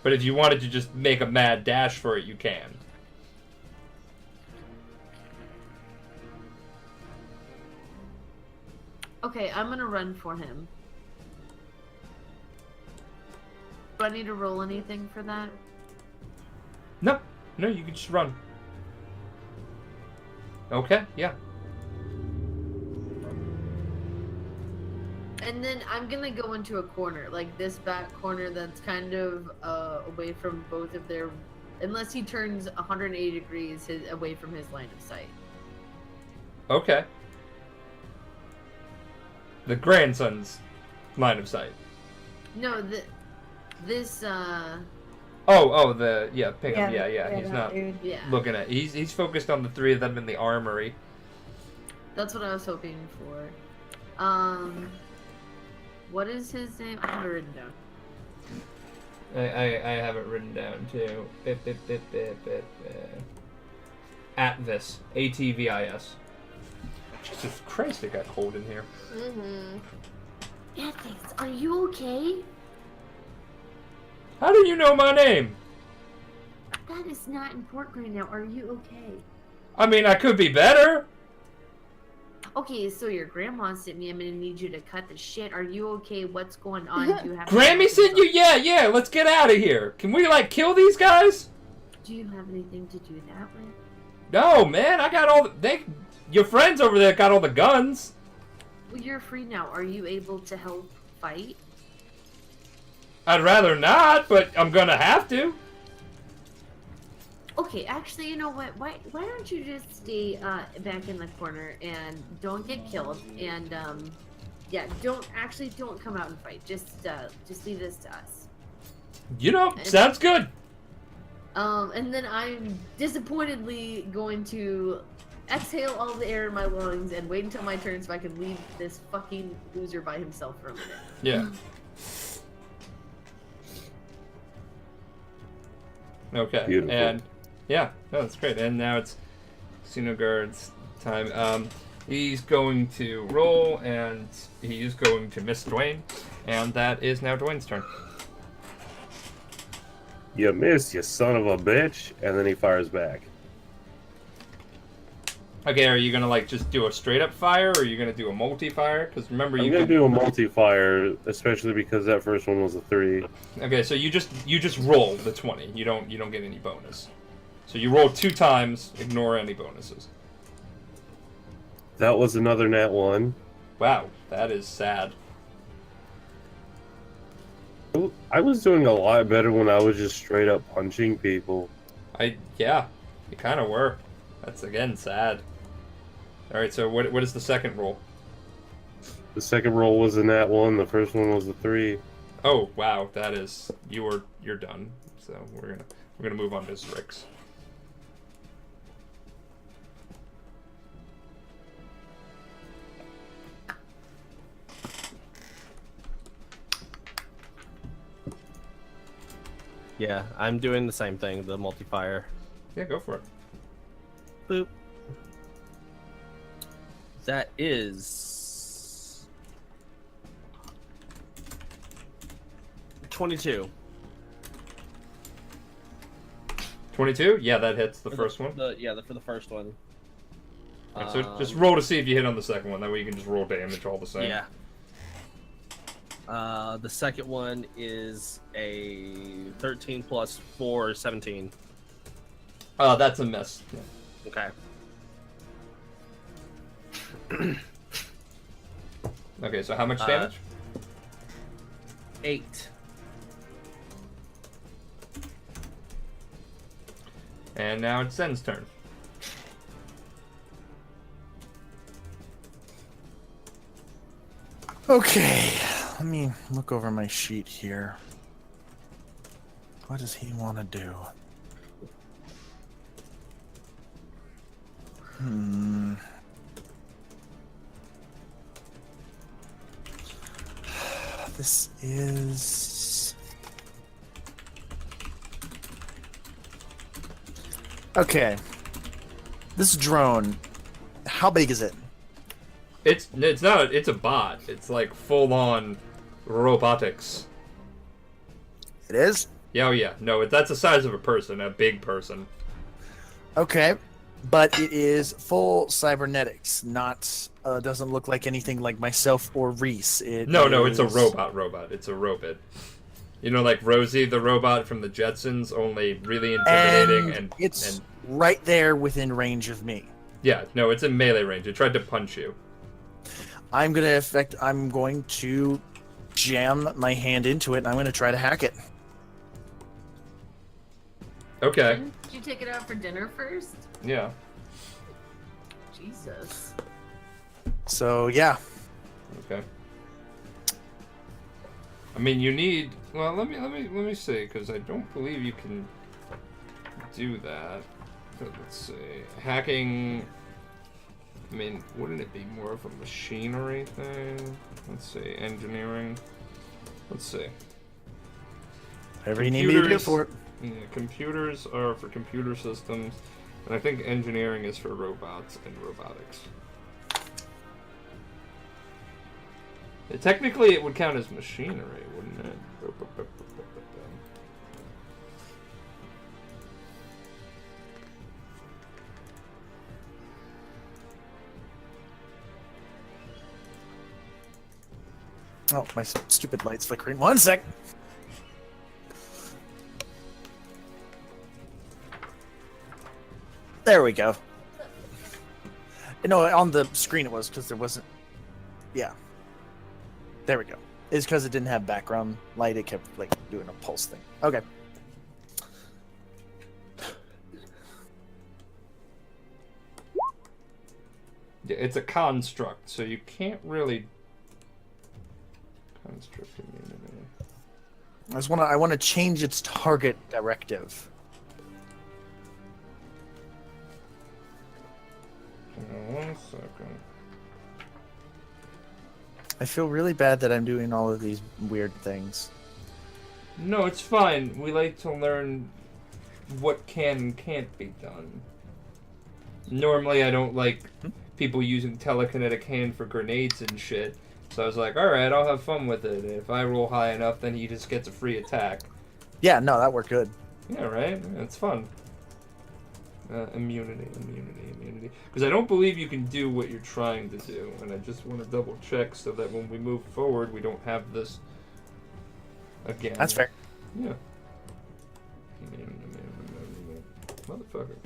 But if you wanted to just make a mad dash for it, you can. Okay, I'm gonna run for him. Do I need to roll anything for that? No, you can just run. Okay, yeah. And then I'm gonna go into a corner, like this back corner that's kind of away from both of their, unless he turns 180 degrees away from his line of sight. Okay. The grandson's line of sight. No, this Pingham, yeah. He's that not dude. yeah. looking at. He's focused on the three of them in the armory. That's what I was hoping for. What is his name? I have it written down. I have it written down too. Atvis. ATVIS. Jesus Christ, it got cold in here. Mm-hmm. Ethics, are you okay? How do you know my name? That is not important right now. Are you okay? I mean, I could be better. Okay, so your grandma sent me. I'm gonna need you to cut the shit. Are you okay? What's going on? Do you have? Grammy sent you? Yeah. Let's get out of here. Can we like kill these guys? Do you have anything to do that with? No, man. I got all your friends over there got all the guns. Well, you're free now. Are you able to help fight? I'd rather not, but I'm gonna have to. Okay, actually, you know what? Why don't you just stay back in the corner and don't get killed? And don't come out and fight. Just leave this to us. Sounds good. And then I'm disappointedly going to exhale all the air in my lungs and wait until my turn so I can leave this fucking loser by himself for a minute. Yeah. Okay. Beautiful. And yeah, no, that's great. And now it's Xenoguard's time. He's going to roll, and he's going to miss Dwayne, and that is now Dwayne's turn. You missed, you son of a bitch. And then he fires back. Okay, are you gonna just do a straight up fire, or are you gonna do a multi-fire? Because remember, I'm gonna do a multi-fire, especially because that first one was a 3. Okay, so you just roll the 20. You don't get any bonus. So you roll 2 times, ignore any bonuses. That was another nat 1. Wow, that is sad. I was doing a lot better when I was just straight up punching people. Yeah, you kind of were. That's again sad. All right, so what is the second roll? The second roll was a nat 1. The first one was a 3. Oh wow, that is you're done. So we're gonna move on to Zrix. Yeah, I'm doing the same thing, the multi-fire. Yeah, go for it. Boop. That is 22. 22? Yeah, that hits the first one. For the first one. Right, so just roll to see if you hit on the second one. That way you can just roll damage all the same. Yeah. The second one is a 13 plus 4, 17. That's a miss. Yeah. Okay. Okay, so how much damage? 8. And now it's Zen's turn. Okay, let me look over my sheet here. What does he want to do? This is... Okay. This drone, how big is it? It's not. It's a bot. It's like full on robotics. It is? Yeah, oh yeah. No, that's the size of a person, a big person. Okay. But it is full cybernetics, not doesn't look like anything like myself or Reese. No, it's a robot. It's a robot. You know, like Rosie the robot from the Jetsons, only really intimidating and it's right there within range of me. Yeah, no, it's in melee range. It tried to punch you. I'm going to jam my hand into it and I'm gonna try to hack it. Okay. Didn't you take it out for dinner first? Yeah. Jesus. So yeah. Okay. I mean, you need. Well, let me see, because I don't believe you can do that. Let's see. Hacking. I mean, wouldn't it be more of a machinery thing? Let's see. Engineering. Let's see. Whatever you need me to do for it. Yeah, computers are for computer systems, and I think engineering is for robots and robotics. Technically, it would count as machinery, wouldn't it? Oh, my stupid light's flickering. 1 sec. There we go. No, on the screen it was because there wasn't. Yeah. There we go. It's because it didn't have background light. It kept like doing a pulse thing. Okay. Yeah, it's a construct, so you can't really construct immunity. I want to change its target directive. Hang on 1 second. I feel really bad that I'm doing all of these weird things. No, it's fine. We like to learn what can and can't be done. Normally, I don't like people using telekinetic hand for grenades and shit. So I was like, alright, I'll have fun with it. If I roll high enough, then he just gets a free attack. Yeah, no, that worked good. Yeah, right? It's fun. Immunity. Because I don't believe you can do what you're trying to do. And I just want to double check so that when we move forward, we don't have this again. That's fair. Yeah. Motherfucker.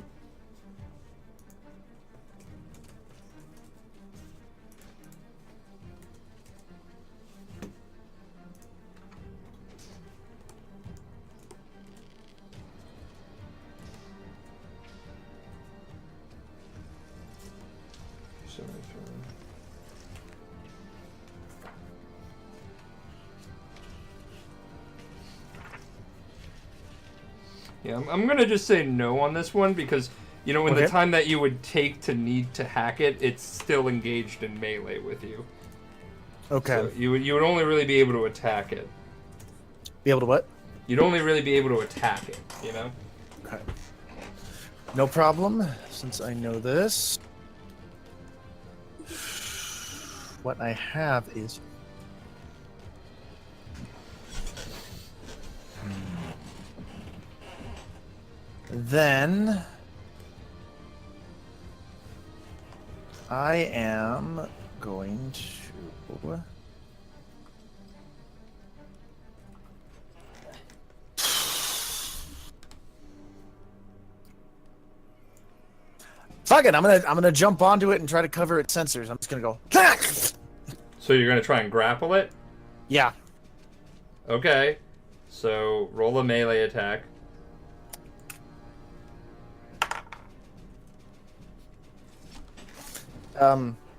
Yeah, I'm gonna just say no on this one because, you know, in the time that you would take to need to hack it, it's still engaged in melee with you. Okay. So you would only really be able to attack it. Be able to what? You'd only really be able to attack it, you know? Okay. No problem, since I know this. What I have is... Then... I am going to... Fuck it, I'm gonna jump onto it and try to cover its sensors. I'm just gonna go. So you're gonna try and grapple it? Yeah. Okay. So roll a melee attack.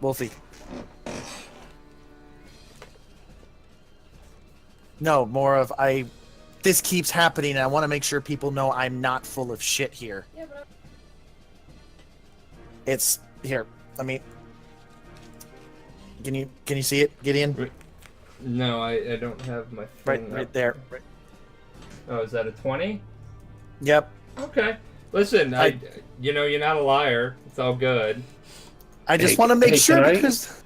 Wolfie. No, more of this keeps happening, and I want to make sure people know I'm not full of shit here. Yeah, but It's here. Let me. Can you see it, Gideon? No, I don't have my thing Right up. there. Right. Oh, is that a 20? Yep. Okay. Listen, you're not a liar. It's all good. I just want to make sure can I- because.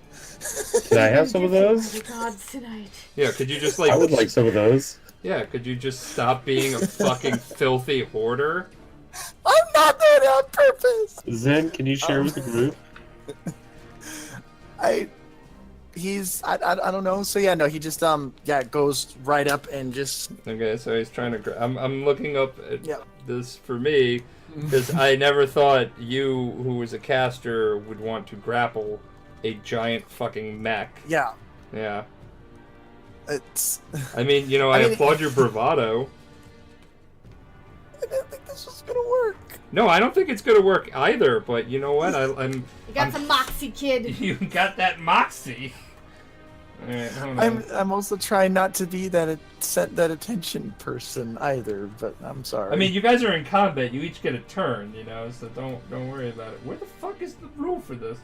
Can I have some of those? the gods tonight. Yeah, could you just I would like some of those. Yeah, could you just stop being a fucking filthy hoarder? I'm not doing it on purpose. Zen, can you share with the group? I don't know. So yeah, no, he just goes right up and just Okay, so he's trying to. I'm looking up at Yeah. this for me because I never thought you, who was a caster, would want to grapple a giant fucking mech. yeah. Yeah. It's. I mean, I I mean- applaud your bravado. I didn't think this was gonna work. No, I don't think it's gonna work either. But you know what? I'm. You got some moxie, kid. You got that moxie. All right, hold on. I'm also trying not to be that attention person either, but I'm sorry. I mean, you guys are in combat. You each get a turn, so don't worry about it. Where the fuck is the rule for this?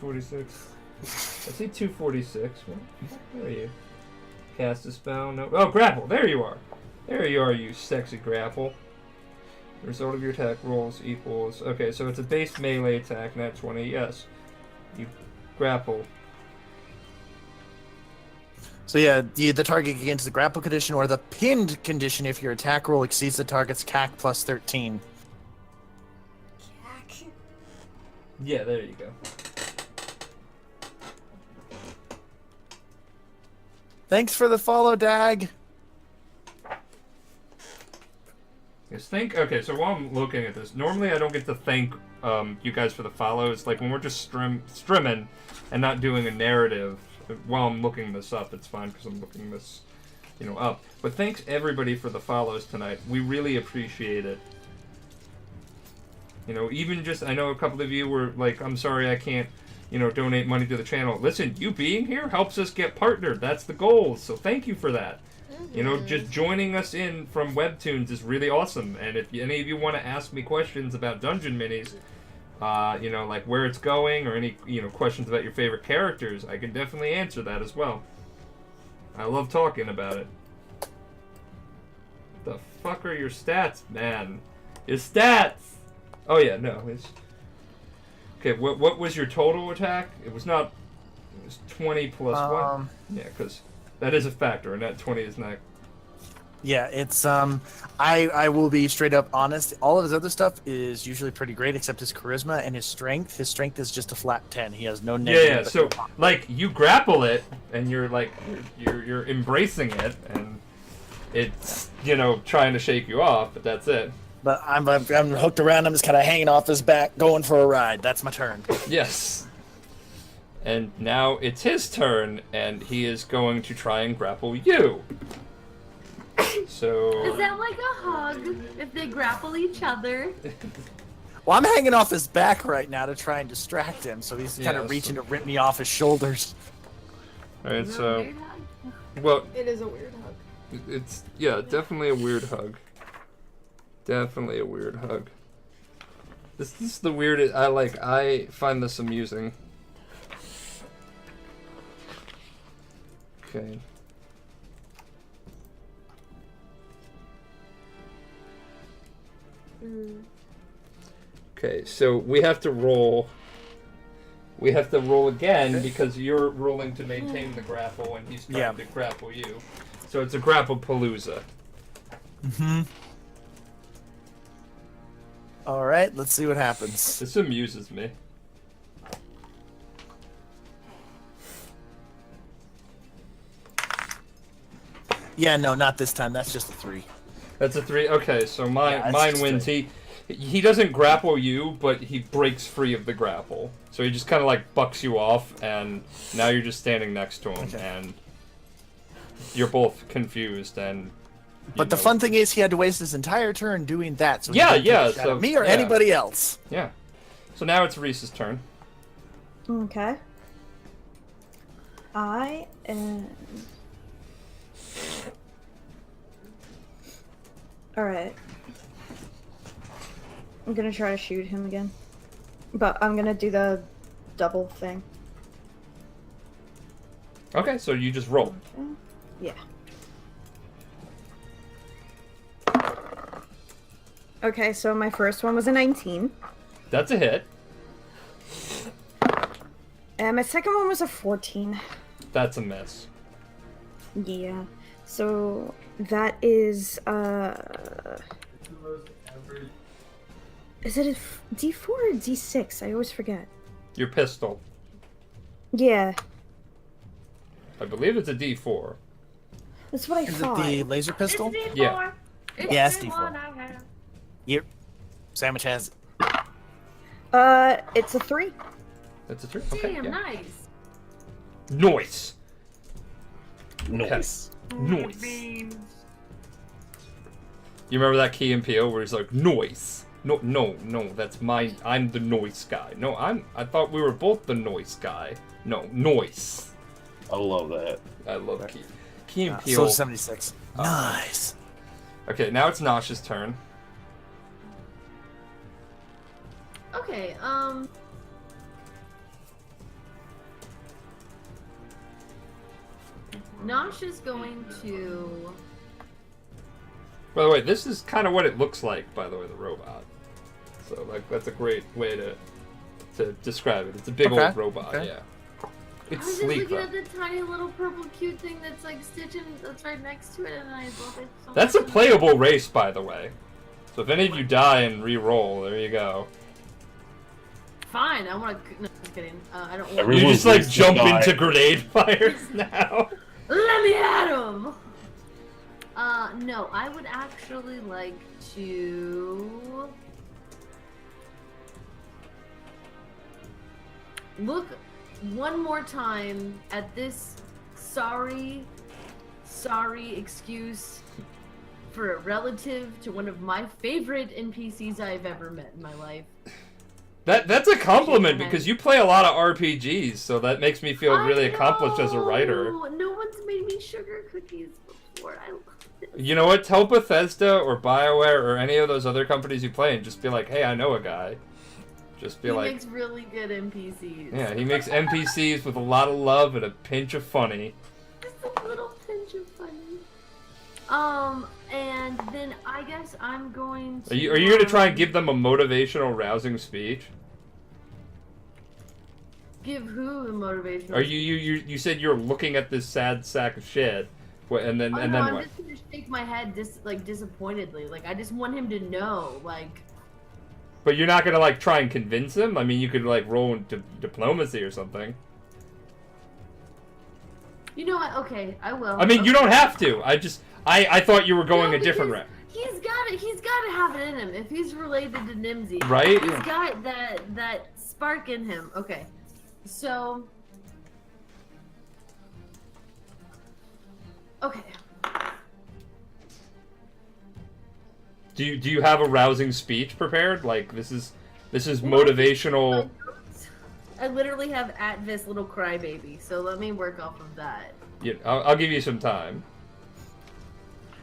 246. I see 246. Where are you? Cast a spell. No. Oh, grapple. There you are. There you are, you sexy grapple. The result of your attack rolls equals. Okay, so it's a base melee attack. Nat 20. Yes. You grapple. So yeah, the target against the grapple condition or the pinned condition if your attack roll exceeds the target's CAC plus 13. Yeah, there you go. Thanks for the follow, Dag. Yes, okay, so while I'm looking at this, normally I don't get to thank you guys for the follows. Like when we're just streaming and not doing a narrative while I'm looking this up, it's fine because I'm looking this, up. But thanks everybody for the follows tonight. We really appreciate it. Even just, I know a couple of you were like, I'm sorry I can't, donate money to the channel. Listen, you being here helps us get partnered. That's the goal. So thank you for that. Just joining us in from Webtoons is really awesome. And if any of you want to ask me questions about Dungeon Minis, like where it's going or any, questions about your favorite characters, I can definitely answer that as well. I love talking about it. The fuck are your stats, man? Your stats! Oh yeah, no, it's... Okay, what was your total attack? It was 20 plus 1? Yeah, because that is a factor, and that 20 is not... Yeah, it's I will be straight up honest. All of his other stuff is usually pretty great, except his charisma and his strength. His strength is just a flat 10. He has no negative. Yeah. So like you grapple it, and you're like you're embracing it, and it's trying to shake you off, but that's it. But I'm hooked around. I'm just kind of hanging off his back, going for a ride. That's my turn. Yes. And now it's his turn, and he is going to try and grapple you. So... Is that like a hug if they grapple each other? Well, I'm hanging off his back right now to try and distract him, so he's kind of reaching to rip me off his shoulders. Alright, Is that a so... weird hug? Well, It is a weird hug. it's... Yeah, definitely a weird hug. Definitely a weird hug. This is the weirdest... I find this amusing. Okay. Okay, so we have to roll. We have to roll again because you're rolling to maintain the grapple and he's trying to grapple you. So it's a grapple palooza. Mm-hmm. All right, let's see what happens. This amuses me. Yeah, no, not this time. That's just a 3. That's a 3. Okay, so mine just wins. a- He doesn't grapple you, but he breaks free of the grapple. So he just kind of like bucks you off, and now you're just standing next to him, and you're both confused. And But the fun thing is, he had to waste his entire turn doing that. So he Yeah, couldn't yeah, take a shot so- at me or yeah. anybody else. yeah. So now it's Reese's turn. Okay. I am. Alright. I'm gonna try to shoot him again. But I'm gonna do the double thing. Okay, so you just roll. Okay. Yeah. Okay, so my first one was a 19. That's a hit. And my second one was a 14. That's a miss. Yeah. So that is is it a D4 or D6? I always forget. Your pistol. Yeah. I believe it's a D4. That's what I Is it thought. the laser pistol? It's D4. Yeah. Yeah, it's the D4. one I have. Yep. Sandwich has it. It's a 3. That's a 3. Okay. Damn, Yeah. nice. Noise. Nice. Noise. You remember that Key and Peele where he's like, noise. No, that's mine. I'm the noise guy. No, I thought we were both the noise guy. No, noise. I love that. I love Key and So Peele. 76. Nice. Okay, now it's Nosh's turn. Okay, Nosh is going to. By the way, this is kind of what it looks like, by the way, the robot. So, like, that's a great way to describe it. It's a big Okay, old robot, okay. yeah. I It's was just sleek, looking though. at the tiny little purple cute thing that's like stitching that's right next to it, and I love it so That's a much. playable race, by the way. So if any of you die and re-roll, there you go. Fine, I want to. No, just kidding. I don't want. Everyone- You just, like, Everyone's jump die. into grenade fires now. Let me at him. No, I would actually like to look one more time at this sorry excuse for a relative to one of my favorite NPCs I've ever met in my life. That's a compliment Shake my because head. you play a lot of RPGs, so that makes me feel really accomplished as a writer. No one's made me sugar cookies before. I love it. You know what? Tell Bethesda or BioWare or any of those other companies you play and just be like, hey, I know a guy. Just be He like, makes really good NPCs. yeah, he makes NPCs with a lot of love and a pinch of funny. Just a little pinch of funny. And then I guess I'm going to. Are you going to try and give them a motivational, rousing speech? Give who the motivation? Or you said you're looking at this sad sack of shit, and then Oh, and no, then I'm what? just gonna shake my head disappointedly. Like I just want him to know. Like But you're not gonna like try and convince him. I mean, you could like roll into diplomacy or something. you know what? Okay, I will. I mean, okay. you don't have to. I thought you were going No, a different because route. He's got to have it in him. If he's related to Nimsy, Right? He's got that spark in him. Okay, so. Okay. Do you have a rousing speech prepared? Like this is motivational. I literally have at this little crybaby, so let me work off of that. Yeah, I'll give you some time.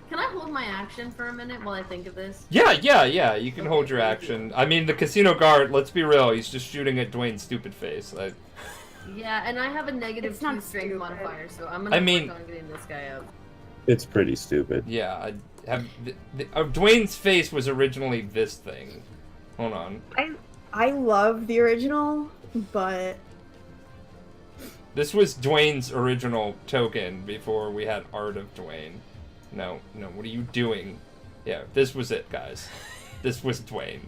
Can I hold my action for a minute while I think of this? Yeah. You can Okay, hold your thank you. action. I mean, the casino guard. Let's be real. He's just shooting at Dwayne's stupid face. Yeah, and I have a negative It's not 2 strength stupid. modifier, so I'm gonna I mean- work on getting this guy up. It's pretty stupid. Yeah. I have Dwayne's face was originally this thing. Hold on. I love the original, but This was Dwayne's original token before we had art of Dwayne. No, what are you doing? Yeah, this was it, guys. This was Dwayne.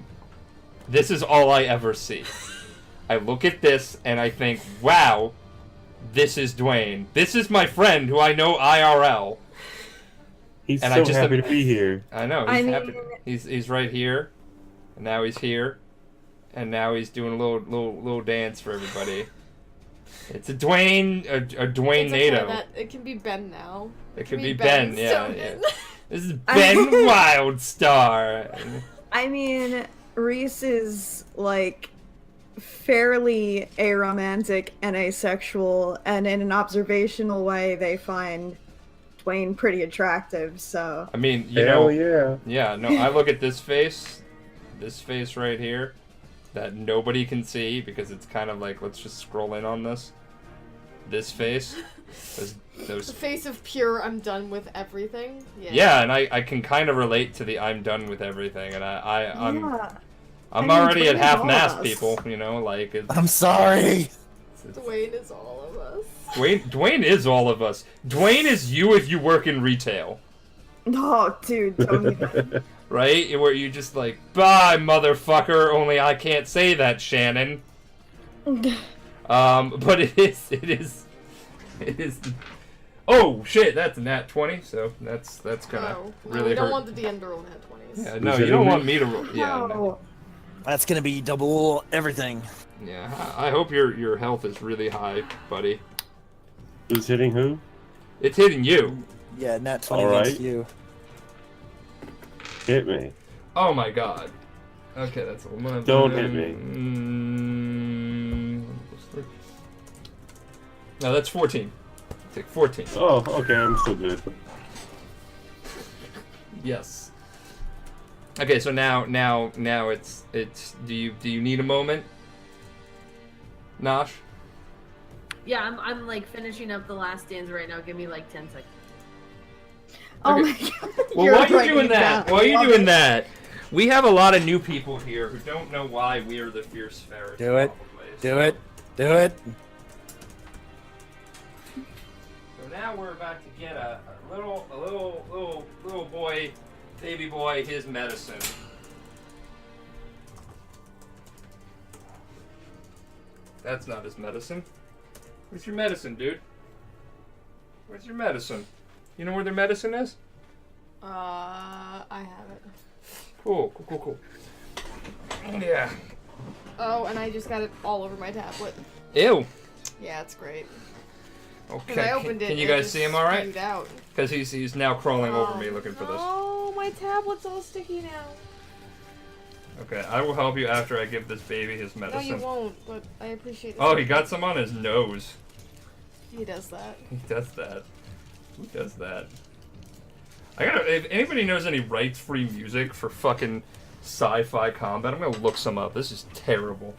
This is all I ever see. I look at this and I think, wow, this is Dwayne. This is my friend who I know IRL. He's And so I just happy to be here. I know, I he's mean- happy. He's right here. And now he's here. And now he's doing a little dance for everybody. It's a Dwayne It's nato. okay, it can be Ben now. It could be Ben, yeah. Stoneman. This is Ben Wildstar. I mean, Reese is like fairly aromantic and asexual, and in an observational way, they find Dwayne pretty attractive. So I mean, you Hell know, yeah. yeah. No, I look at this face right here, that nobody can see because it's kind of like, let's just scroll in on this. This face, those The face of pure, I'm done with everything. Yeah, and I can kind of relate to the I'm done with everything, and I'm yeah. I'm I mean, already at Dwayne's half all of mast, us. people. You know, like it's, I'm sorry. Dwayne is all of us. Dwayne is all of us. Dwayne is you if you work in retail, Oh, dude, don't even. right? Where you just like, bye, motherfucker. Only I can't say that, Shannon. But it is. Oh shit, that's a nat 20, so that's gonna really we don't hurt. want the DM to roll nat 20s. Yeah, no, you don't want me to roll. Yeah, no. No. That's gonna be double everything. Yeah. I hope your health is really high, buddy. Who's hitting who? It's hitting you. Yeah, nat 20 All right. against you. Hit me. Oh my god. Okay, that's a Don't hit me. No, that's 14. Take 14. Oh, okay, I'm still good. Yes. Okay, so now it's do you need a moment? Nosh? Yeah, I'm like finishing up the last stanza right now. Give me like 10 seconds. Oh Okay. my god. Well, You're while you're writing doing it that, down. while you're Love doing it. that, we have a lot of new people here who don't know why we are the Fierce Ferrets. Do it. probably. Do it. Do it. So now we're about to get a little boy, baby boy, his medicine. That's not his medicine. Where's your medicine, dude? Where's your medicine? You know where their medicine is? I have it. Cool. Yeah. Oh, and I just got it all over my tablet. Ew. Yeah, it's great. Okay. Because I opened it. Can you and it guys just see him all right? spewed out. Because he's now crawling over me looking for this. Oh, my tablet's all sticky now. Okay, I will help you after I give this baby his No, medicine. you won't, but I appreciate it. Oh, he got some on his nose. He does that. He does that. Who does that? If anybody knows any rights-free music for fucking sci-fi combat, I'm gonna look some up. This is terrible.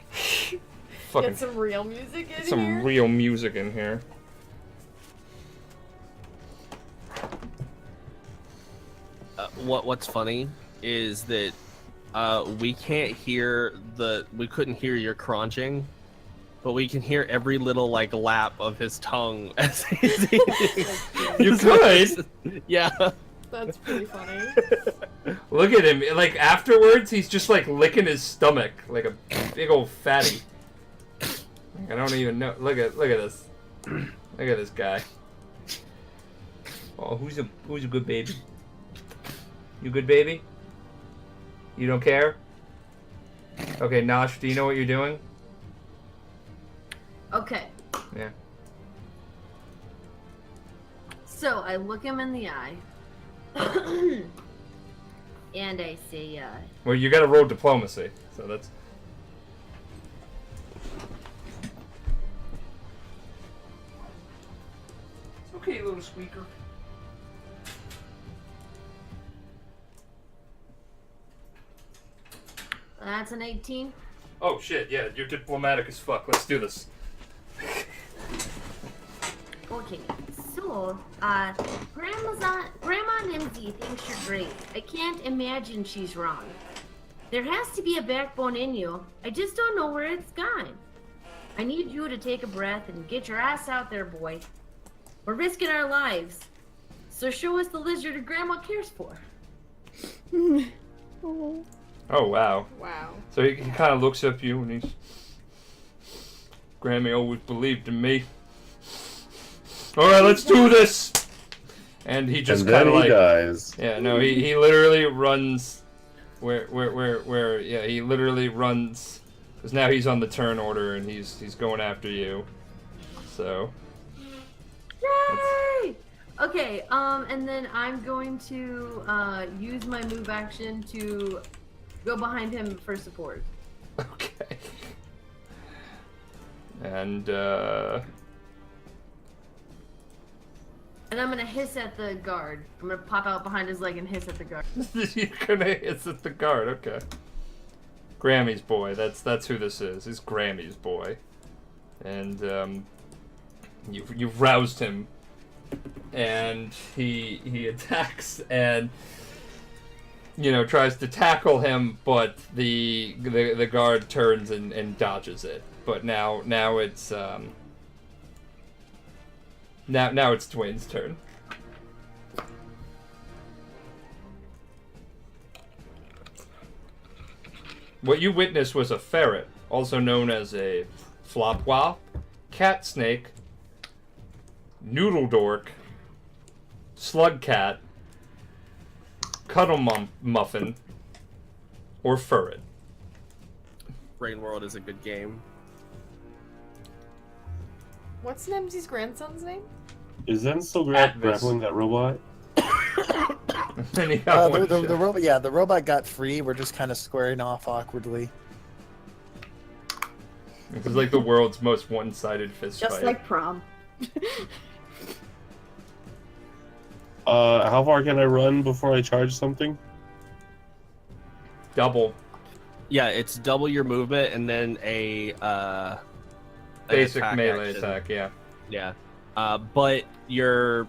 Fucking Get some real music in some here. real music in here. What's funny is that we can't hear we couldn't hear your crunching, but we can hear every little like lap of his tongue as he's eating. You could. Yeah. That's pretty funny. Look at him. Like afterwards, he's just like licking his stomach like a big old fatty. I don't even know. Look at this. Look at this guy. Oh, who's a good baby? You good baby? You don't care? Okay, Nosh, do you know what you're doing? Okay. Yeah. So I look him in the eye. And I say, Well, you gotta roll diplomacy, so that's... It's okay, little squeaker. that's an 18. Oh shit, yeah, you're diplomatic as fuck. Let's do this. Okay, so, Grandma Nimsy thinks you're great. I can't imagine she's wrong. There has to be a backbone in you. I just don't know where it's gone. I need you to take a breath and get your ass out there, boy. We're risking our lives. So show us the lizard your grandma cares for. Oh, wow. Wow. So he kind of looks up at you and he's... Grammy always believed in me. Alright, let's do this! And he just And then kind of he like... dies. Yeah, no, he literally runs... he literally runs... Because now he's on the turn order and he's going after you. So... Yay! Okay, and then I'm going to use my move action to go behind him for support. Okay. And And I'm gonna hiss at the guard. I'm gonna pop out behind his leg and hiss at the guard. you're gonna hiss at the guard. Okay. Grammy's boy. That's who this is. He's Grammy's boy. And you've roused him, and he attacks and tries to tackle him, but the guard turns and dodges it. But now it's now it's Dwayne's turn. What you witnessed was a ferret, also known as a flopwop, cat snake, noodle dork, slug cat, cuddle muffin, or furret. Brain World is a good game. What's Nemsy's grandson's name? Is Zen still Atlas. grappling that robot? Then you got one The shot. robot, yeah, the robot got free. We're just kind of squaring off awkwardly. It was like the world's most one-sided fist Just fight. like prom. How far can I run before I charge something? Double. Yeah, it's double your movement and then a Basic attack melee action. attack, yeah. Yeah. But you're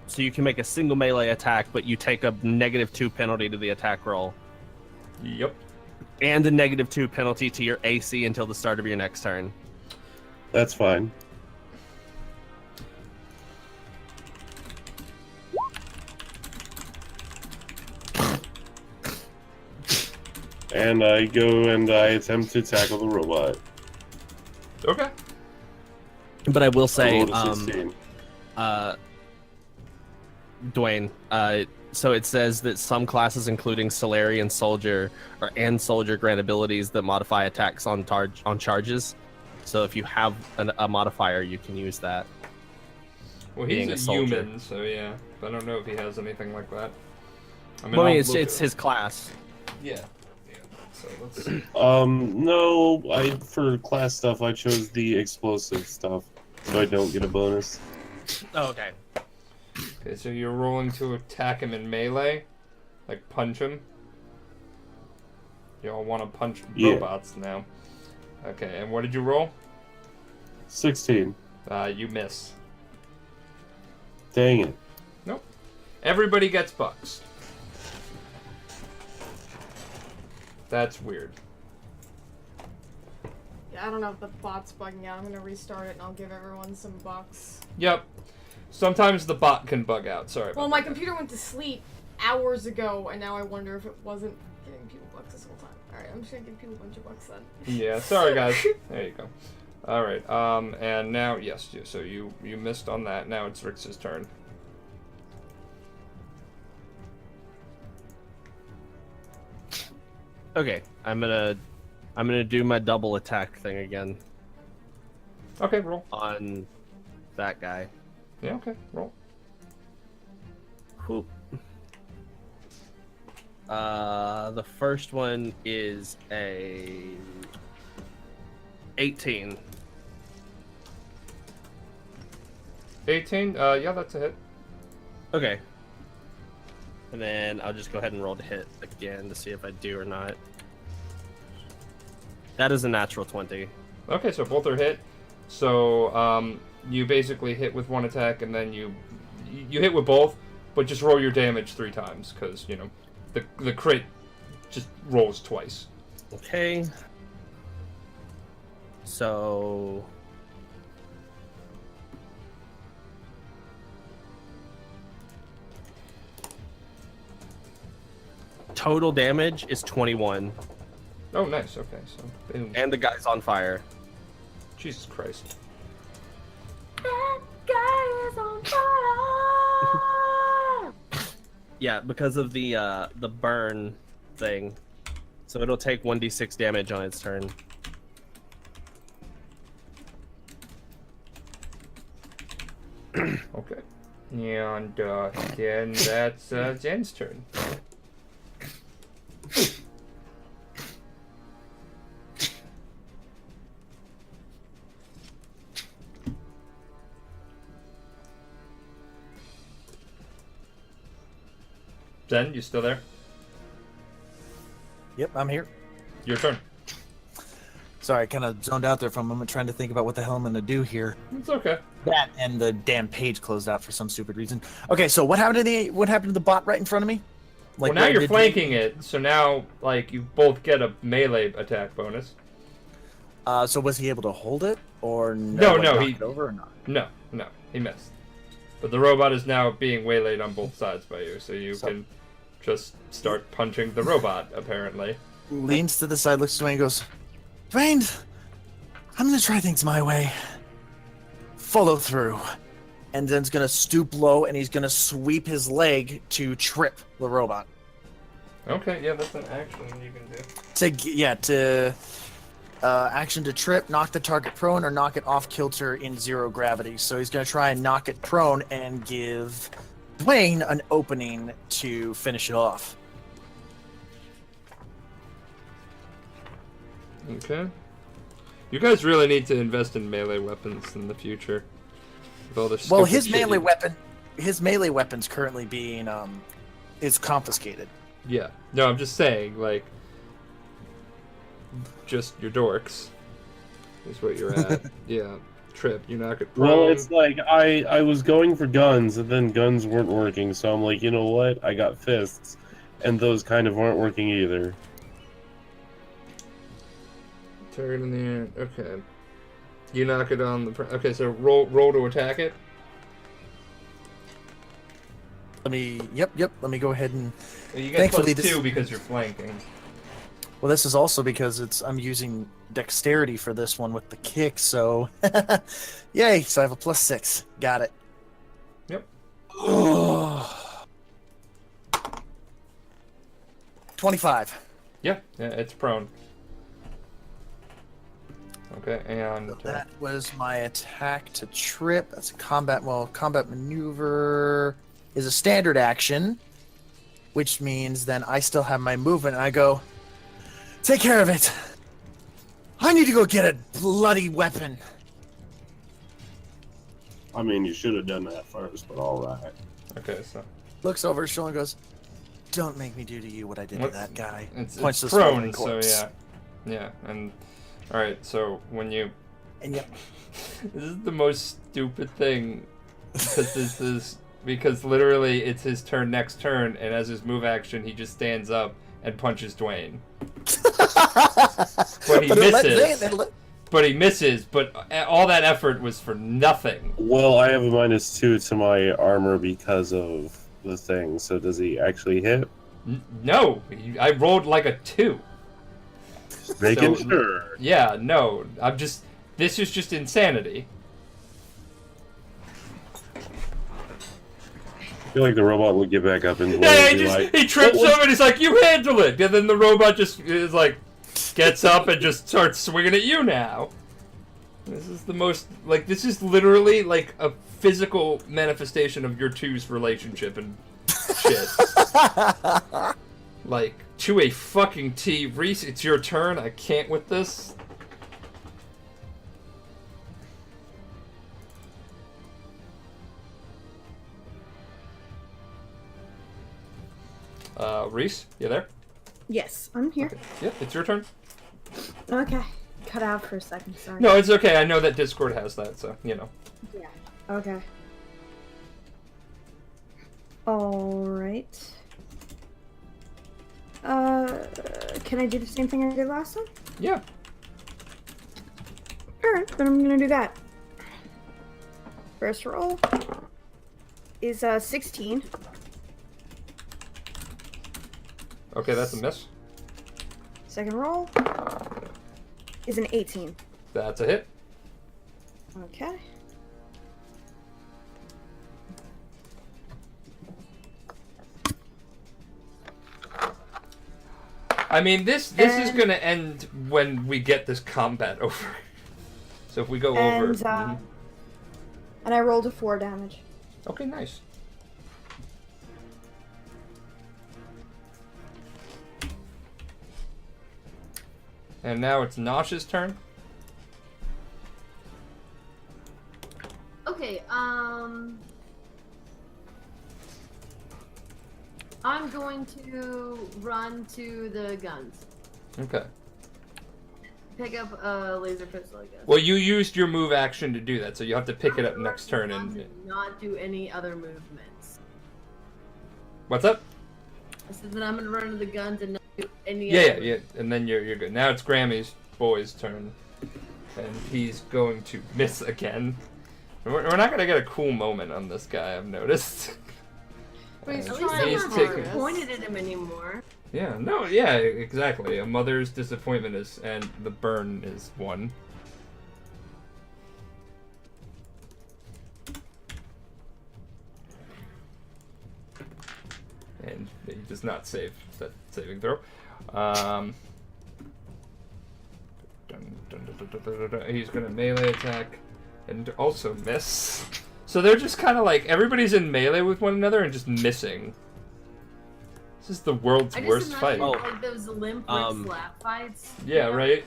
so you can make a single melee attack, but you take a -2 penalty to the attack roll. Yep. And a -2 penalty to your AC until the start of your next turn. That's fine. And I go and I attempt to tackle the robot. Okay. But I will I say, rolled a 16. Dwayne, so it says that some classes, including Solarian Soldier and Soldier, grant abilities that modify attacks on charges. So if you have a modifier, you can use that. Well, Being he's a a soldier. human, so yeah. I don't know if he has anything like that. Well, I mean, I'll look it's at- his class. Yeah. So let's see. No, for class stuff I chose the explosive stuff, so I don't get a bonus. Oh, okay. Okay, so you're rolling to attack him in melee? Like punch him? You all want to punch Yeah. robots now. Okay, and what did you roll? 16. You miss. Dang it. Everybody gets bucks. That's weird. Yeah, I don't know if the bot's bugging out. I'm gonna restart it and I'll give everyone some bucks. Yep. Sometimes the bot can bug out. Sorry Well, about my that. computer went to sleep hours ago, and now I wonder if it wasn't giving people bucks this whole time. Alright, I'm just gonna give people a bunch of bucks then. Yeah, sorry guys. There you go. Alright, and now, yes, so you missed on that. Now it's Rix's turn. Okay, I'm gonna do my double attack thing again Okay, roll. on that guy. Yeah, okay, roll. Whoop. The first one is a 18. 18? Yeah, that's a hit. Okay. And then I'll just go ahead and roll to hit again to see if I do or not. That is a natural 20. Okay, so both are hit. So, you basically hit with one attack, and then you hit with both, but just roll your damage 3 times, because, the crit just rolls twice. Okay. So... total damage is 21. Oh, nice, okay, so, boom. And the guy's on fire. Jesus Christ. That guy is on fire! Yeah, because of the burn thing. So it'll take 1d6 damage on its turn. Okay. And, then that's, Jen's turn. Zen, you still there? Yep, I'm here. Your turn. Sorry, I kind of zoned out there for a moment trying to think about what the hell I'm going to do here. It's okay. That and the damn page closed out for some stupid reason. Okay, so what happened to the bot right in front of me? Well, now you're flanking it, so now, like, you both get a melee attack bonus. So was he able to hold it, or No, knock he it over or not? No, he missed. But the robot is now being waylaid on both sides by you, so you can just start punching the robot, apparently. Leans to the side, looks to me, and goes, Dwayne, I'm gonna try things my way. Follow through. And then's gonna stoop low, and he's gonna sweep his leg to trip the robot. Okay, yeah, that's an action you can do. Action to trip, knock the target prone, or knock it off kilter in 0 gravity. So he's gonna try and knock it prone and give Dwayne an opening to finish it off. Okay. You guys really need to invest in melee weapons in the future. With all this Well, stupid his melee weapon's currently being is confiscated. Yeah. No, I'm just saying, like, just your dorks is what you're at. Yeah. Trip, you knock it prone. Well, it's like I was going for guns, and then guns weren't working, so I'm like, you know what? I got fists, and those kind of aren't working either. Target in the air. Okay. You knock it on the... Okay, so roll to attack it. Let me go ahead and... You get Thankfully, +2 because you're flanking. Well, this is also because I'm using dexterity for this one with the kick, so... Yay, so I have a +6. Got it. Yep. 25. Yeah, it's prone. Okay, and... That was my attack to trip. That's a combat maneuver is a standard action, which means then I still have my movement, and I go, take care of it. I need to go get a bloody weapon. I mean, you should have done that first, but all right. Okay, so... Looks over his shoulder and goes, don't make me do to you what I did to that guy. It's Punch this prone, fucking so corpse. yeah. Yeah, and... Alright, so when you... And yep. This is the most stupid thing, because literally it's his next turn, and as his move action, he just stands up and punches Dwayne. But he misses. But all that effort was for nothing. Well, I have a -2 to my armor because of the thing. So does he actually hit? No, I rolled like a 2. Making sure. Yeah, no, this is just insanity. I feel like the robot would get back up and he trips over and he's like, you handle it! And then the robot just is like, gets up and just starts swinging at you now. This is the most, like, this is literally like a physical manifestation of your two's relationship and shit. Like, to a fucking T. Reese, it's your turn. I can't with this. Reese, you there? Yes, I'm here. Okay. Yep, it's your turn. Okay. Cut out for a second, sorry. No, it's okay. I know that Discord has that, so, you know. Yeah. Okay. Alright. Can I do the same thing I did last time? Yeah. Alright, then I'm gonna do that. First roll is 16. Okay, that's a miss. Second roll is an 18. That's a hit. Okay. I mean, this is gonna end when we get this combat over. So if we go over... And I rolled a 4 damage. Okay, nice. And now it's Nosh's turn. Okay, I'm going to run to the guns. Okay. Pick up a laser pistol, I guess. Well, you used your move action to do that, so you have to pick it up next turn. And not do any other movements. what's up? I said that I'm gonna run to the guns and not do any. Yeah. And then you're good. Now it's Grammy's boy's turn, and he's going to miss again. We're not gonna get a cool moment on this guy, I've noticed. But he's At trying least his I'm not taking- disappointed at him anymore. Yeah, no, yeah, exactly. A mother's disappointment is, and the burn is one. And he does not save that saving throw. He's gonna melee attack and also miss. So they're just kind of like, everybody's in melee with one another and just missing. This is the world's worst fight. Like those Olympic slap fights. Yeah, right?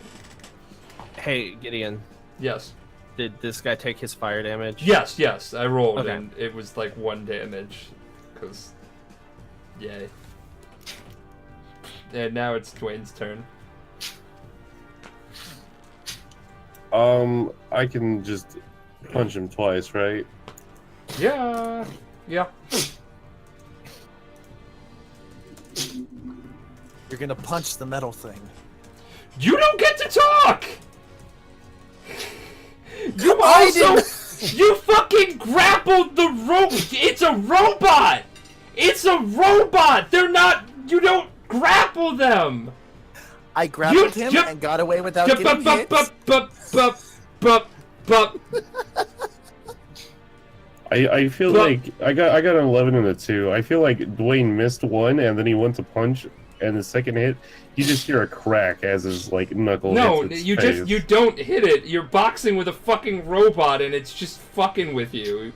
Hey, Gideon. Yes. Did this guy take his fire damage? Yes. I rolled Okay. and it was like 1 damage. Because, yay. And now it's Dwayne's turn. I can just punch him twice, right? Yeah. You're gonna punch the metal thing. You don't get to talk! You also... You fucking grappled the It's a robot! It's a robot! They're not... You don't grapple them! I grappled him and got away without getting hit. I feel like I got an 11 and a 2. I feel like Dwayne missed one and then he went to punch, and the second hit, you just hear a crack as his like knuckle. No, hits its you face. just you don't hit it. You're boxing with a fucking robot, and it's just fucking with you.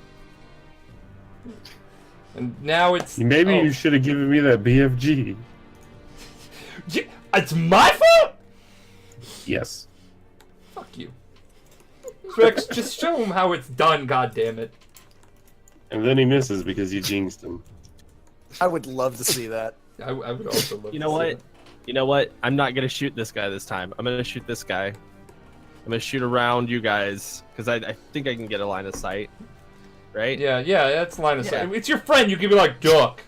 And now it's Maybe you should have given me that BFG. It's my fault. Yes. Fuck you, Rex. Just show him how it's done. God damn it. And then he misses because you jinxed him. I would love to see that. I would also love. You know what? You know what? I'm not gonna shoot this guy this time. I'm gonna shoot this guy. I'm gonna shoot around you guys because I think I can get a line of sight. Right? Yeah, that's line of sight. It's your friend. You can be like duck.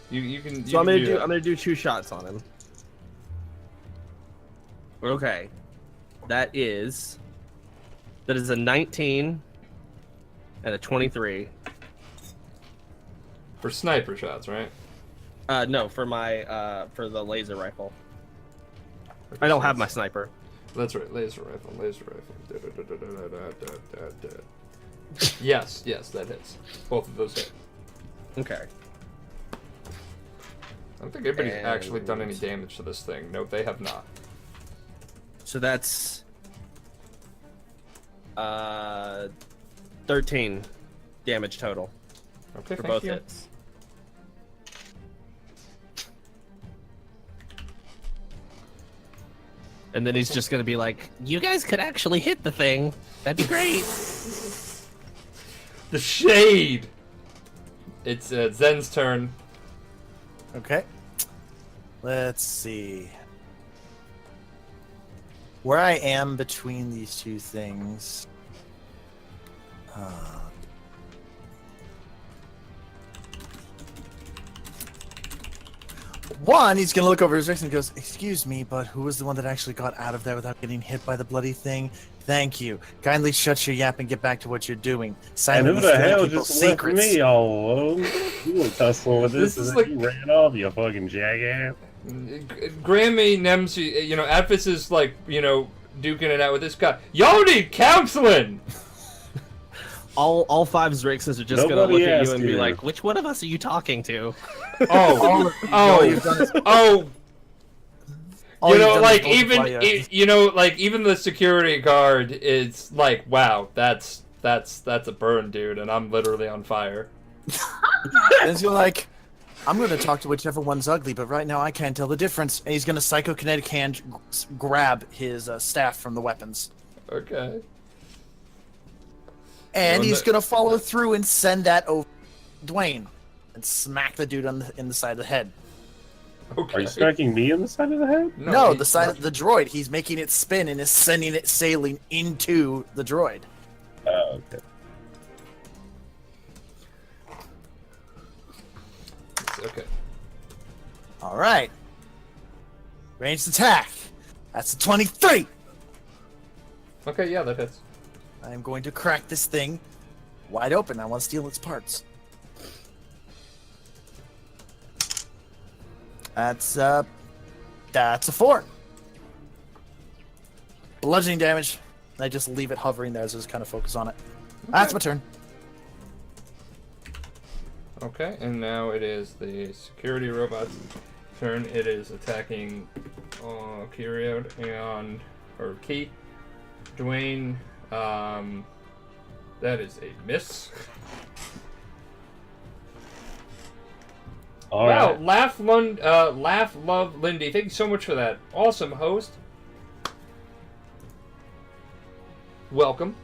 You can. So I'm gonna do 2 shots on him. Okay. That is a 19 and a 23. For sniper shots, right? No, for my for the laser rifle. I don't have my sniper. That's right, laser rifle. Yes, that hits. Both of those hit. Okay. I don't think anybody's actually done any damage to this thing. No, they have not. So that's 13 damage total. Okay, for thank both you. hits. And then he's just gonna be like, You guys could actually hit the thing. That'd be great. The shade! It's Zen's turn. Okay. Let's see. Where I am between these two things. One, he's gonna look over his wrist and goes, "Excuse me, but who was the one that actually got out of there without getting hit by the bloody thing? Thank you. Kindly shut your yap and get back to what you're doing. And Silently who the stealing hell people's just left secrets." me all alone? You were tussling with this, This is and like- you ran off, you fucking jackass. Grammy Nemsi, Advis is like, duking it out with this guy. Y'all need counseling! all 5 Zrixes are just gonna Nobody look at you asked and be you. like, which one of us are you talking to? Oh, All you've done is- oh. all you've done is Like multiply, even the security guard is like, wow, that's a burn, dude, and I'm literally on fire. And he's like, I'm going to talk to whichever one's ugly, but right now I can't tell the difference. And he's going to psychokinetic hand grab his staff from the weapons. Okay. And Well, he's going to follow through and send that over. Dwayne, and smack the dude in the side of the head. Okay. Are you smacking me in the side of the head? No, the side of the droid. He's making it spin and is sending it sailing into the droid. Oh, okay. Okay. All right. Ranged attack. That's a 23. Okay, yeah, that hits. I am going to crack this thing wide open. I want to steal its parts. That's a 4. Bludgeoning damage. I just leave it hovering there, so just kind of focus on it. That's my turn. Okay, and now it is the security robot's turn. It is attacking Kyriot and Key. Dwayne, that is a miss. All Wow, right. Laugh, love, Lindy. Thank you so much for that. Awesome host. Welcome.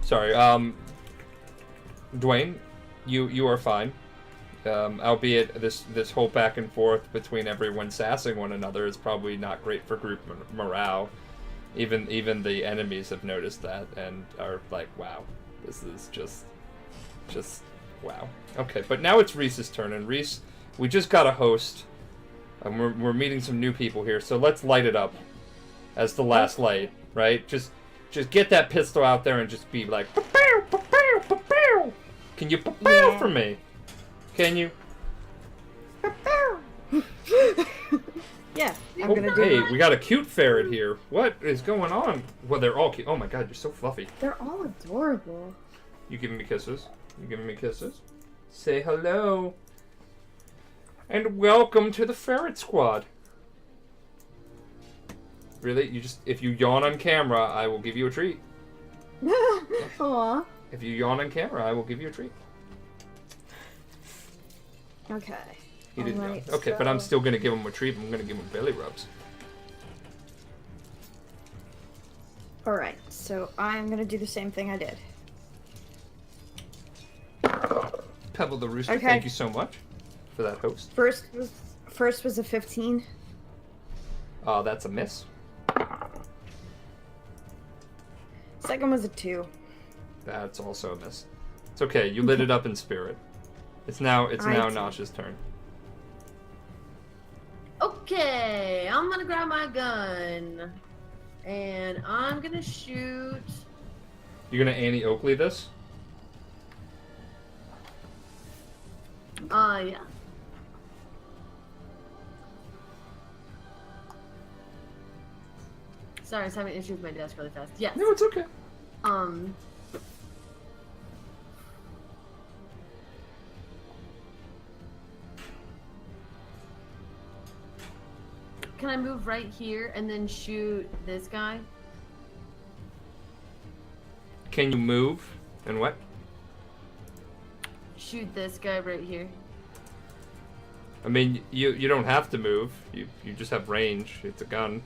Sorry, Dwayne, you are fine. Albeit this whole back and forth between everyone sassing one another is probably not great for group morale. Even the enemies have noticed that and are like, wow, this is just wow. Okay, but now it's Reese's turn, and Reese, we just got a host, and we're meeting some new people here, so let's light it up as the last light, right? Just get that pistol out there and just be like, pa-pow, pa-pow, pa-pow. Can you pa-pow for me? Can you? Yeah, I'm gonna do Hey, that. we got a cute ferret here. What is going on? Well, they're all cute. Oh my god, you're so fluffy. They're all adorable. You giving me kisses? You giving me kisses? Say hello. And welcome to the Ferret Squad. Really? If you yawn on camera, I will give you a treat. Aw. If you yawn on camera, I will give you a treat. Okay. He didn't yawn. Alright, Okay, but I'm so- still gonna give him a treat. I'm gonna give him belly rubs. Alright, so I'm gonna do the same thing I did. Pebble the Rooster, Okay. thank you so much for that host. First was a 15. That's a miss. Second was a 2. That's also a miss. It's okay. You lit it up in spirit. It's now I did. Nosh's turn. Okay, I'm gonna grab my gun. And I'm gonna shoot. You're gonna Annie Oakley this? Yeah. Sorry, I was having issues with my desk really fast. Yes. No, it's okay. Can I move right here and then shoot this guy? Can you move? And what? Shoot this guy right here. I mean, you don't have to move. You just have range. It's a gun.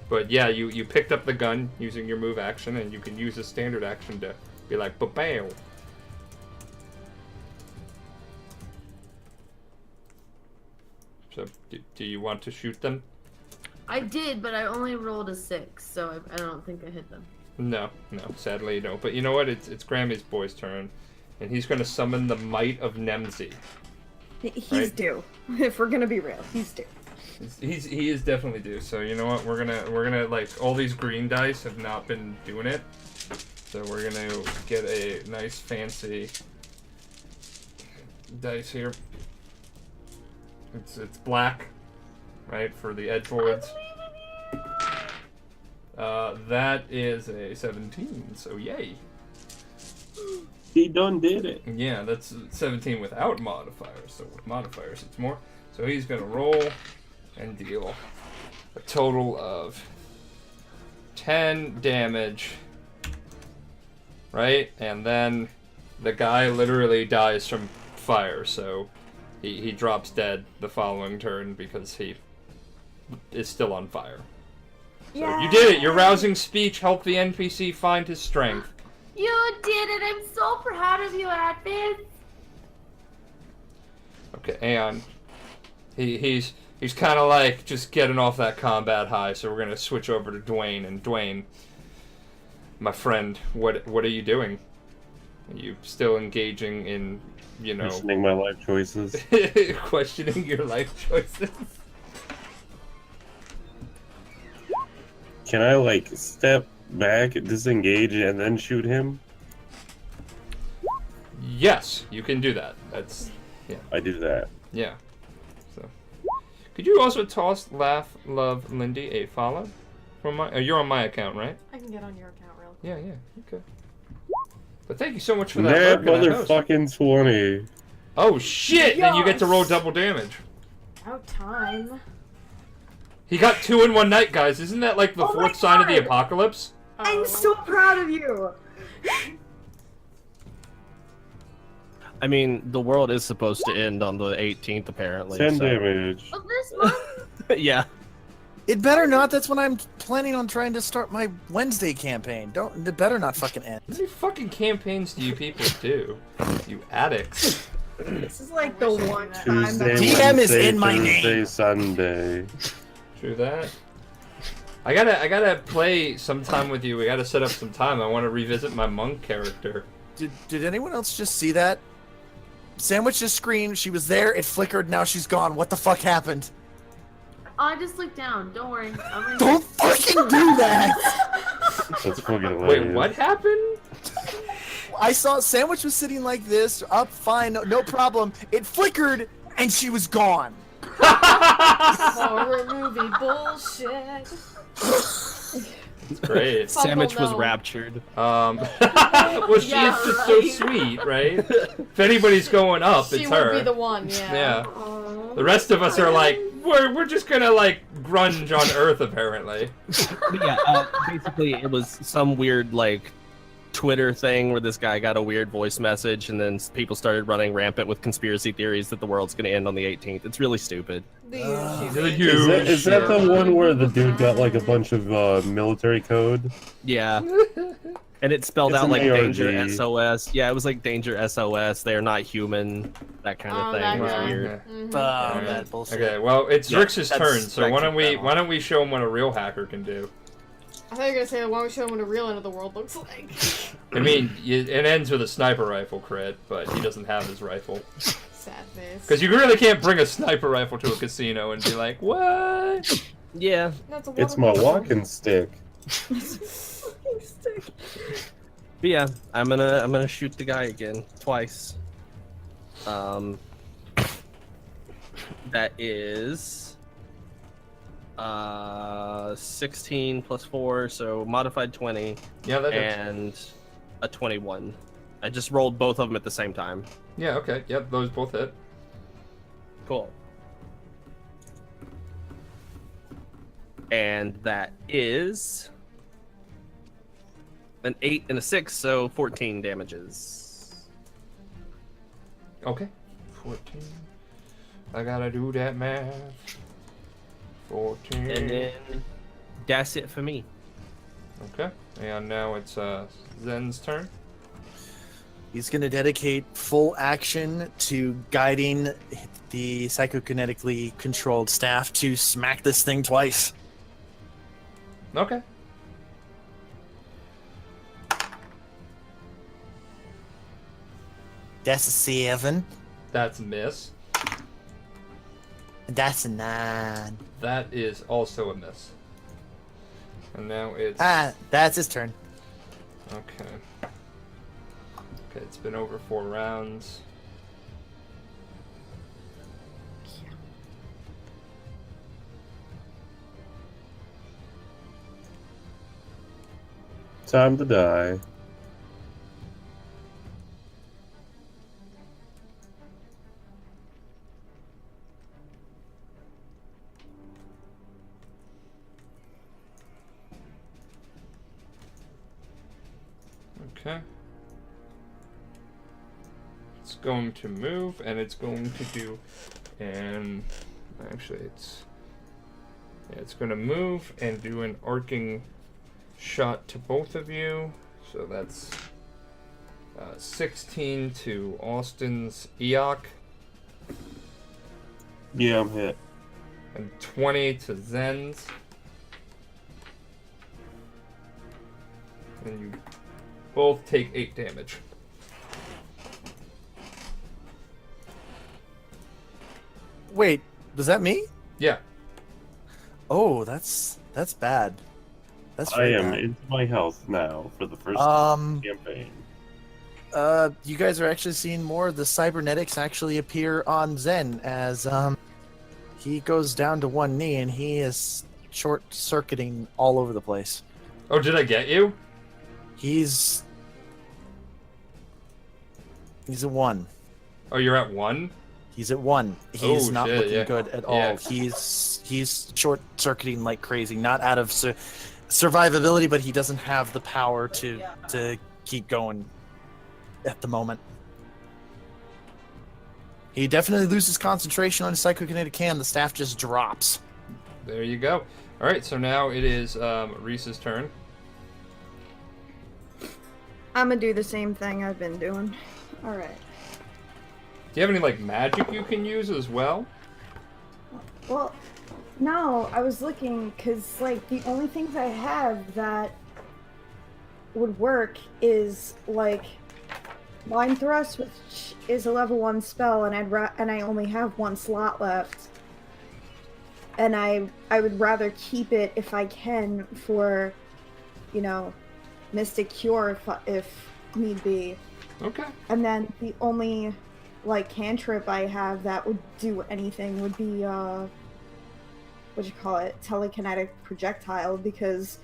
But yeah, you picked up the gun using your move action, and you can use a standard action to be like, ba-bam. So, do you want to shoot them? I did, but I only rolled a 6, so I don't think I hit them. No, sadly you don't. But you know what? It's Grammy's boy's turn, and he's going to summon the might of Nemzi. He's Right. due. If we're gonna be real, he's due. He is definitely due. So you know what? We're gonna like all these green dice have not been doing it, so we're gonna get a nice fancy dice here. It's black, right, for the edgelords. That is a 17. So yay. He done did it. Yeah, that's 17 without modifiers. So with modifiers, it's more. So he's gonna roll and deal a total of 10 damage. Right? And then the guy literally dies from fire, so he drops dead the following turn because he is still on fire. So you did it! Your rousing speech helped the NPC find his strength. You did it! I'm so proud of you, Atlas. Okay, Aeon. He's kind of like just getting off that combat high, so we're gonna switch over to Dwayne. And Dwayne, my friend, what are you doing? Are you still engaging in, you know, Questioning my life choices. questioning your life choices? Can I like step back, disengage, and then shoot him? Yes, you can do that. That's I do that. yeah. So, could you also toss Laugh Love Lindy a follow from my? You're on my account, right? I can get on your account real. Yeah. Okay. But thank you so much for that. That lurk and that host. motherfucking 20. Oh shit! Then you get to roll Yes! double damage. About time. He got 2 in one night, guys. Isn't that like the Oh my fourth sign of the God! apocalypse? I'm so proud of you. I mean, the world is supposed to end on the 18th, apparently. 10 so- damage. Of this month? yeah. It better not. That's when I'm planning on trying to start my Wednesday campaign. It better not fucking end. How many fucking campaigns do you people do? You addicts. This is like the one time Tuesday, that DM is Wednesday, in my Thursday, name. Sunday. True that. I gotta play sometime with you. We gotta set up some time. I want to revisit my monk character. Did anyone else just see that? Sandwich just screamed. She was there. It flickered. Now she's gone. What the fuck happened? Oh, I just looked down. Don't worry. I'm right Don't fucking do that! That's fucking hilarious. Wait, what happened? I saw Sandwich was sitting like this, up fine, no problem. It flickered, and she was gone. Horror movie bullshit. It's great. Sandwich was no. raptured. Well, she Yeah, is just right. so sweet, right? If anybody's going up, She it's would her. be the one, yeah. Yeah. Aw. The rest of us are like, we're just gonna like grunge on Earth, apparently. But yeah, basically it was some weird like Twitter thing where this guy got a weird voice message, and then people started running rampant with conspiracy theories that the world's going to end on the 18th. It's really stupid. The huge The shit. huge Is that shit. the one where the dude got like a bunch of military code? Yeah. And it spelled It's out an like ARG. danger SOS. Yeah, it was like danger SOS. They're not human. That kind of Oh, thing. that It was guy. weird. Mhm. Oh, that bullshit. Okay, well, it's Yeah, Rix's that's turn, so why don't spectacle. we show him what a real hacker can do? I thought you were gonna say, why don't we show him what a real end of the world looks like? I mean, it ends with a sniper rifle crit, but he doesn't have his rifle. Sad face. Because you really can't bring a sniper rifle to a casino and be like, what? Yeah. That's a It's my wonderful- walking stick. But yeah, I'm gonna shoot the guy again twice. That is 16 plus 4, so modified 20, Yeah, that hits. and a 21. I just rolled both of them at the same time. Yeah, okay. Yep, those both hit. Cool. And that is an 8 and a 6, so 14 damages. Okay. 14. I gotta do that math. 14. And then that's it for me. Okay. And now it's Zen's turn. He's going to dedicate full action to guiding the psychokinetically controlled staff to smack this thing twice. Okay. That's a 7. That's a miss. That's a 9. That is also a miss. And now it's... That's his turn. Okay. Okay, it's been over 4 rounds. Time to die. Okay. It's going to move, and it's going to do, and actually it's going to move and do an arcing shot to both of you. So that's 16 to Austin's Eok. Yeah, I'm hit. And 20 to Zen's. And you both take 8 damage. Wait, was that me? Yeah. Oh, that's bad. That's I very am bad. into my health now for the first campaign. You guys are actually seeing more of the cybernetics actually appear on Zen as he goes down to one knee and he is short-circuiting all over the place. Oh, did I get you? He's at 1. Oh, you're at 1? He's at 1. He's Oh, not shit, looking yeah. good at all. Yeah. He's short-circuiting like crazy, not out of survivability, but he doesn't have the power to keep going at the moment. He definitely loses concentration on his psychokinetic can. The staff just drops. There you go. Alright, so now it is Reese's turn. I'm gonna do the same thing I've been doing. Alright. Do you have any, like, magic you can use as well? Well, no, I was looking, because, like, the only things I have that would work is, like, Mind Thrust, which is a level 1 spell, and I only have 1 slot left. And I would rather keep it, if I can, for, you know, Mystic Cure if need be. Okay. And then the only, like, cantrip I have that would do anything would be, telekinetic projectile, because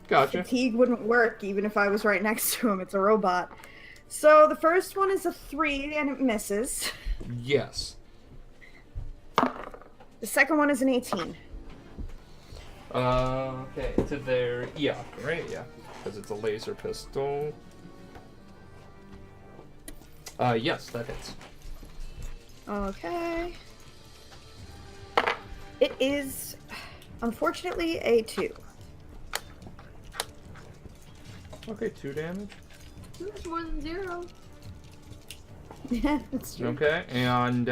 Gotcha. fatigue wouldn't work even if I was right next to him. It's a robot. So the first one is a 3 and it misses. Yes. The second one is an 18. Okay, to their Eok, right? Yeah, because it's a laser pistol. Yes, that hits. Okay. It is, unfortunately, a 2. Okay, 2 damage. That's more than 0. Yeah, that's true. Okay, and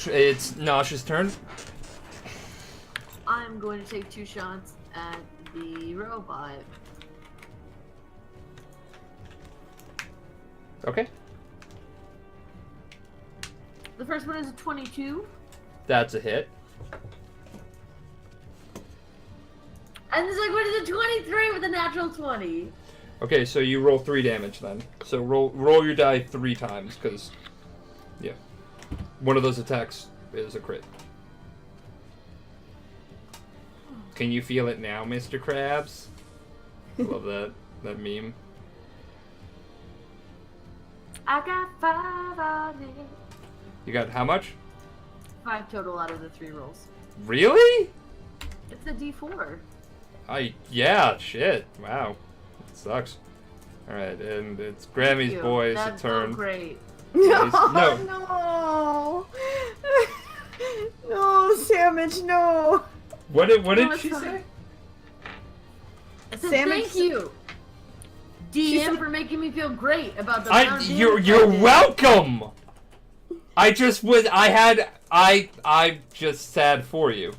it's Nosh's turn. I'm going to take 2 shots at the robot. Okay, The first one is a 22. that's a hit. And the second one is a 23 with a natural 20. Okay, so you roll 3 damage then. So roll your die 3 times, because yeah, one of those attacks is a crit. Can you feel it now, Mr. Krabs? I love that meme. I got 5 on it. You got how much? 5 total out of the 3 rolls. Really? It's a D4. Yeah, shit. Wow. It sucks. Alright, and it's Grammy's You. boys' That's turn. so great. No. No. No, Sandwich, no. What did it's she fine. say? I said Sandwich- thank you, She DM, said- for making me feel great about the amount of You're damage I did. welcome. I just sad for you.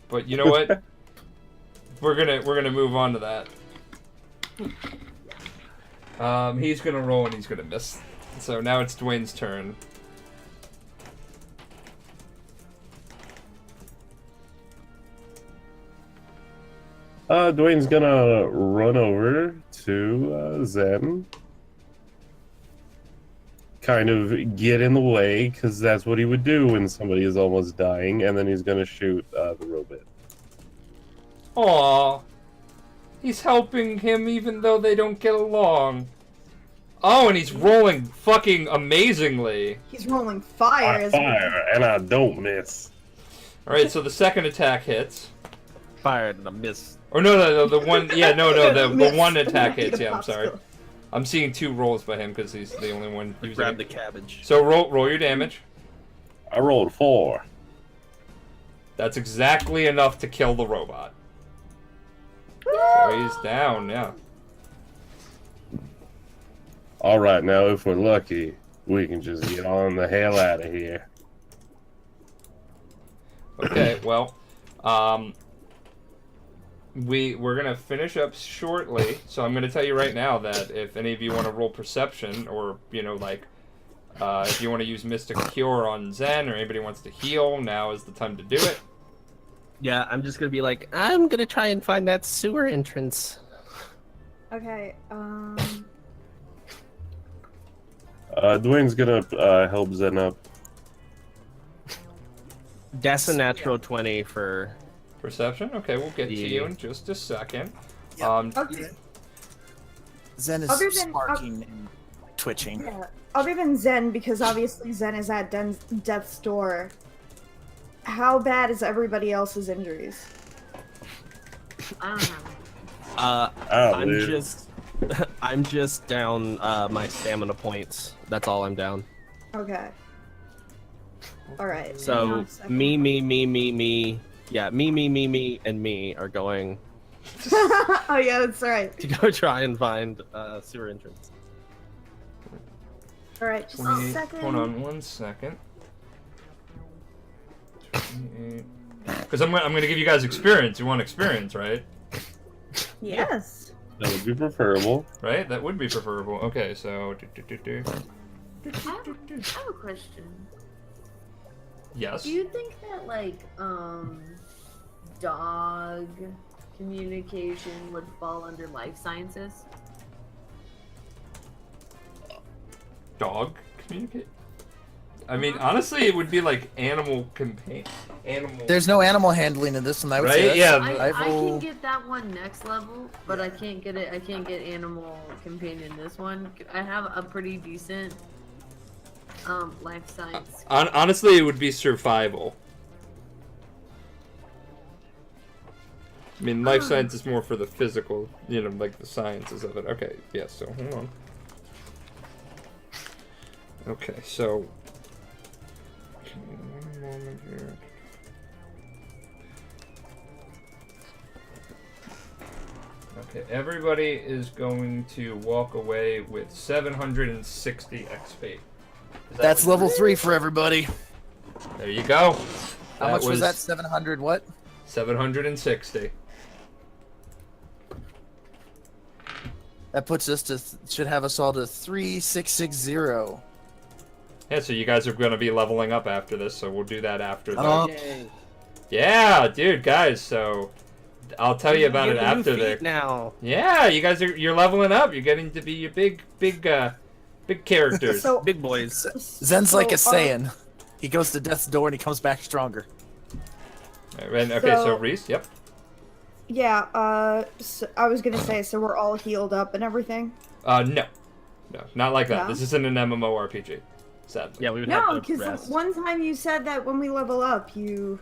But you know what? we're gonna move on to that. He's gonna roll and he's gonna miss. So now it's Dwayne's turn. Dwayne's gonna run over to Zen. Kind of get in the way, because that's what he would do when somebody is almost dying, and then he's gonna shoot the robot. Aw. He's helping him even though they don't get along. Oh, and he's rolling fucking amazingly. He's rolling fire. I as fire, and I don't miss. Alright, so the second attack hits. Fired and a miss. Or no, the one, yeah, the Miss. one attack hits, Eat a yeah, I'm sorry. popsicle. I'm seeing 2 rolls by him because he's the only one using Grab the it. cabbage. So roll your damage. I rolled 4. That's exactly enough to kill the robot. So he's down, yeah. All right, now if we're lucky, we can just get on the hell out of here. Okay, well, we're gonna finish up shortly, so I'm gonna tell you right now that if any of you want to roll perception, or if you want to use Mystic Cure on Zen, or anybody wants to heal, now is the time to do it. Yeah, I'm just gonna be like, I'm gonna try and find that sewer entrance. Okay, Dwayne's gonna help Zen up. That's a natural 20 for. Perception? Okay, we'll get to Yeah. you in just a second. Yeah. okay. Zen is Other than- sparking and twitching. Yeah. Other than Zen, because obviously Zen is at death's door, how bad is everybody else's injuries? I don't know. I'm dude. just, I'm just down my stamina points. That's all I'm down. Okay. Alright. So me. Yeah, me, and me are going Oh yeah, that's right. to go try and find sewer entrance. Alright, just a 28. second. Hold on 1 second. Because I'm gonna give you guys experience. You want experience, right? Yes. That would be preferable. Right? That would be preferable. Okay, so I have a question. yes. Do you think that dog communication would fall under life sciences? Dog communicate? I mean, honestly, it would be like animal companion. Animal. There's no animal handling in this one. I would say Right? that's Yeah. I rival- can get that one next level, but I can't get it. I can't get animal companion this one. I have a pretty decent life science. Honestly, it would be survival. I mean, life science is more for the physical, like the sciences of it. Okay, yeah, so hold on. Okay, so. Okay, 1 moment here. Okay, everybody is going to walk away with 760 XP. Is that That's what- level 3 for everybody. There you go. How much was that? 700 what? 760. That puts us to should have us all to 3660. Yeah, so you guys are going to be leveling up after this, so we'll do that after that. Okay. Yeah, dude, guys, so I'll tell you about it Get a new after feat the. now. Yeah, you're leveling up. You're getting to be your big characters. So Big boys. Zen's like a So, Saiyan. He goes to death's door and he comes back stronger. And, okay, so So- Reese, yep. yeah, so I was gonna say, so we're all healed up and everything? No, not like that. No? This isn't an MMORPG, sadly. Yeah, we would No, have to because rest. one time you said that when we level up, you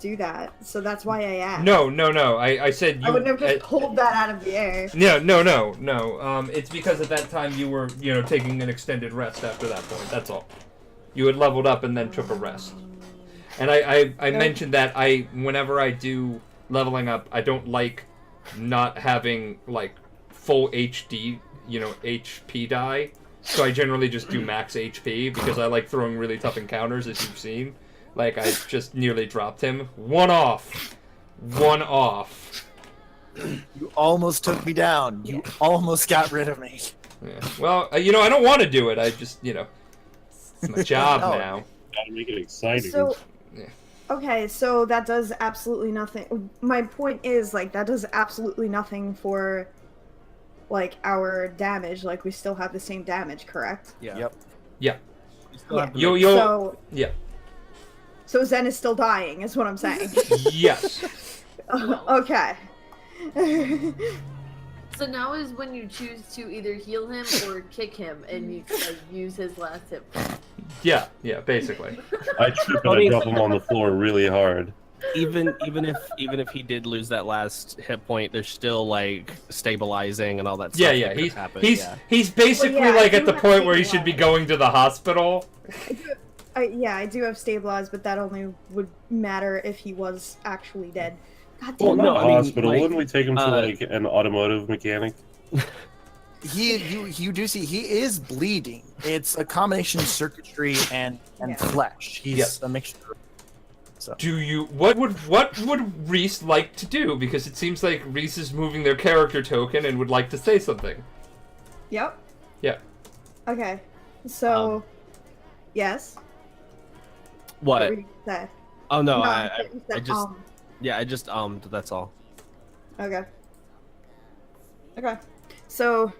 do that. So that's why I asked. No. I said you. I wouldn't have just pulled that out of the air. No. It's because at that time you were, taking an extended rest after that point. That's all. You had leveled up and then took a rest. And I mentioned that whenever I do leveling up, I don't like not having like full HD, HP die. So I generally just do max HP because I like throwing really tough encounters, as you've seen. Like I just nearly dropped him. One off. You almost took me down. You almost got rid of me. Yeah. Well, I don't want to do it. I just, it's my job No. now. Gotta make it exciting. So, Yeah. okay, so that does absolutely nothing. My point is, like, that does absolutely nothing for, like, our damage. Like, we still have the same damage, correct? Yeah. Yep. Yeah. You still have to You'll, make- you'll, So, so Zen is still dying, is what I'm saying. yes. Okay. So now is when you choose to either heal him or kick him, and you use his last hit. Yeah, basically. I trip and I drop him on the floor really hard. even if he did lose that last hit point, there's still like stabilizing and all that stuff. Yeah, that could he's happen. he's yeah. he's basically Well, yeah, like I at the do have point where he should be stabilize. going to the hospital. Yeah, I do have stabilized, but that only would matter if he was actually dead. God Well, damn it. not no, I mean, hospital. like, Wouldn't we take him to like an automotive mechanic? You do see he is bleeding. It's a combination of circuitry and Yeah. flesh. He's a mixture. So What would Reese like to do? Because it seems like Reese is moving their character token and would like to say something. Yep. Yeah. Okay. So, yes. What? were you gonna say? Oh no, No, I thought you said, just that's all. Okay. Okay. So,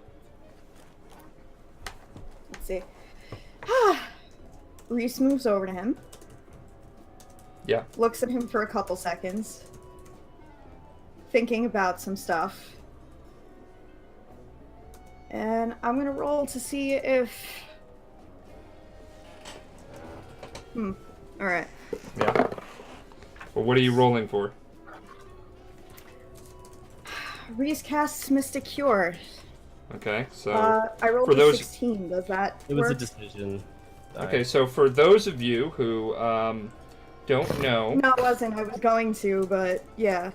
let's see. Reese moves over to him. Yeah. Looks at him for a couple seconds. Thinking about some stuff. And I'm gonna roll to see if... Alright. Yeah. Well, what are you rolling for? Reese casts Mystic Cure. Okay, so I rolled for a those- 16. Does that It was a work? decision. okay, so for those of you who don't know, No, it wasn't. I was going to, but yeah.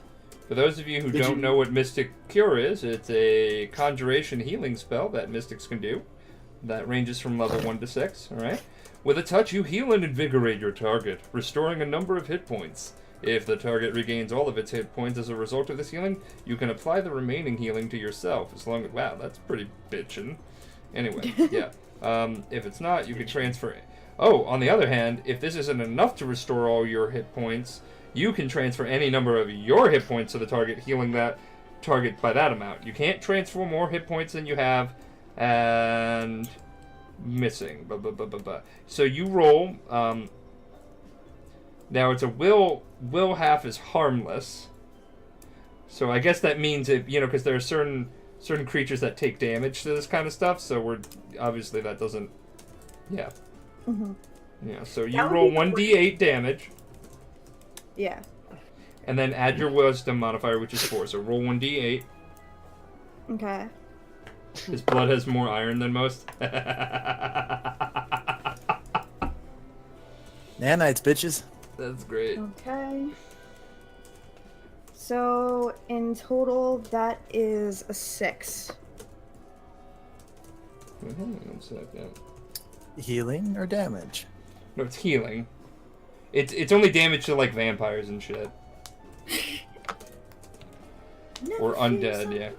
for those of you who Did don't you- know what Mystic Cure is, it's a conjuration healing spell that mystics can do. That ranges from level 1 to 6. All right. With a touch, you heal and invigorate your target, restoring a number of hit points. If the target regains all of its hit points as a result of this healing, you can apply the remaining healing to yourself. As long as that's pretty bitchin'. Anyway, yeah. If it's not, you can transfer it. Oh, on the other hand, if this isn't enough to restore all your hit points, you can transfer any number of your hit points to the target, healing that target by that amount. You can't transfer more hit points than you have, and missing. So you roll. Now it's a will half is harmless. So I guess that means because there are certain creatures that take damage to this kind of stuff. So we're obviously that doesn't. Yeah. Mm-hmm. Yeah. So you That would roll be 1d8 damage, Yeah. and then add your wisdom modifier, which is 4. So roll 1d8. Okay. His blood has more iron than most. nanites, bitches. That's great. Okay. So, in total, that is a 6. Hang on 1 second. Healing or damage? No, it's healing. It's only damage to like vampires and shit. Or undead, yeah.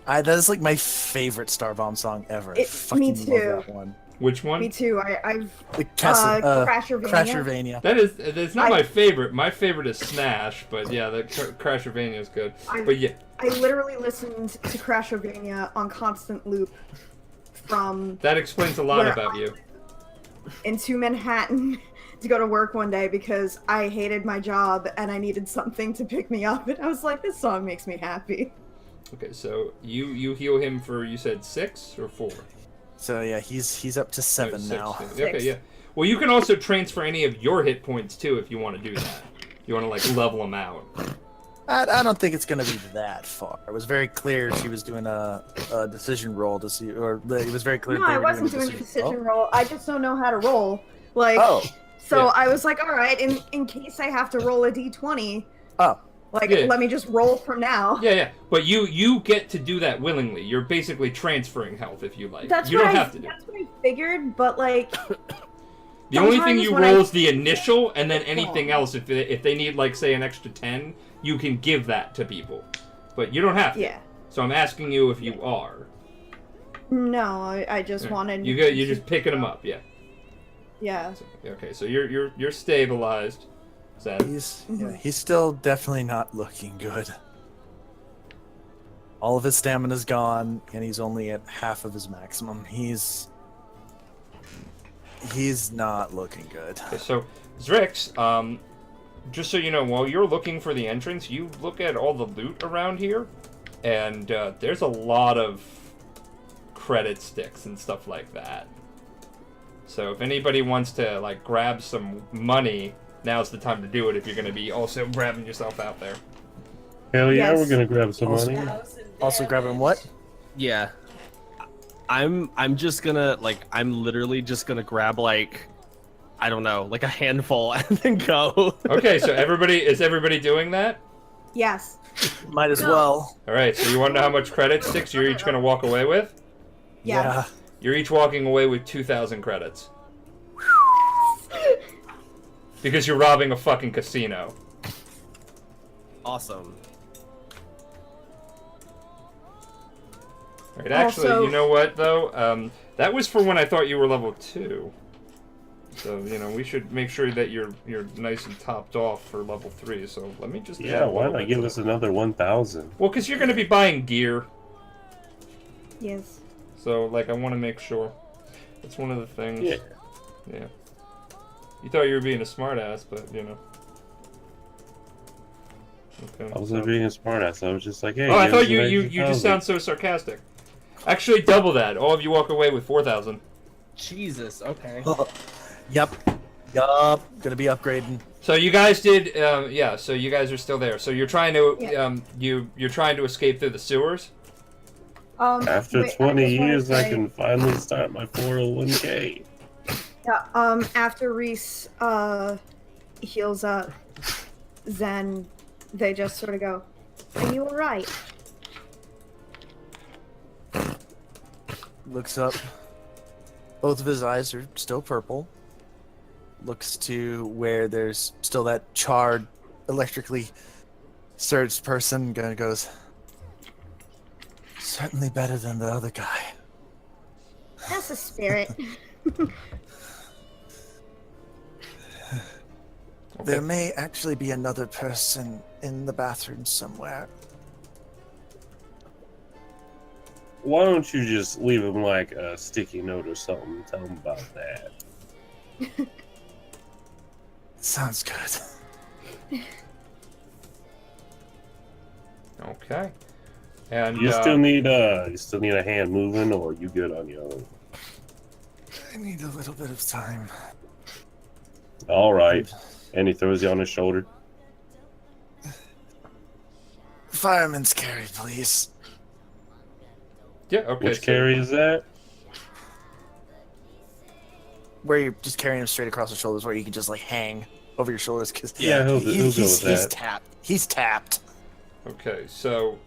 That is like my favorite Starbomb song ever. I Me fucking too. love that one. Which one? Me too. I've The Crashervania. Crashervania. It's not my favorite. My favorite is Smash, but yeah, the Crashervania is good. But yeah, I literally listened to Crashervania on constant loop from that explains a lot Where about you. into Manhattan to go to work one day because I hated my job and I needed something to pick me up, and I was like, this song makes me happy. Okay, so you heal him for, you said 6 or 4? So yeah, he's up to 7 6, now. Okay, 6. yeah. Well, you can also transfer any of your hit points too if you want to do that. You want to like level them out. I don't think it's gonna be that far. It was very clear she was doing a decision roll to see, or it was very clear. No, they I were wasn't doing a decision Oh. roll. I just don't know how to roll. Like, so yeah. I was like, all right, in case I have to roll a d20, Oh, like, Yeah. let me just roll from now. Yeah. But you get to do that willingly. You're basically transferring health if you like. That's You what don't I, have to do it. That's what I figured, but like, The only thing sometimes you when roll I- is the initial, and then anything Oh. else. If they need, like, say, an extra 10, you can give that to people. But you don't have to. yeah. So I'm asking you if you are. No, I just wanted. You're just picking them up, yeah. Yeah. Okay, so you're stabilized. Sad. he's still definitely not looking good. All of his stamina's gone, and he's only at half of his maximum. He's not looking good. Okay, so Zrix, just so you know, while you're looking for the entrance, you look at all the loot around here, and there's a lot of credit sticks and stuff like that. So if anybody wants to like grab some money, now's the time to do it. If you're going to be also grabbing yourself out there. Hell yeah, Yes. we're gonna grab some money. Also grabbing what? Yeah. I'm just gonna I'm literally just gonna grab like I don't know, like a handful, and then go. Okay, so is everybody doing that? Yes. Might as well. All right, so you want to know how much credits, Six, you're each going to walk away with? Yeah. You're each walking away with 2,000 credits. Because you're robbing a fucking casino. Awesome. All right, actually, Also- you know what, though? That was for when I thought you were level 2. So, you know, we should make sure that you're nice and topped off for level 3. So let me just... Yeah, why not give us another 1,000? Well, because you're going to be buying gear. Yes. So, like, I want to make sure. That's one of the things. Yeah. Yeah. You thought you were being a smartass, but, you know. Okay. I wasn't being a smartass. I was just like, hey. Oh, I give thought us you an extra just 1,000. sound so sarcastic. Actually, double that. All of you walk away with 4,000. Jesus. Okay. Yep. Gonna be upgrading. So you guys did, yeah. So you guys are still there. So you're trying to, you're trying to escape through the sewers. After Wait, 20 just wanna years, I say- can finally start my 401k. Yeah, after Reese heals up Zen, they just sort of go, "Are you alright?" Looks up. Both of his eyes are still purple. Looks to where there's still that charred, electrically surged person. Goes, certainly better than the other guy. That's the spirit. There may actually be another person in the bathroom somewhere. Why don't you just leave him like a sticky note or something and tell him about that? Sounds good. Okay. And You still need a hand moving, or you good on your own? I need a little bit of time. All right. And he throws you on his shoulder. Fireman's carry, please. yeah. Okay. Which carry is that? Where you're just carrying him straight across the shoulders, where you can just like hang over your shoulders. Cause Yeah, he'll go with he's that. tapped. He's tapped. Okay, so,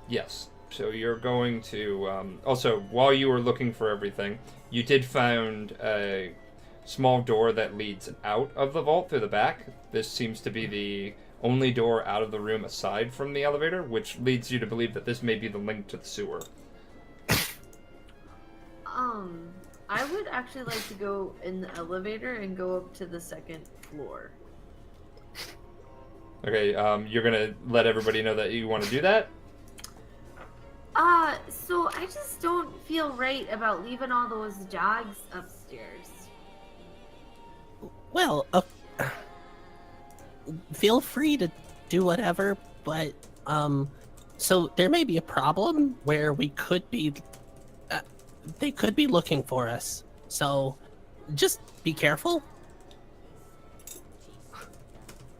yes. So you're going to, also, while you were looking for everything, you did find a small door that leads out of the vault through the back. This seems to be the only door out of the room aside from the elevator, which leads you to believe that this may be the link to the sewer. I would actually like to go in the elevator and go up to the second floor. Okay, you're gonna let everybody know that you want to do that? So I just don't feel right about leaving all those dogs upstairs. Well, feel free to do whatever, but so there may be a problem where we could be, they could be looking for us. So just be careful.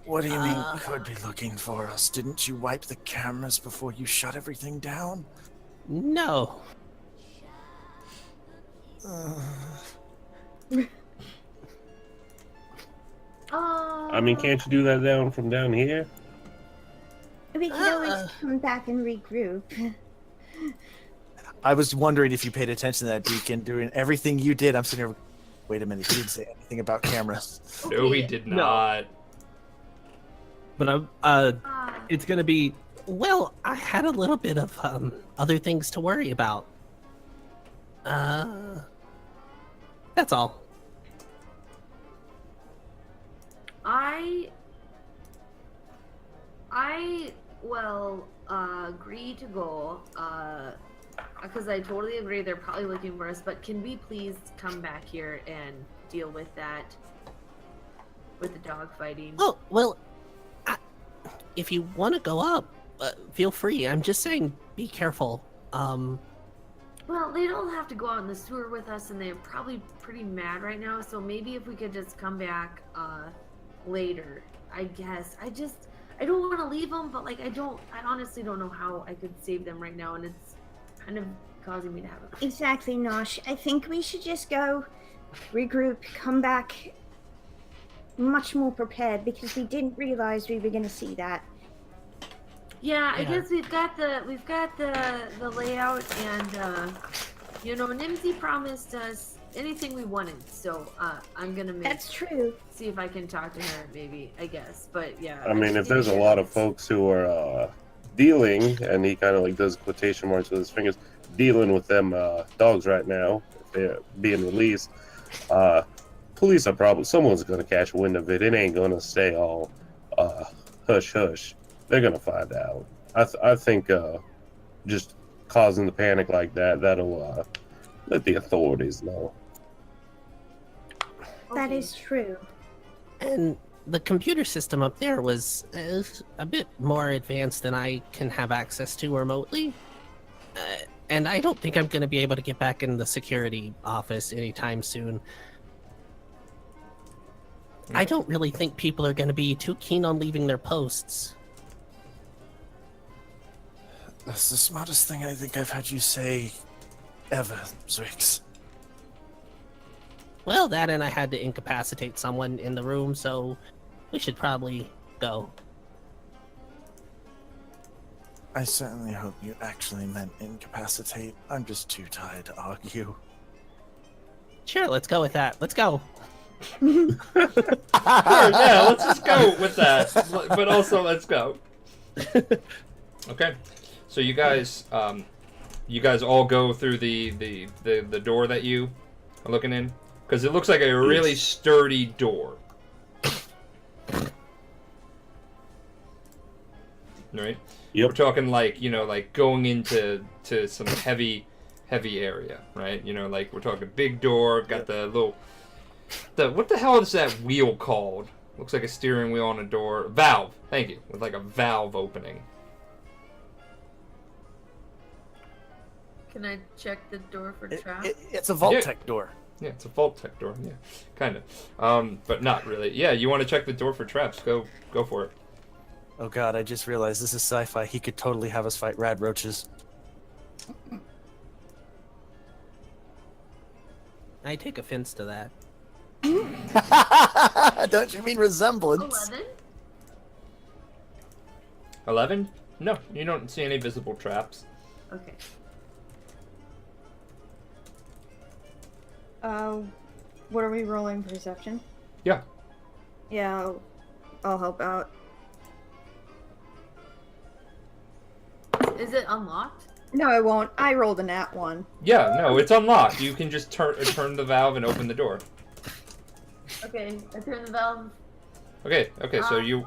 What do you mean could be looking for us? Didn't you wipe the cameras before you shut everything down? No. I mean, can't you do that from down here? We can always come back and regroup. I was wondering if you paid attention to that, Deacon. Doing everything you did, I'm sitting here. Wait a minute, he didn't say anything about cameras. No, he did not. But it's gonna be. Well, I had a little bit of other things to worry about. That's all. I will agree to go because I totally agree they're probably looking for us, but can we please come back here and deal with that, with the dog fighting? Oh, well, if you want to go up, feel free. I'm just saying, be careful. Well, they don't have to go out in the sewer with us, and they're probably pretty mad right now, so maybe if we could just come back later, I guess. I don't want to leave them, but like I honestly don't know how I could save them right now, and it's kind of causing me to have a... Exactly, Nosh. I think we should just go regroup, come back much more prepared because we didn't realize we were going to see that. Yeah, I guess we've got the layout, and Nimsy promised us anything we wanted, so I'm gonna That's true. see if I can talk to her, maybe, I guess. But yeah. I mean, if there's a lot of folks who are dealing, and he kind of like does quotation marks with his fingers, dealing with them dogs right now, if they're being released, police are probably, someone's gonna catch wind of it. It ain't gonna stay all hush hush. They're gonna find out. I think just causing the panic like that'll let the authorities know. That is true. And the computer system up there was a bit more advanced than I can have access to remotely. And I don't think I'm going to be able to get back in the security office anytime soon. I don't really think people are going to be too keen on leaving their posts. That's the smartest thing I think I've had you say ever, Zwix. Well, that and I had to incapacitate someone in the room, so we should probably go. I certainly hope you actually meant incapacitate. I'm just too tired to argue. Sure, let's go with that. Let's go. Sure, yeah, let's just go with that. But also, let's go. Okay, so you guys all go through the door that you are looking in, because it looks like a really sturdy door. Right? Yep. We're talking like, like going into some heavy area, right? Like we're talking big door, got the little, what the hell is that wheel called? Looks like a steering wheel on a door. Valve. Thank you. With like a valve opening. Can I check the door for traps? It's a Vault-Tec door. Yeah, it's a Vault-Tec door. Yeah, kind of. But not really. Yeah, you want to check the door for traps? Go for it. Oh god, I just realized this is sci-fi. He could totally have us fight rad roaches. I take offense to that. Don't you mean resemblance? 11? 11? No, you don't see any visible traps. Okay. What are we rolling? Perception? Yeah. Yeah, I'll help out. Is it unlocked? No, I won't. I rolled a nat 1. Yeah, no, it's unlocked. You can just turn the valve and open the door. Okay, I turn the valve. Okay, so you...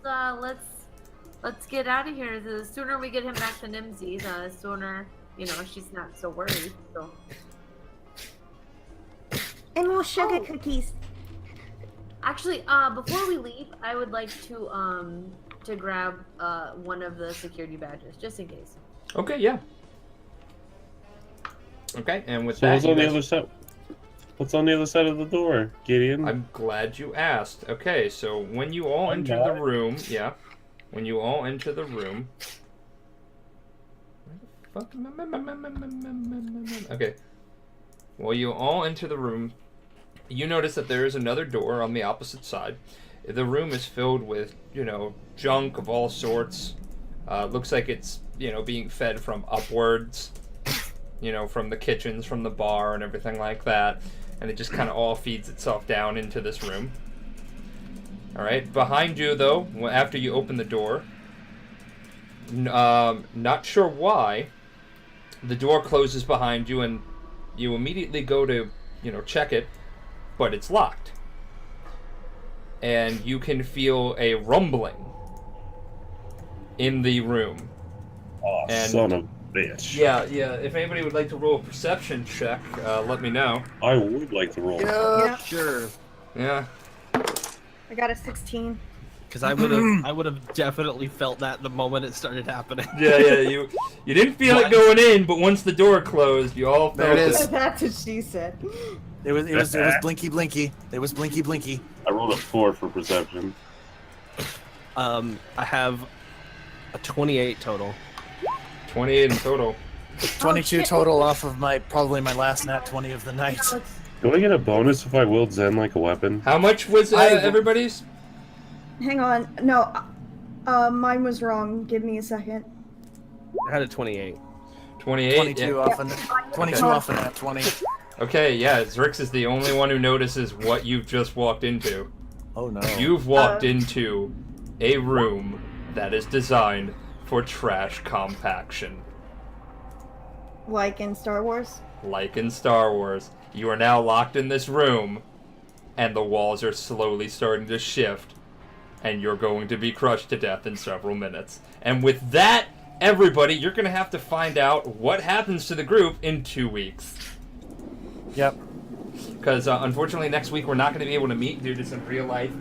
Let's get out of here. The sooner we get him back to Nimsy, the sooner, she's not so worried, so... And more sugar cookies. Actually, before we leave, I would like to grab one of the security badges, just in case. Okay, yeah. Okay, and with So that, what's on the other side? What's on the other side of the door, Gideon? I'm glad you asked. Okay, so when you all enter the room, when you all enter the room, okay. Well, you all enter the room. You notice that there is another door on the opposite side. The room is filled with, junk of all sorts. Looks like it's, being fed from upwards, from the kitchens, from the bar, and everything like that. And it just kind of all feeds itself down into this room. All right. Behind you, though, after you open the door, not sure why, the door closes behind you, and you immediately go to, check it, but it's locked. And you can feel a rumbling in the room. Oh, and son of a bitch. Yeah. If anybody would like to roll a perception check, let me know. I would like to roll. Yeah. Sure. Yeah. I got a 16. Because I would have definitely felt that the moment it started happening. Yeah. You didn't feel it going in, but once the door closed, you all felt There it is. That's what she said. It was blinky blinky. It was blinky blinky. I rolled a 4 for perception. I have a 28 total. 28 in total. 22 total off of probably my last nat 20 of the night. Do I get a bonus if I wield Zen like a weapon? How much was everybody's? Hang on. No, mine was wrong. Give me a second. I had a 28. 28. 22 Yeah. off and 22 off and that 20. Okay, yeah, Zrix is the only one who notices what you've just walked into. Oh no. You've walked into a room that is designed for trash compaction. Like in Star Wars? Like in Star Wars. You are now locked in this room, and the walls are slowly starting to shift, and you're going to be crushed to death in several minutes. And with that, everybody, you're going to have to find out what happens to the group in 2 weeks. Yep. Because unfortunately next week we're not going to be able to meet due to some real life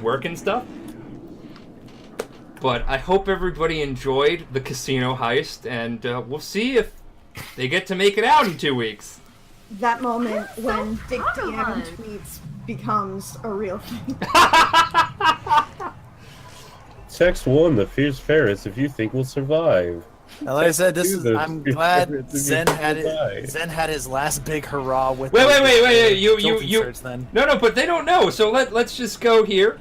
work and stuff. But I hope everybody enjoyed the casino heist, and we'll see if they get to make it out in 2 weeks. That moment so when Dick fun. DM tweets becomes a real thing. Text 1, the fierce ferrets, if you think we'll survive. Now, like I said, Text 2, I'm the glad ferrets, if you Zen think had we'll die. it. Zen had his last big hurrah with. Wait, you Then. No, but they don't know, so let's just go here.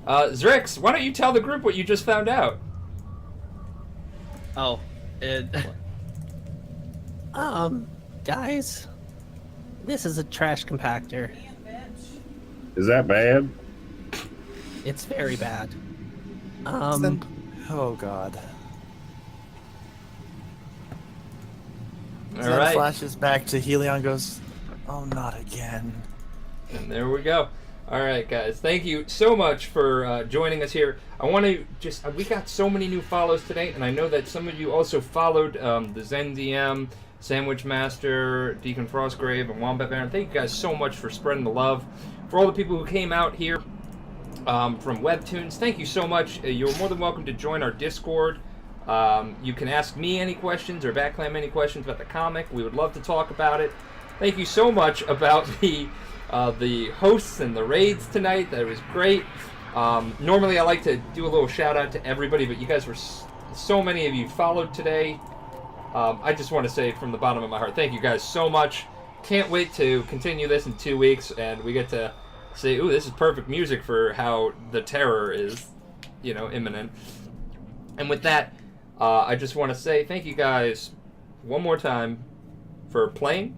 Zrix, why don't you tell the group what you just found out? Oh, it. Guys, this is a trash compactor. Is that bad? It's very bad. Oh god. All Zen right. flashes back to Helion. Goes, oh, not again. And there we go. All right, guys. Thank you so much for joining us here. I want to just... we got so many new follows today, and I know that some of you also followed the Zen DM, Sandwich Master, Deacon Frostgrave, and Wombat Baron. Thank you guys so much for spreading the love. For all the people who came out here from Webtoons, thank you so much. You're more than welcome to join our Discord. You can ask me any questions or Backclam any questions about the comic. We would love to talk about it. Thank you so much about the hosts and the raids tonight. That was great. Normally I like to do a little shout out to everybody, but you guys were so many of you followed today. I just want to say from the bottom of my heart, thank you guys so much. Can't wait to continue this in 2 weeks, and we get to say, ooh, this is perfect music for how the terror is, imminent. And with that, I just want to say thank you guys one more time for playing,